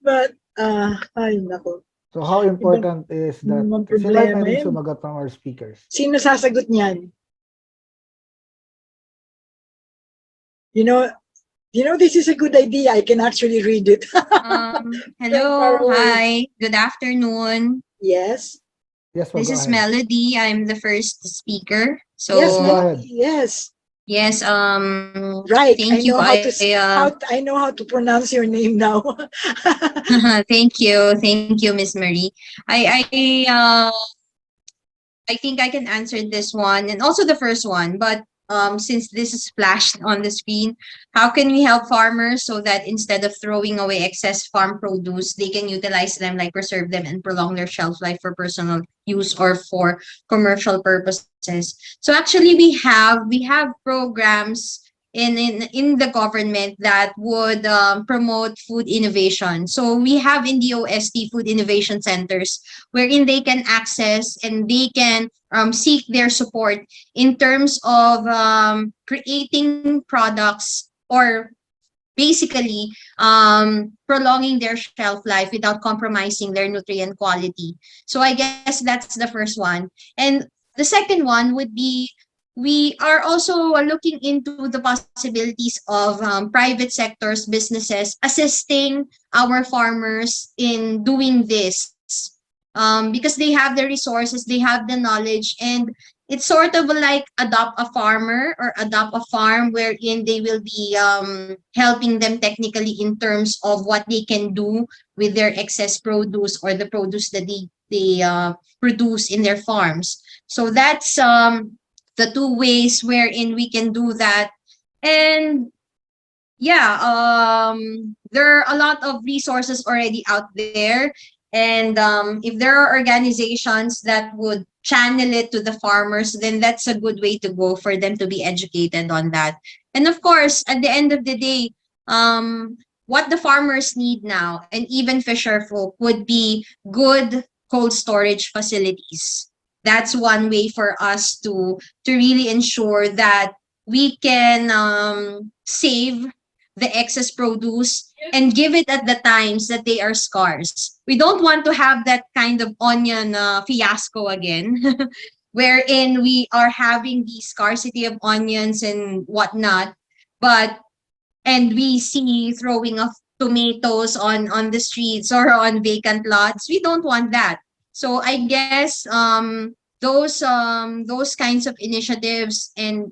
But, ay nako, So how ibang, important is that? ibang Sino ay problema pwedeng yan. sumagot from our speakers? Sino sasagot niyan? You know, this is a good idea. I can actually read it. Hello, hi, good afternoon. Yes. Yes, This go is ahead. Melody. I'm the first speaker. So Yes, Go ahead. Melody. Yes. yes, Right. thank you. I know how to pronounce your name now. Thank you, Miss Marie. I think I can answer this one and also the first one, but since this is flashed on the screen, how can we help farmers so that instead of throwing away excess farm produce, they can utilize them, like preserve them and prolong their shelf life for personal use or for commercial purposes? So actually, we have programs in the government that would promote food innovation. So we have in the OST food innovation centers wherein they can access and they can seek their support in terms of creating products or basically prolonging their shelf life without compromising their nutrient quality. So I guess that's the first one. And the second one would be we are also looking into the possibilities of private sectors, businesses assisting our farmers in doing this because they have the resources, they have the knowledge, and it's sort of like adopt a farmer or adopt a farm wherein they will be helping them technically in terms of what they can do with their excess produce or the produce that they produce in their farms. So that's the two ways wherein we can do that. And yeah, there are a lot of resources already out there. And if there are organizations that would channel it to the farmers, then that's a good way to go for them to be educated on that. And of course, at the end of the day, what the farmers need now, and even fisher folk, would be good cold storage facilities. That's one way for us to really ensure that we can save the excess produce and give it at the times that they are scarce. We don't want to have that kind of onion fiasco again, wherein we are having the scarcity of onions and whatnot, but and we see throwing of tomatoes on the streets or on vacant lots. We don't want that. So I guess those kinds of initiatives and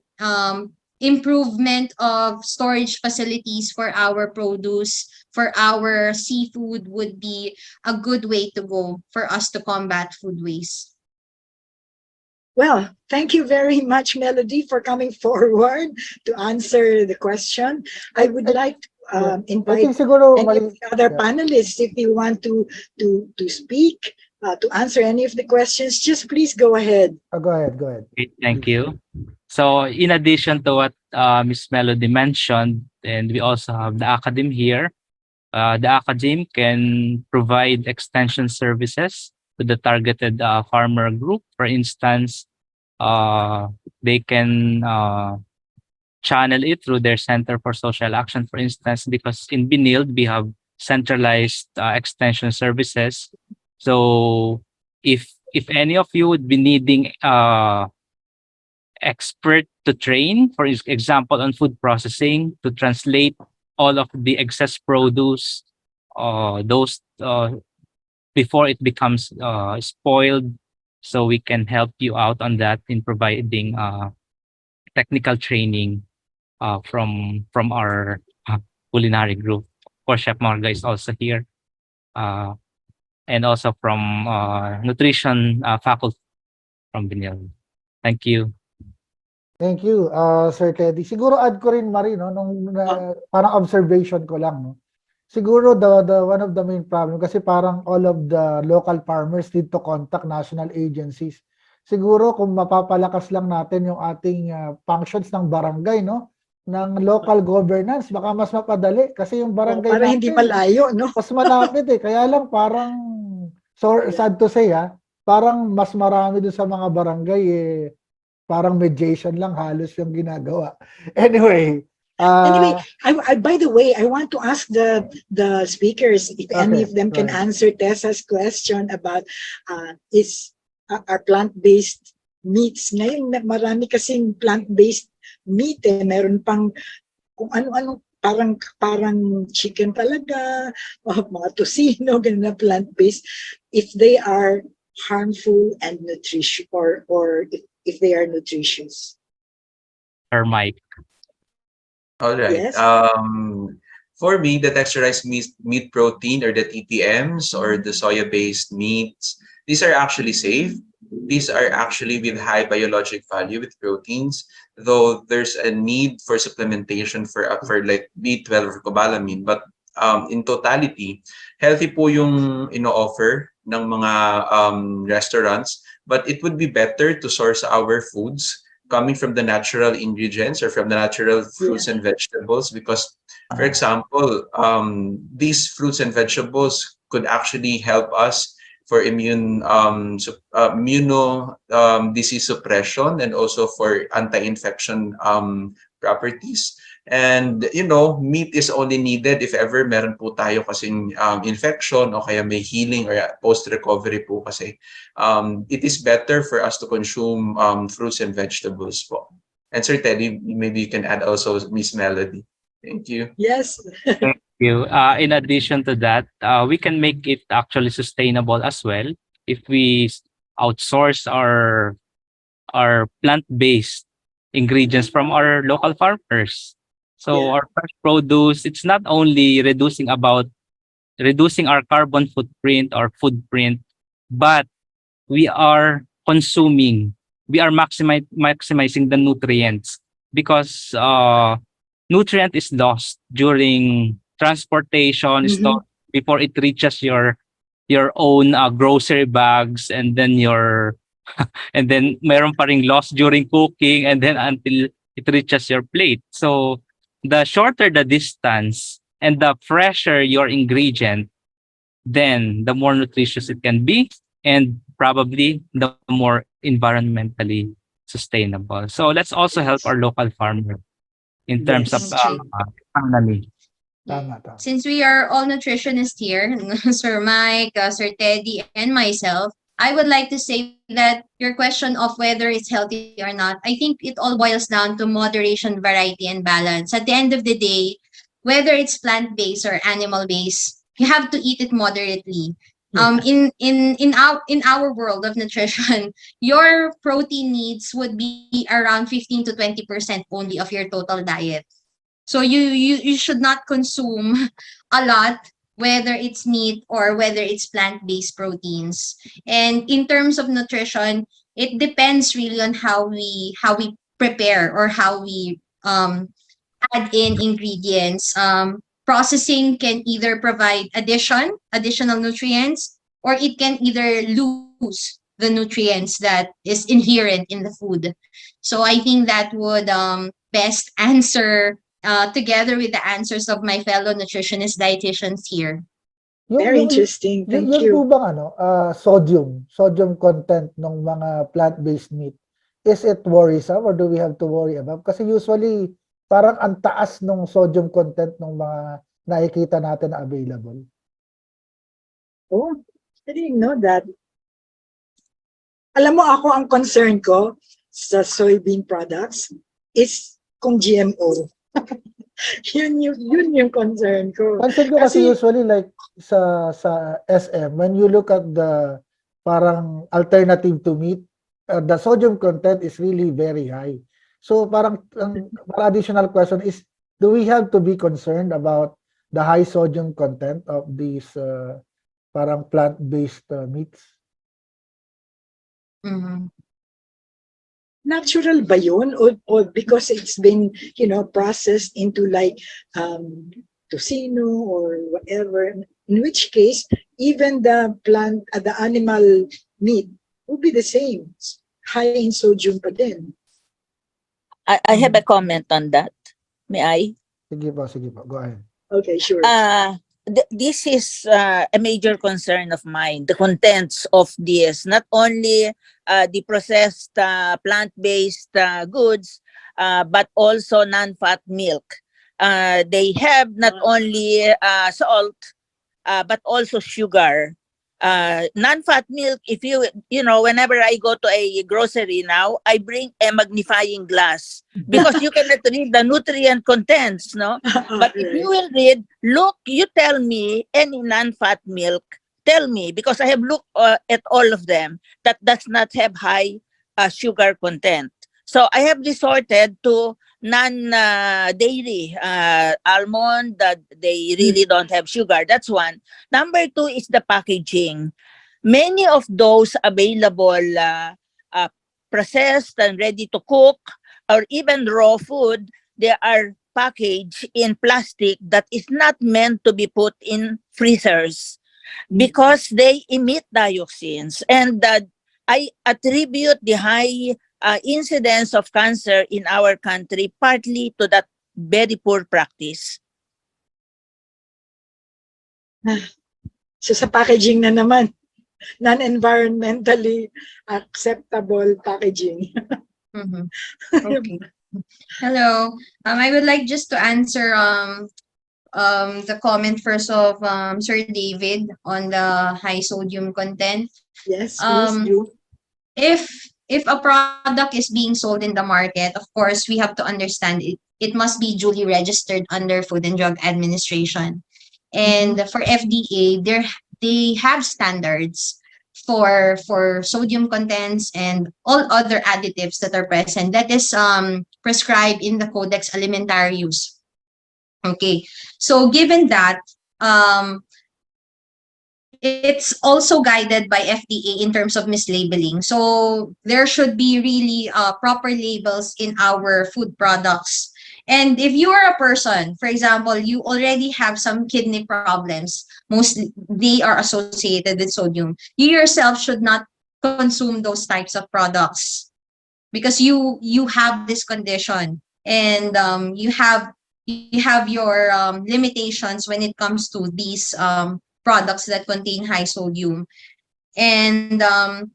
improvement of storage facilities for our produce, for our seafood would be a good way to go for us to combat food waste. Well, thank you very much, Melody, for coming forward to answer the question. I would like to invite any of the other panelists if you want to speak, to answer any of the questions. Just please go ahead. Go ahead. Okay, thank you. So in addition to what Miss Melody mentioned, and we also have the Academ here, the Academ can provide extension services to the targeted farmer group. For instance, they can channel it through their Center for Social Action, for instance, because in Binild, we have centralized extension services. So if any of you would be needing expert to train, for example, on food processing, to translate all of the excess produce, those before it becomes spoiled, so we can help you out on that in providing technical training from our culinary group. Of course, Chef Marga is also here, and also from nutrition faculty from Binil. Thank you. Thank you, Sir Teddy. Siguro add ko rin, Marie, no, parang observation ko lang, no. Siguro the one of the main problem kasi parang all of the local farmers need to contact national agencies. Siguro kung mapapalakas lang natin yung ating functions ng barangay, no, ng local governance, baka mas mapadali kasi yung barangay para natin hindi malayo, no? mas malapit kaya lang parang sad to say, parang mas marami dun sa mga barangay parang mediation lang halos yung ginagawa. Anyway, Anyway, by the way, I want to ask the speakers if any Okay, of them go can ahead. answer Tessa's question about are plant-based meats. Ngayon, marami kasing plant-based meat eh. Meron pang kung ano-ano, parang chicken talaga, mga tocino, ganun na plant-based. If they are harmful and nutritious, or if they are nutritious. Or Mike. All right. Yes. For me, the texturized meat protein or the TPMs or the soya-based meats, these are actually safe. These are actually with high biologic value with proteins, though there's a need for supplementation for like B12 or cobalamin. But in totality, healthy po yung ino-offer ng mga restaurants. But it would be better to source our foods coming from the natural ingredients or from the natural fruits and vegetables because, for example, these fruits and vegetables could actually help us for disease suppression and also for anti-infection properties. And, meat is only needed if ever meron po tayo kasing infection o kaya may healing or post-recovery po kasi. It is better for us to consume fruits and vegetables po. And Sir Teddy, maybe you can add also Miss Melody. Thank you. Yes. Thank you. In addition to that, we can make it actually sustainable as well if we outsource our plant-based ingredients from our local farmers. So our fresh produce, it's not only reducing our carbon footprint or footprint, but we are maximizing the nutrients because nutrient is lost during transportation, is lost before it reaches your own grocery bags, and then and then meron pa ring loss during cooking, and then until it reaches your plate. So the shorter the distance and the fresher your ingredient, then the more nutritious it can be, and probably the more environmentally sustainable. So let's also help our local farmer in terms of economy. Since we are all nutritionists here, Sir Mike, Sir Teddy, and myself, I would like to say that your question of whether it's healthy or not, I think it all boils down to moderation, variety, and balance. At the end of the day, whether it's plant-based or animal-based, you have to eat it moderately. In our world of nutrition, your protein needs would be around 15 to 20% only of your total diet. So you should not consume a lot, whether it's meat or whether it's plant-based proteins. And in terms of nutrition, it depends really on how we prepare or how we add in ingredients. Processing can either provide additional nutrients, or it can either lose the nutrients that is inherent in the food. So I think that would best answer together with the answers of my fellow nutritionist dietitians here. Very interesting. Thank yun you. po bang sodium content ng mga plant-based meat, is it worrisome or do we have to worry about? Kasi usually, parang ang taas ng sodium content ng mga nakikita natin na available. Oh, I didn't know that. Alam mo, ako ang concern ko sa soybean products is kung GMO. yun yung concern ko. Pansin ko kasi usually like sa SM, when you look at the parang alternative to meat, the sodium content is really very high. So parang additional question is, do we have to be concerned about the high sodium content of these parang plant-based meats? Natural ba yun? Or because it's been, processed into like tocino or whatever, in which case, even the animal meat will be the same. High in sodium pa din. I have a comment on that. May I? Sige po. Go ahead. Okay, sure. this is a major concern of mine, the contents of this, not only the processed plant-based goods, but also non-fat milk. They have not only salt, but also sugar. Non-fat milk, if you know, whenever I go to a grocery now, I bring a magnifying glass because you cannot read the nutrient contents, no? But if you will read, look, you tell me any non-fat milk, tell me, because I have looked at all of them that does not have high sugar content. So I have resorted to non-dairy almond that they really don't have sugar. That's one. Number two is the packaging. Many of those available uh, processed and ready to cook or even raw food, they are packaged in plastic that is not meant to be put in freezers because they emit dioxins. And I attribute the high incidence of cancer in our country partly to that very poor practice. So sa packaging na naman, non-environmentally acceptable packaging. Okay. Hello. I would like just to answer the comment first of Sir David on the high sodium content. Yes, please do. If if a product is being sold in the market, of course we have to understand it must be duly registered under Food and Drug Administration. And for FDA, they have standards for sodium contents and all other additives that are present that is prescribed in the Codex Alimentarius. Okay, so given that, it's also guided by FDA in terms of mislabeling. So there should be really proper labels in our food products. And if you are a person, for example, you already have some kidney problems, mostly they are associated with sodium, you yourself should not consume those types of products because you have this condition and you have your limitations when it comes to these products that contain high sodium. And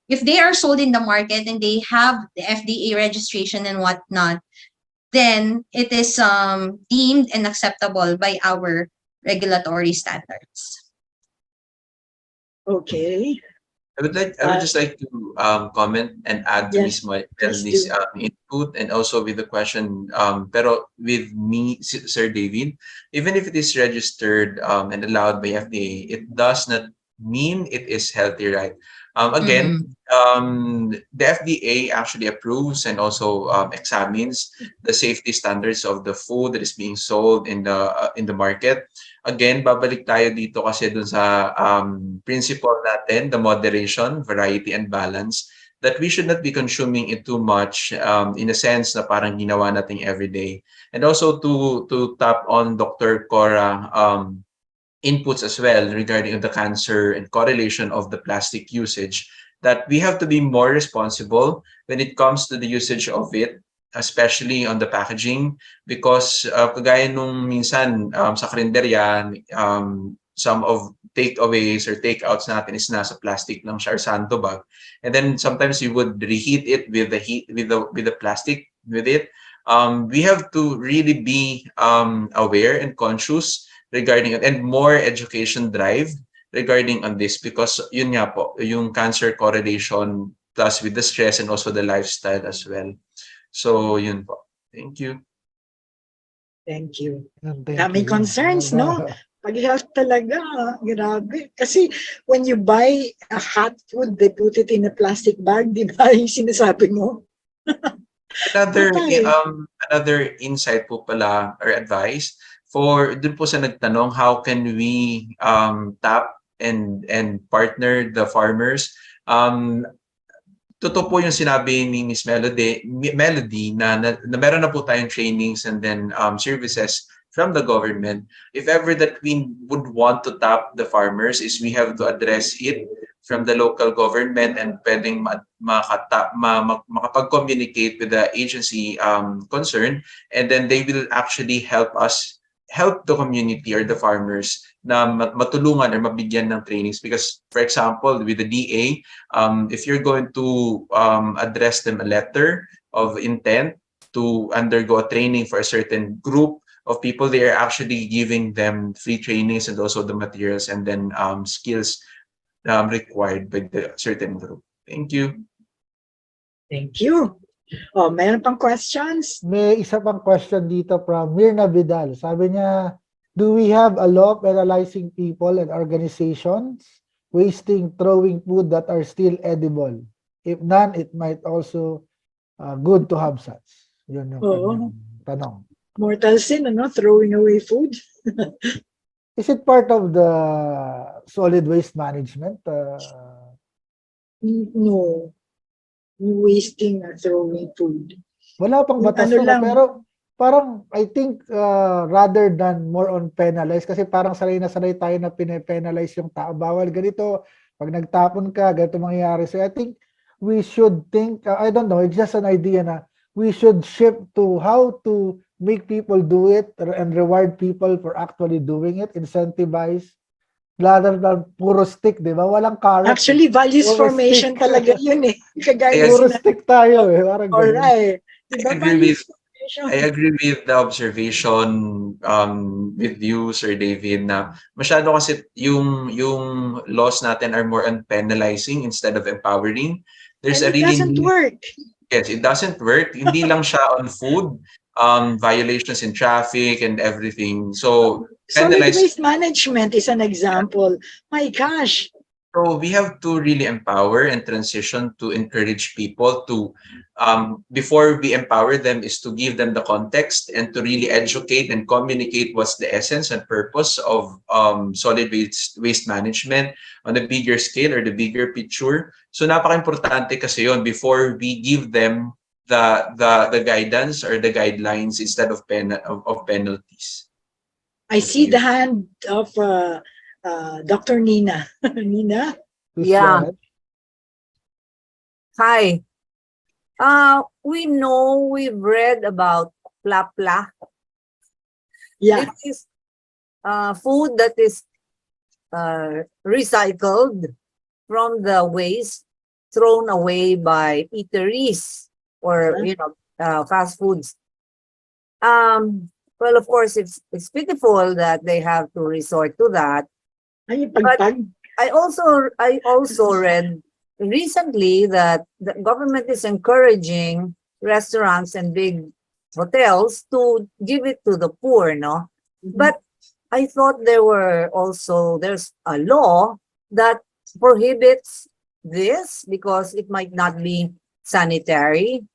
if they are sold in the market and they have the FDA registration and whatnot, then it is deemed and acceptable by our regulatory standards. Okay. I would just like to comment and add to Yes, Ms. Mel's input and also with the question. Pero with me, Sir David, even if it is registered and allowed by FDA, it does not mean it is healthy, right? Again, the FDA actually approves and also examines the safety standards of the food that is being sold in the market. Again, babalik tayo dito kasi dun sa principle natin, the moderation, variety, and balance, that we should not be consuming it too much in a sense na parang ginawa natin everyday. And also to tap on Dr. Cora inputs as well regarding the cancer and correlation of the plastic usage, that we have to be more responsible when it comes to the usage of it, especially on the packaging, because kagaya nung minsan sa karinderya, some of takeaways or takeouts natin is nasa plastic lang siya or sando bag, and then sometimes you would reheat it with the heat with the plastic with it. We have to really be aware and conscious regarding it, and more education drive regarding on this, because yun nga po yung cancer correlation plus with the stress and also the lifestyle as well. So, yun po. Thank you. Thank you. Thank Daming you. concerns, no? Pag-health talaga, grabe. Kasi when you buy a hot food, they put it in a plastic bag, di ba? Yung sinasabi mo. Another insight po pala or advice for dun po sa nagtanong, how can we tap and partner the farmers? Totoo po yung sinabi ni Miss Melody na meron na po tayong trainings and then services from the government. If ever that we would want to tap the farmers, is we have to address it from the local government and pwedeng makapag-communicate with the agency concerned, and then they will actually help us help the community or the farmers na matulungan or mabigyan ng trainings. Because, for example, with the DA, if you're going to address them a letter of intent to undergo a training for a certain group of people, they are actually giving them free trainings and also the materials and then skills required by the certain group. Thank you. Thank you. Oh, mayroon pang questions? May isa pang question dito from Mirna Vidal. Sabi niya, do we have a law penalizing people and organizations wasting, throwing food that are still edible? If none, it might also good to have such. Yun yung kanyang tanong. Mortal sin, ano? Throwing away food? Is it part of the solid waste management? No. Wasting or throwing food. Wala pang batas Ano na, lang. pero parang I think rather than more on penalize, kasi parang sanay tayo na pine-penalize yung tao. Bawal ganito, pag nagtapon ka, ganito mangyayari. So I think we should think, I don't know, it's just an idea na we should shift to how to make people do it and reward people for actually doing it, incentivize, rather than puro stick, di ba? Walang carrot. Actually, values Puro formation stick. talaga yun eh. Kagaya Puro stick tayo eh. Parang ganun. Alright. Diba values formation? I agree with the observation with you, Sir David, na masyado kasi yung laws natin are more on penalizing instead of empowering. There's And a it really doesn't work. Yes, it doesn't work. Hindi lang siya on food, violations in traffic and everything. So Solid penalize. waste management is an example. My gosh. So we have to really empower and transition to encourage people to, before we empower them, is to give them the context and to really educate and communicate what's the essence and purpose of solid waste management on a bigger scale or the bigger picture. So napaka-importante kasi yon before we give them the guidance or the guidelines instead of penalties. I see the hand of Dr. Nina. Nina? Yeah. Hi. We know, we've read about plapla. Yeah. It is food that is recycled from the waste thrown away by eateries or fast foods. Well, of course, it's pitiful that they have to resort to that. But I also read recently that the government is encouraging restaurants and big hotels to give it to the poor, no? But I thought there's a law that prohibits this because it might not be sanitary.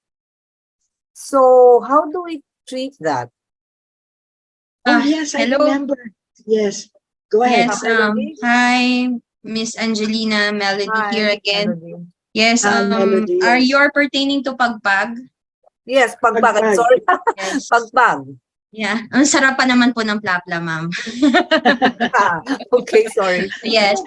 So how do we treat that? Yes, I hello. remember. Yes, go ahead. Yes, hi, Miss Angelina, Melody Hi, here again. Melody. Yes, Melody, are yes. you pertaining to pagpag? Yes, pagpag. I'm sorry. Yes. Pagpag. Yeah, ang sarap pa naman po ng plapla, ma'am. Okay, sorry. Yes.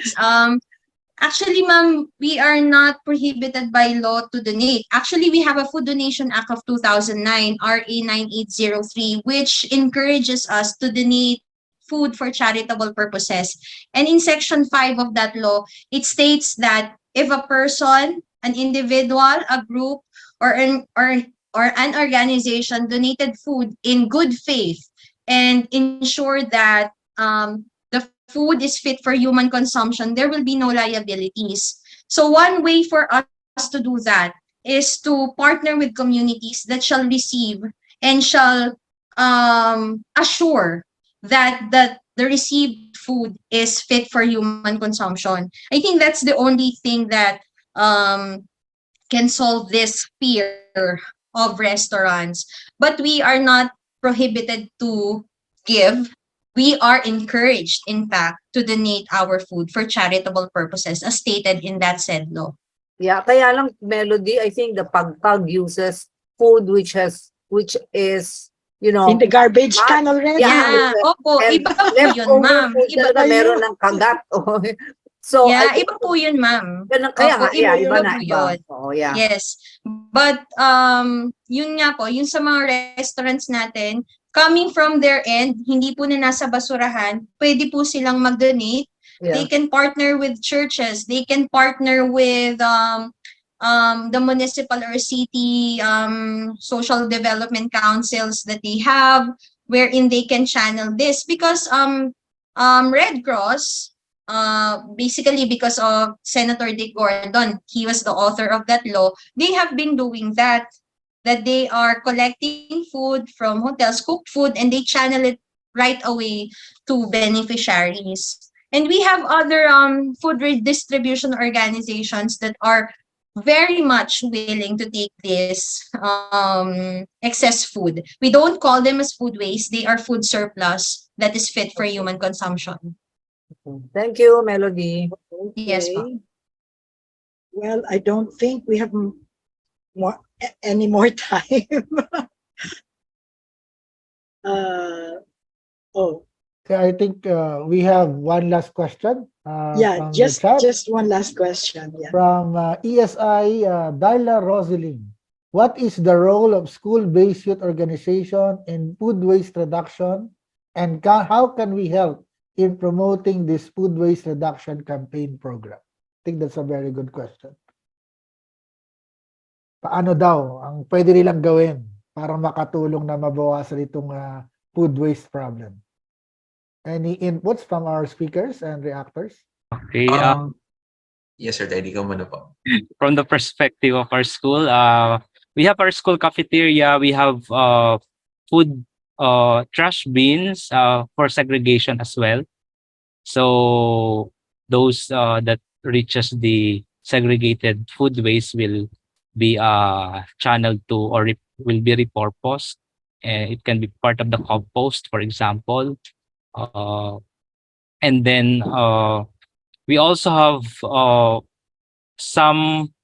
Actually, ma'am, we are not prohibited by law to donate. Actually, we have a Food Donation Act of 2009, RA 9803, which encourages us to donate food for charitable purposes. And in Section 5 of that law, it states that if a person, an individual, a group, or an organization donated food in good faith and ensure that the food is fit for human consumption, there will be no liabilities. So one way for us to do that is to partner with communities that shall receive and shall assure that the received food is fit for human consumption. I think that's the only thing that can solve this fear of restaurants. But we are not prohibited to give. We are encouraged, in fact, to donate our food for charitable purposes, as stated in that said law. Yeah, kaya lang, Melody, I think the pagpag uses food which is, in the garbage can already. Yeah, opo, iba po yun, ma'am. Iba na meron ng kagat. So, yeah, iba po yun, ma'am. Kaya nga, iba na po iba. yun. Oh, yeah. Yes. But, yun nga po, yun sa mga restaurants natin, coming from their end, hindi po na nasa basurahan, pwede po silang mag-donate. They can partner with churches. They can partner with the municipal or city social development councils that they have, wherein they can channel this. Because Red Cross, basically because of Senator Dick Gordon, he was the author of that law, they have been doing that they are collecting food from hotels, cooked food, and they channel it right away to beneficiaries. And we have other food redistribution organizations that are very much willing to take this excess food. We don't call them as food waste. They are food surplus that is fit for human consumption. Thank you, Melody. Yes, po. Okay. Well, I don't think we have any more time. Oh, Okay, I think we have one last question yeah, from the chat. just one last question. Yeah. From ESI, Darla Rosaline. What is the role of school-based youth organization in food waste reduction, and how can we help in promoting this food waste reduction campaign program? I think that's a very good question. Paano daw ang pwede nilang gawin para makatulong na mabawasan itong food waste problem? Any inputs from our speakers and reactors? Okay. Yes, sir. Daddy, ikaw muna po. From the perspective of our school, we have our school cafeteria. We have food trash bins for segregation as well. So those that reaches the segregated food waste will be channeled to, or will be repurposed. It can be part of the compost, for example. And then we also have some,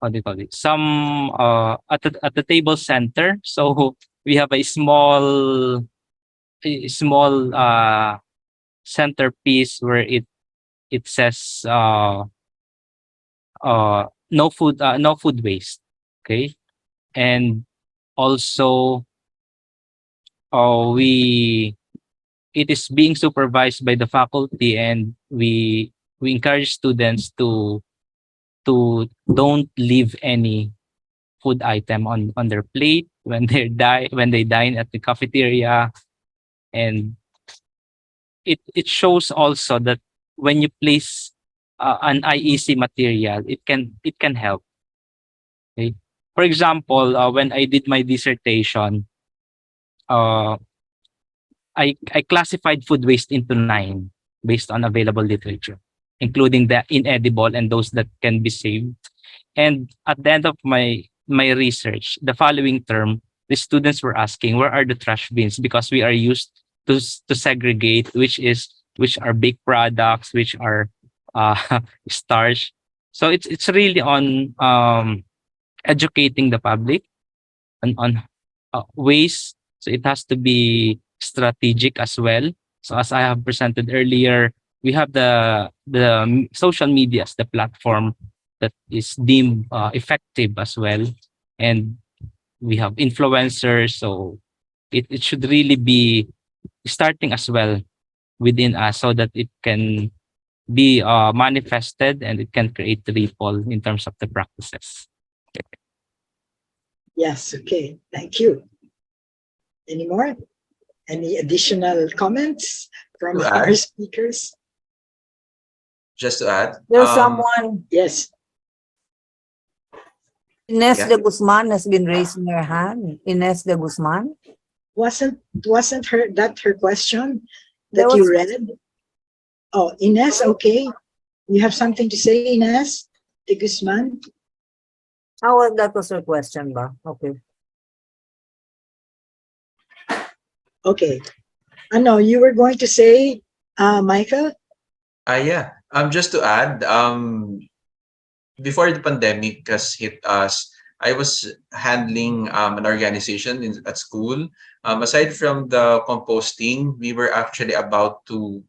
what do you call it? Some at the table center. So we have a small centerpiece where it says no food waste. Okay, and also it is being supervised by the faculty, and we encourage students to don't leave any food item on their plate when they dine at the cafeteria. And it shows also that when you place an IEC material, it can help. Okay? For example, when I did my dissertation, I classified food waste into 9 based on available literature, including the inedible and those that can be saved. And at the end of my research, the following term, the students were asking, where are the trash bins? Because we are used to segregate which are baked products, which are starch. So it's really on educating the public on ways. So it has to be strategic as well. So as I have presented earlier, we have the social media as the platform that is deemed effective as well, and we have influencers. So it should really be starting as well within us, so that it can be manifested and it can create ripple in terms of the practices. Yes, okay. Thank you. Any more? Any additional comments from To our add? speakers? Just to add, There's someone, Yes. Ines Yeah. de Guzman has been raising her hand. Ines de Guzman? Wasn't her question There that you was- read? Oh, Ines, okay. You have something to say, Ines de Guzman? That was her question ba? Okay. Okay. No, you were going to say, Michael? Yeah. Just to add, before the pandemic has hit us, I was handling an organization at school. Aside from the composting, we were actually about to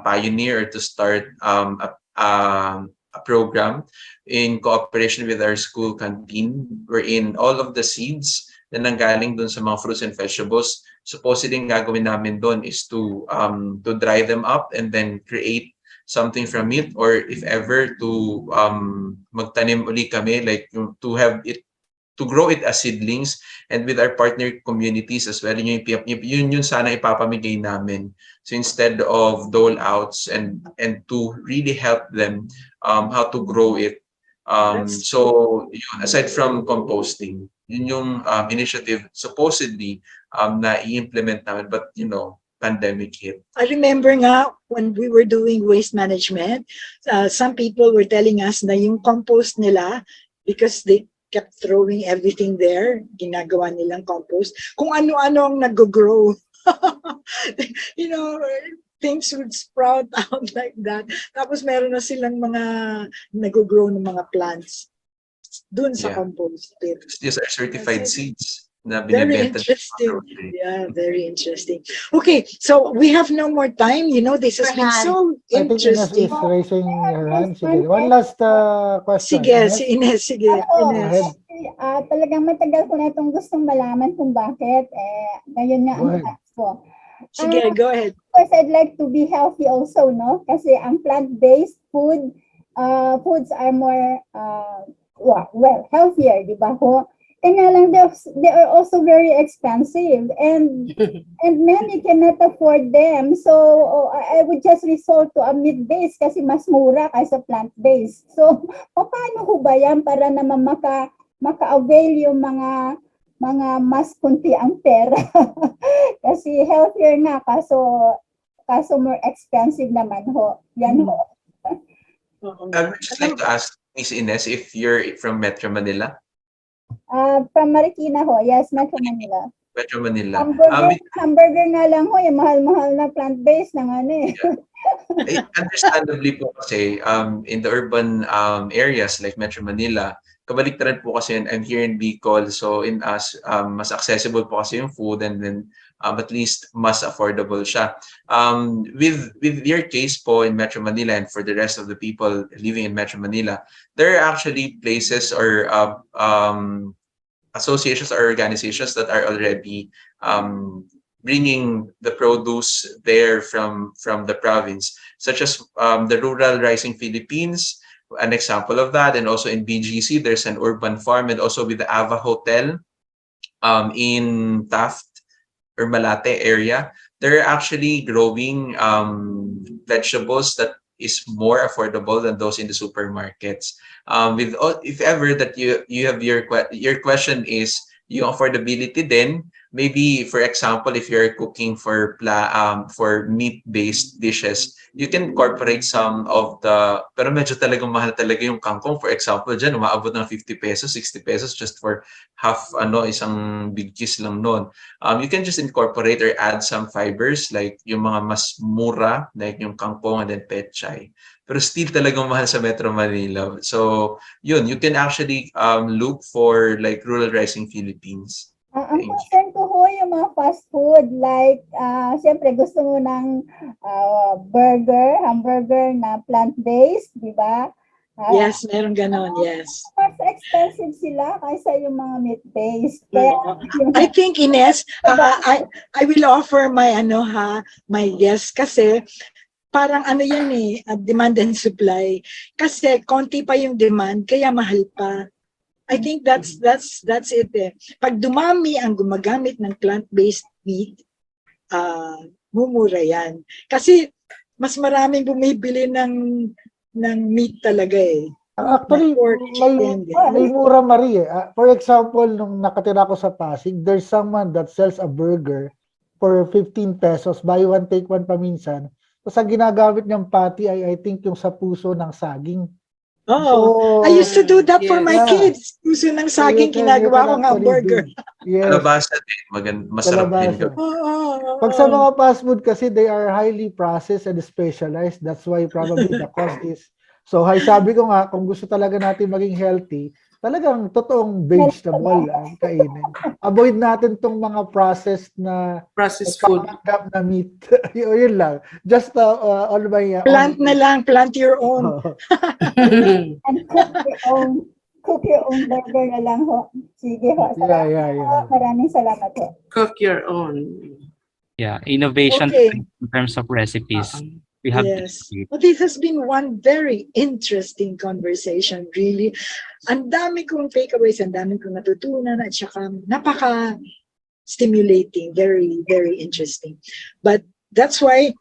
pioneer or to start a program in cooperation with our school canteen, wherein all of the seeds na nanggaling dun sa mga fruits and vegetables supposedly ang gagawin namin doon is to dry them up and then create something from it, or if ever to magtanim uli kami, like to have it, to grow it as seedlings, and with our partner communities as well. Yun sana ipapamigay namin. So instead of dole outs, and to really help them how to grow it. So yun, aside from composting, yun yung initiative supposedly na i-implement namin, but pandemic hit. I remember nga when we were doing waste management, some people were telling us na yung compost nila, because they kept throwing everything there, ginagawa nilang compost, kung ano-ano ang nag-grow. Things would sprout out like that. Tapos meron na silang mga nag-grow ng mga plants dun sa compost pit. These are certified seeds na Very binibenta. interesting. Yeah, very interesting. Okay, so we have no more time. This has been so I think Ines interesting. is raising her hand. Sige. One last question. Sige, si Ines, sige. Go Ines. ahead. Talagang matagal ko na itong gustong malaman kung bakit. Ngayon nga ang chance ko. Sige, go ahead. Of course, I'd like to be healthy also, no? Kasi ang plant-based foods are more, healthier, di ba ho? Kaya lang, they are also very expensive, and many cannot afford them. So I would just resort to a meat-based kasi mas mura kaysa plant-based. So paano ho ba yan para naman maka-avail yung mga mas kunti ang pera? Kasi healthier nga, kaso more expensive naman ho. Yan ho. I would just like to ask Miss Ines if you're from Metro Manila. From Marikina ho. Yes, Metro Manila. Metro Manila. Hamburger nga lang ho, yung mahal-mahal na plant-based ng ano eh. Understandably po kasi in the urban areas like Metro Manila, kabaliktaran po kasi, I'm here in Bicol, so in us, mas accessible po kasi yung food, and then at least mas affordable siya. With your case po in Metro Manila, and for the rest of the people living in Metro Manila, there are actually places or associations or organizations that are already bringing the produce there from the province, such as the Rural Rising Philippines, an example of that. And also in BGC, there's an urban farm, and also with the Ava Hotel in Taft or Malate area, they're actually growing vegetables that is more affordable than those in the supermarkets. If ever that you have your question is yung affordability, then maybe, for example, if you're cooking for meat-based dishes, you can incorporate some of the, pero medyo talagang mahal talaga yung kangkong. For example, dyan, umaabot ng 50 pesos, 60 pesos just for half, isang big cheese lang nun. You can just incorporate or add some fibers, like yung mga mas mura, like yung kangkong and then pechay. Pero still talagang mahal sa Metro Manila. So, yun, you can actually look for like Rural Rising Philippines. Ang concern ko ho yung mga fast food, like, siyempre gusto mo ng hamburger na plant-based, di ba? Yes, meron ganon, yes. Mas expensive sila kaysa yung mga meat-based. I think, Ines, I will offer my my guess, kasi parang yan demand and supply. Kasi konti pa yung demand, kaya mahal pa. I think that's it eh. Pag dumami ang gumagamit ng plant-based meat, mumura yan. Kasi mas maraming bumibili ng meat talaga eh. Actually, may mura, Marie. For example, nung nakatira ko sa Pasig, there's someone that sells a burger for 15 pesos, buy one, take one paminsan. Tapos ang ginagamit niyang patty ay I think yung sa puso ng saging. Oh, I used to do that for my kids. Puso ng saging, ginagawa ko ng hamburger. Yes. Kalabasa din, masarap din. Pag sa mga fast food kasi, they are highly processed and specialized. That's why probably the cost is so high. Sabi ko nga, kung gusto talaga natin maging healthy, talagang totoong vegetable ang kainin. Avoid natin tong mga processed food na meat. Yun lang. Just all my plant na lang, plant your own. And cook your own. Cook your own burger na lang ho. Sige ho. Yeah, Salamat yeah, po. yeah. Maraming salamat ho. Cook your own. Yeah, innovation Okay. in terms of recipes. We have to Yes. create. Well, this has been one very interesting conversation, really. Ang dami kong takeaways, ang dami kong natutunan, at saka napaka-stimulating, very, very interesting. But that's why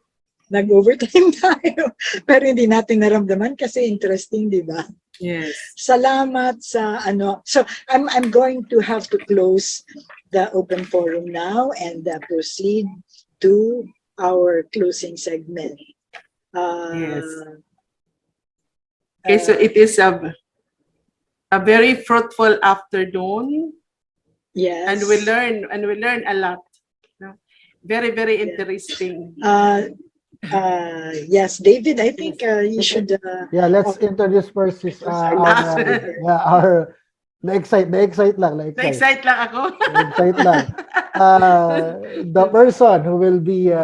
nag-overtime tayo. Pero hindi natin naramdaman kasi interesting, di ba? Yes. Salamat sa ano. So I'm going to have to close the open forum now and proceed to our closing segment. Yes. Okay, so it is a very fruitful afternoon. Yes. And we learn a lot. No? Very, very interesting. Yes, David, I think you should. Yeah, let's introduce first the excite lang. Na-excite lang ako. Excite lang. The person who will be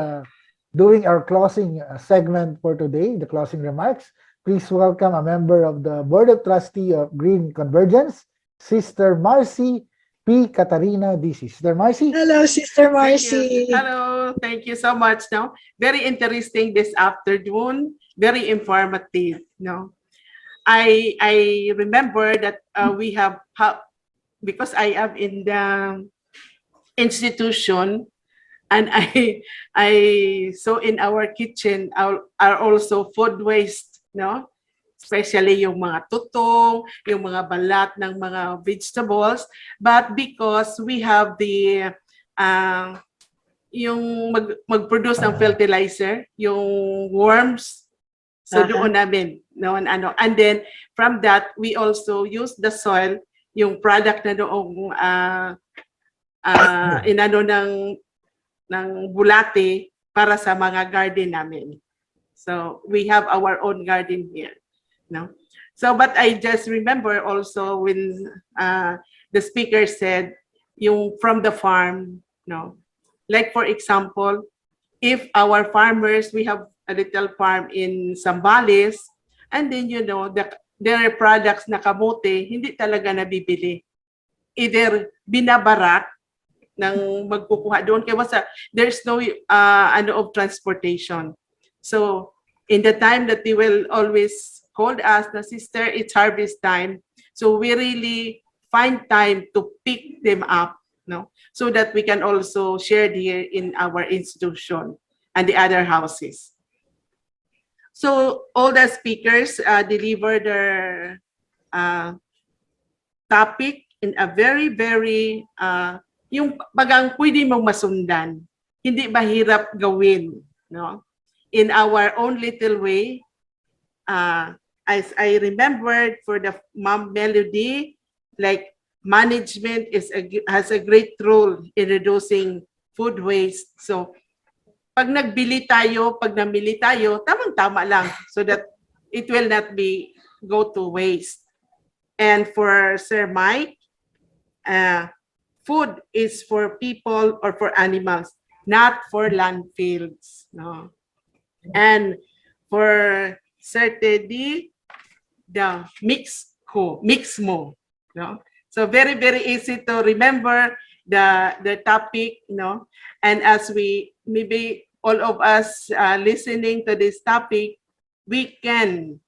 doing our closing segment for today, the closing remarks, please welcome a member of the Board of Trustee of Green Convergence, Sister Marcy P. Katarina DC. Sister Marcy? Hello, Sister Marcy. Hello, thank you so much. No, very interesting this afternoon. Very informative. No, I remember that we have because I am in the institution, and I saw in our kitchen are also food waste. No, especially yung mga tutong, yung mga balat ng mga vegetables. But because we have the yung mag-produce ng fertilizer, yung worms, so doon namin, no, ano. And then from that, we also use the soil, yung product na doong inano ng bulate para sa mga garden namin. So we have our own garden here. No, so but I just remember also when the speaker said yung from the farm, no, like for example, if our farmers, we have a little farm in Zambales, and then you know their products na kamote hindi talaga nabibili, either binabarat ng magkukuha doon kaya there's no of transportation. So in the time that they will always called us, the sister, it's harvest time. So we really find time to pick them up, no, so that we can also share here in our institution and the other houses. So all the speakers deliver their topic in a very, very, yung bagang pwede mong masundan, hindi mahirap gawin, no, in our own little way. As I remembered for the Mom Melody, like management has a great role in reducing food waste. So pag namili tayo, tamang-tama lang so that it will not go to waste. And for Sir Mike, food is for people or for animals, not for landfills. No. And for Sir Teddy, the mix mo, no? So very, very easy to remember the topic, you know. And as we maybe all of us listening to this topic, we can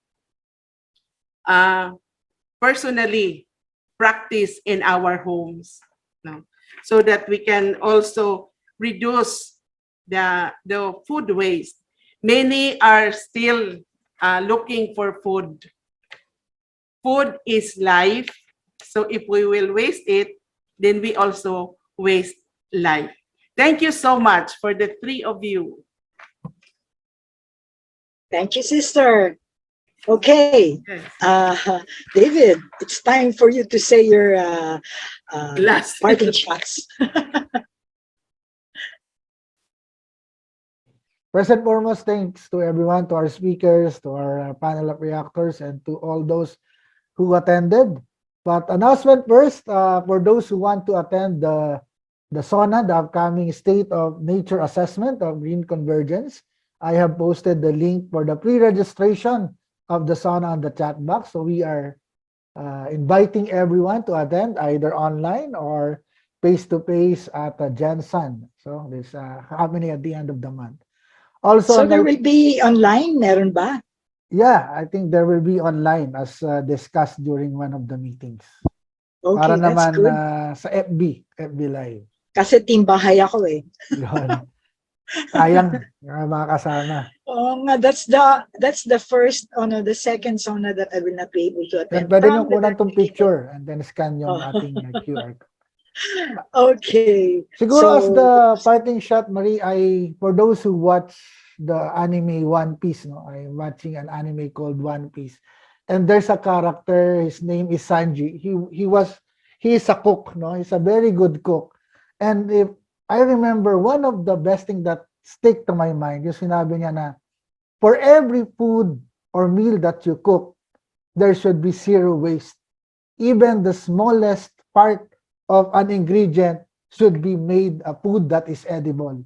personally practice in our homes, no, so that we can also reduce the food waste. Many are still looking for food. Food is life. So if we will waste it, then we also waste life. Thank you so much for the three of you. Thank you, sister. Okay, David, it's time for you to say your last parting shots. First and foremost, thanks to everyone, to our speakers, to our panel of reactors, and to all those who attended. But announcement first, for those who want to attend the SONA, the upcoming State of Nature Assessment of Green Convergence, I have posted the link for the pre-registration of the SONA on the chat box. So we are inviting everyone to attend either online or face-to-face at Jensen. So there's happening at the end of the month. Also, So there will be online, meron ba? yeah, I think there will be online as discussed during one of the meetings. Para Okay, that's naman good. sa FB Live. Kasi team bahay ako eh. Yun. Sayang, mga kasama. Oh, nga, that's the first, oh no, the second sauna that I will not be able to attend. Pwede nyo From the kunan tong very beginning. picture and then scan yung Oh. ating QR code. Okay. Siguro as So, the parting shot, Marie, for those who watch the anime One Piece, no, I'm watching an anime called One Piece, and there's a character. His name is Sanji. He is a cook, no. He's a very good cook, and if I remember one of the best thing that stick to my mind, yung sinabi niya na for every food or meal that you cook, there should be zero waste. Even the smallest part of an ingredient should be made a food that is edible.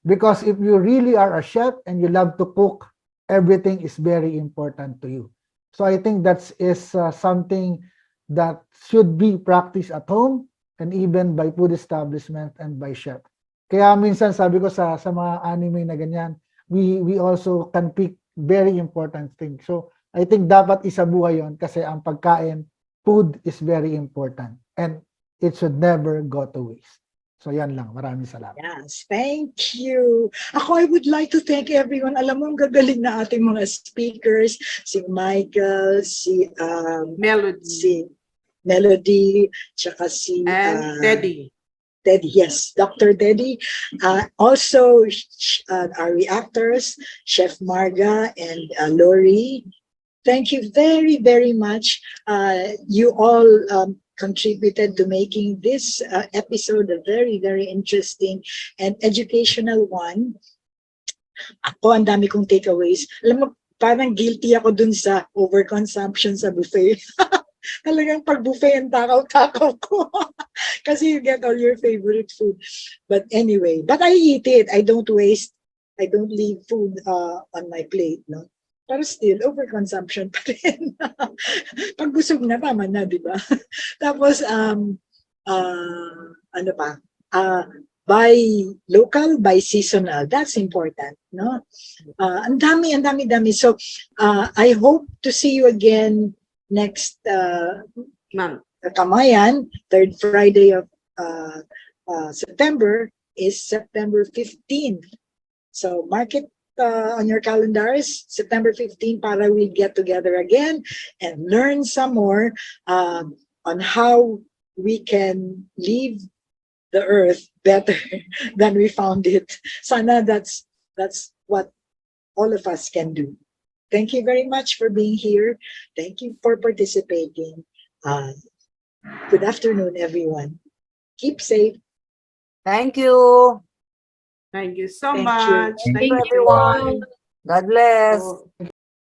Because if you really are a chef and you love to cook, everything is very important to you. So I think that is something that should be practiced at home and even by food establishment and by chef. Kaya minsan sabi ko sa mga anime na ganyan, we also can pick very important things. So I think dapat isabuhay yon kasi ang pagkain, food is very important and it should never go to waste. So yan lang. Maraming salamat. yes, thank you. Ako, I would like to thank everyone. Alam mo, ang gagaling na ating mga speakers, si Michael, si Melody, tsaka si Teddy. Teddy, yes, Dr. Teddy. Also, our reactors, Chef Marga and Lori. Thank you very, very much. You all contributed to making this episode a very, very interesting and educational one. Ako, ang dami kong takeaways. Alam mo, parang guilty ako dun sa overconsumption sa buffet. Talagang pag buffet ang takaw-takaw ko. Kasi you get all your favorite food. But anyway, but I eat it. I don't waste. I don't leave food on my plate, no? Pero still, overconsumption pa rin. Pag busog na, tama na, di ba? Tapos, ano pa? Buy local, buy seasonal. That's important, no? Ang dami. So, I hope to see you again next Kamayan, third Friday of September is September 15th. So mark it on your calendars, September 15th, para we get together again and learn some more on how we can leave the earth better than we found it. Sana that's what all of us can do. Thank you very much for being here. Thank you for participating. Good afternoon, everyone. Keep safe. Thank you. Thank you so Thank you. much. Thank you, everyone. God bless.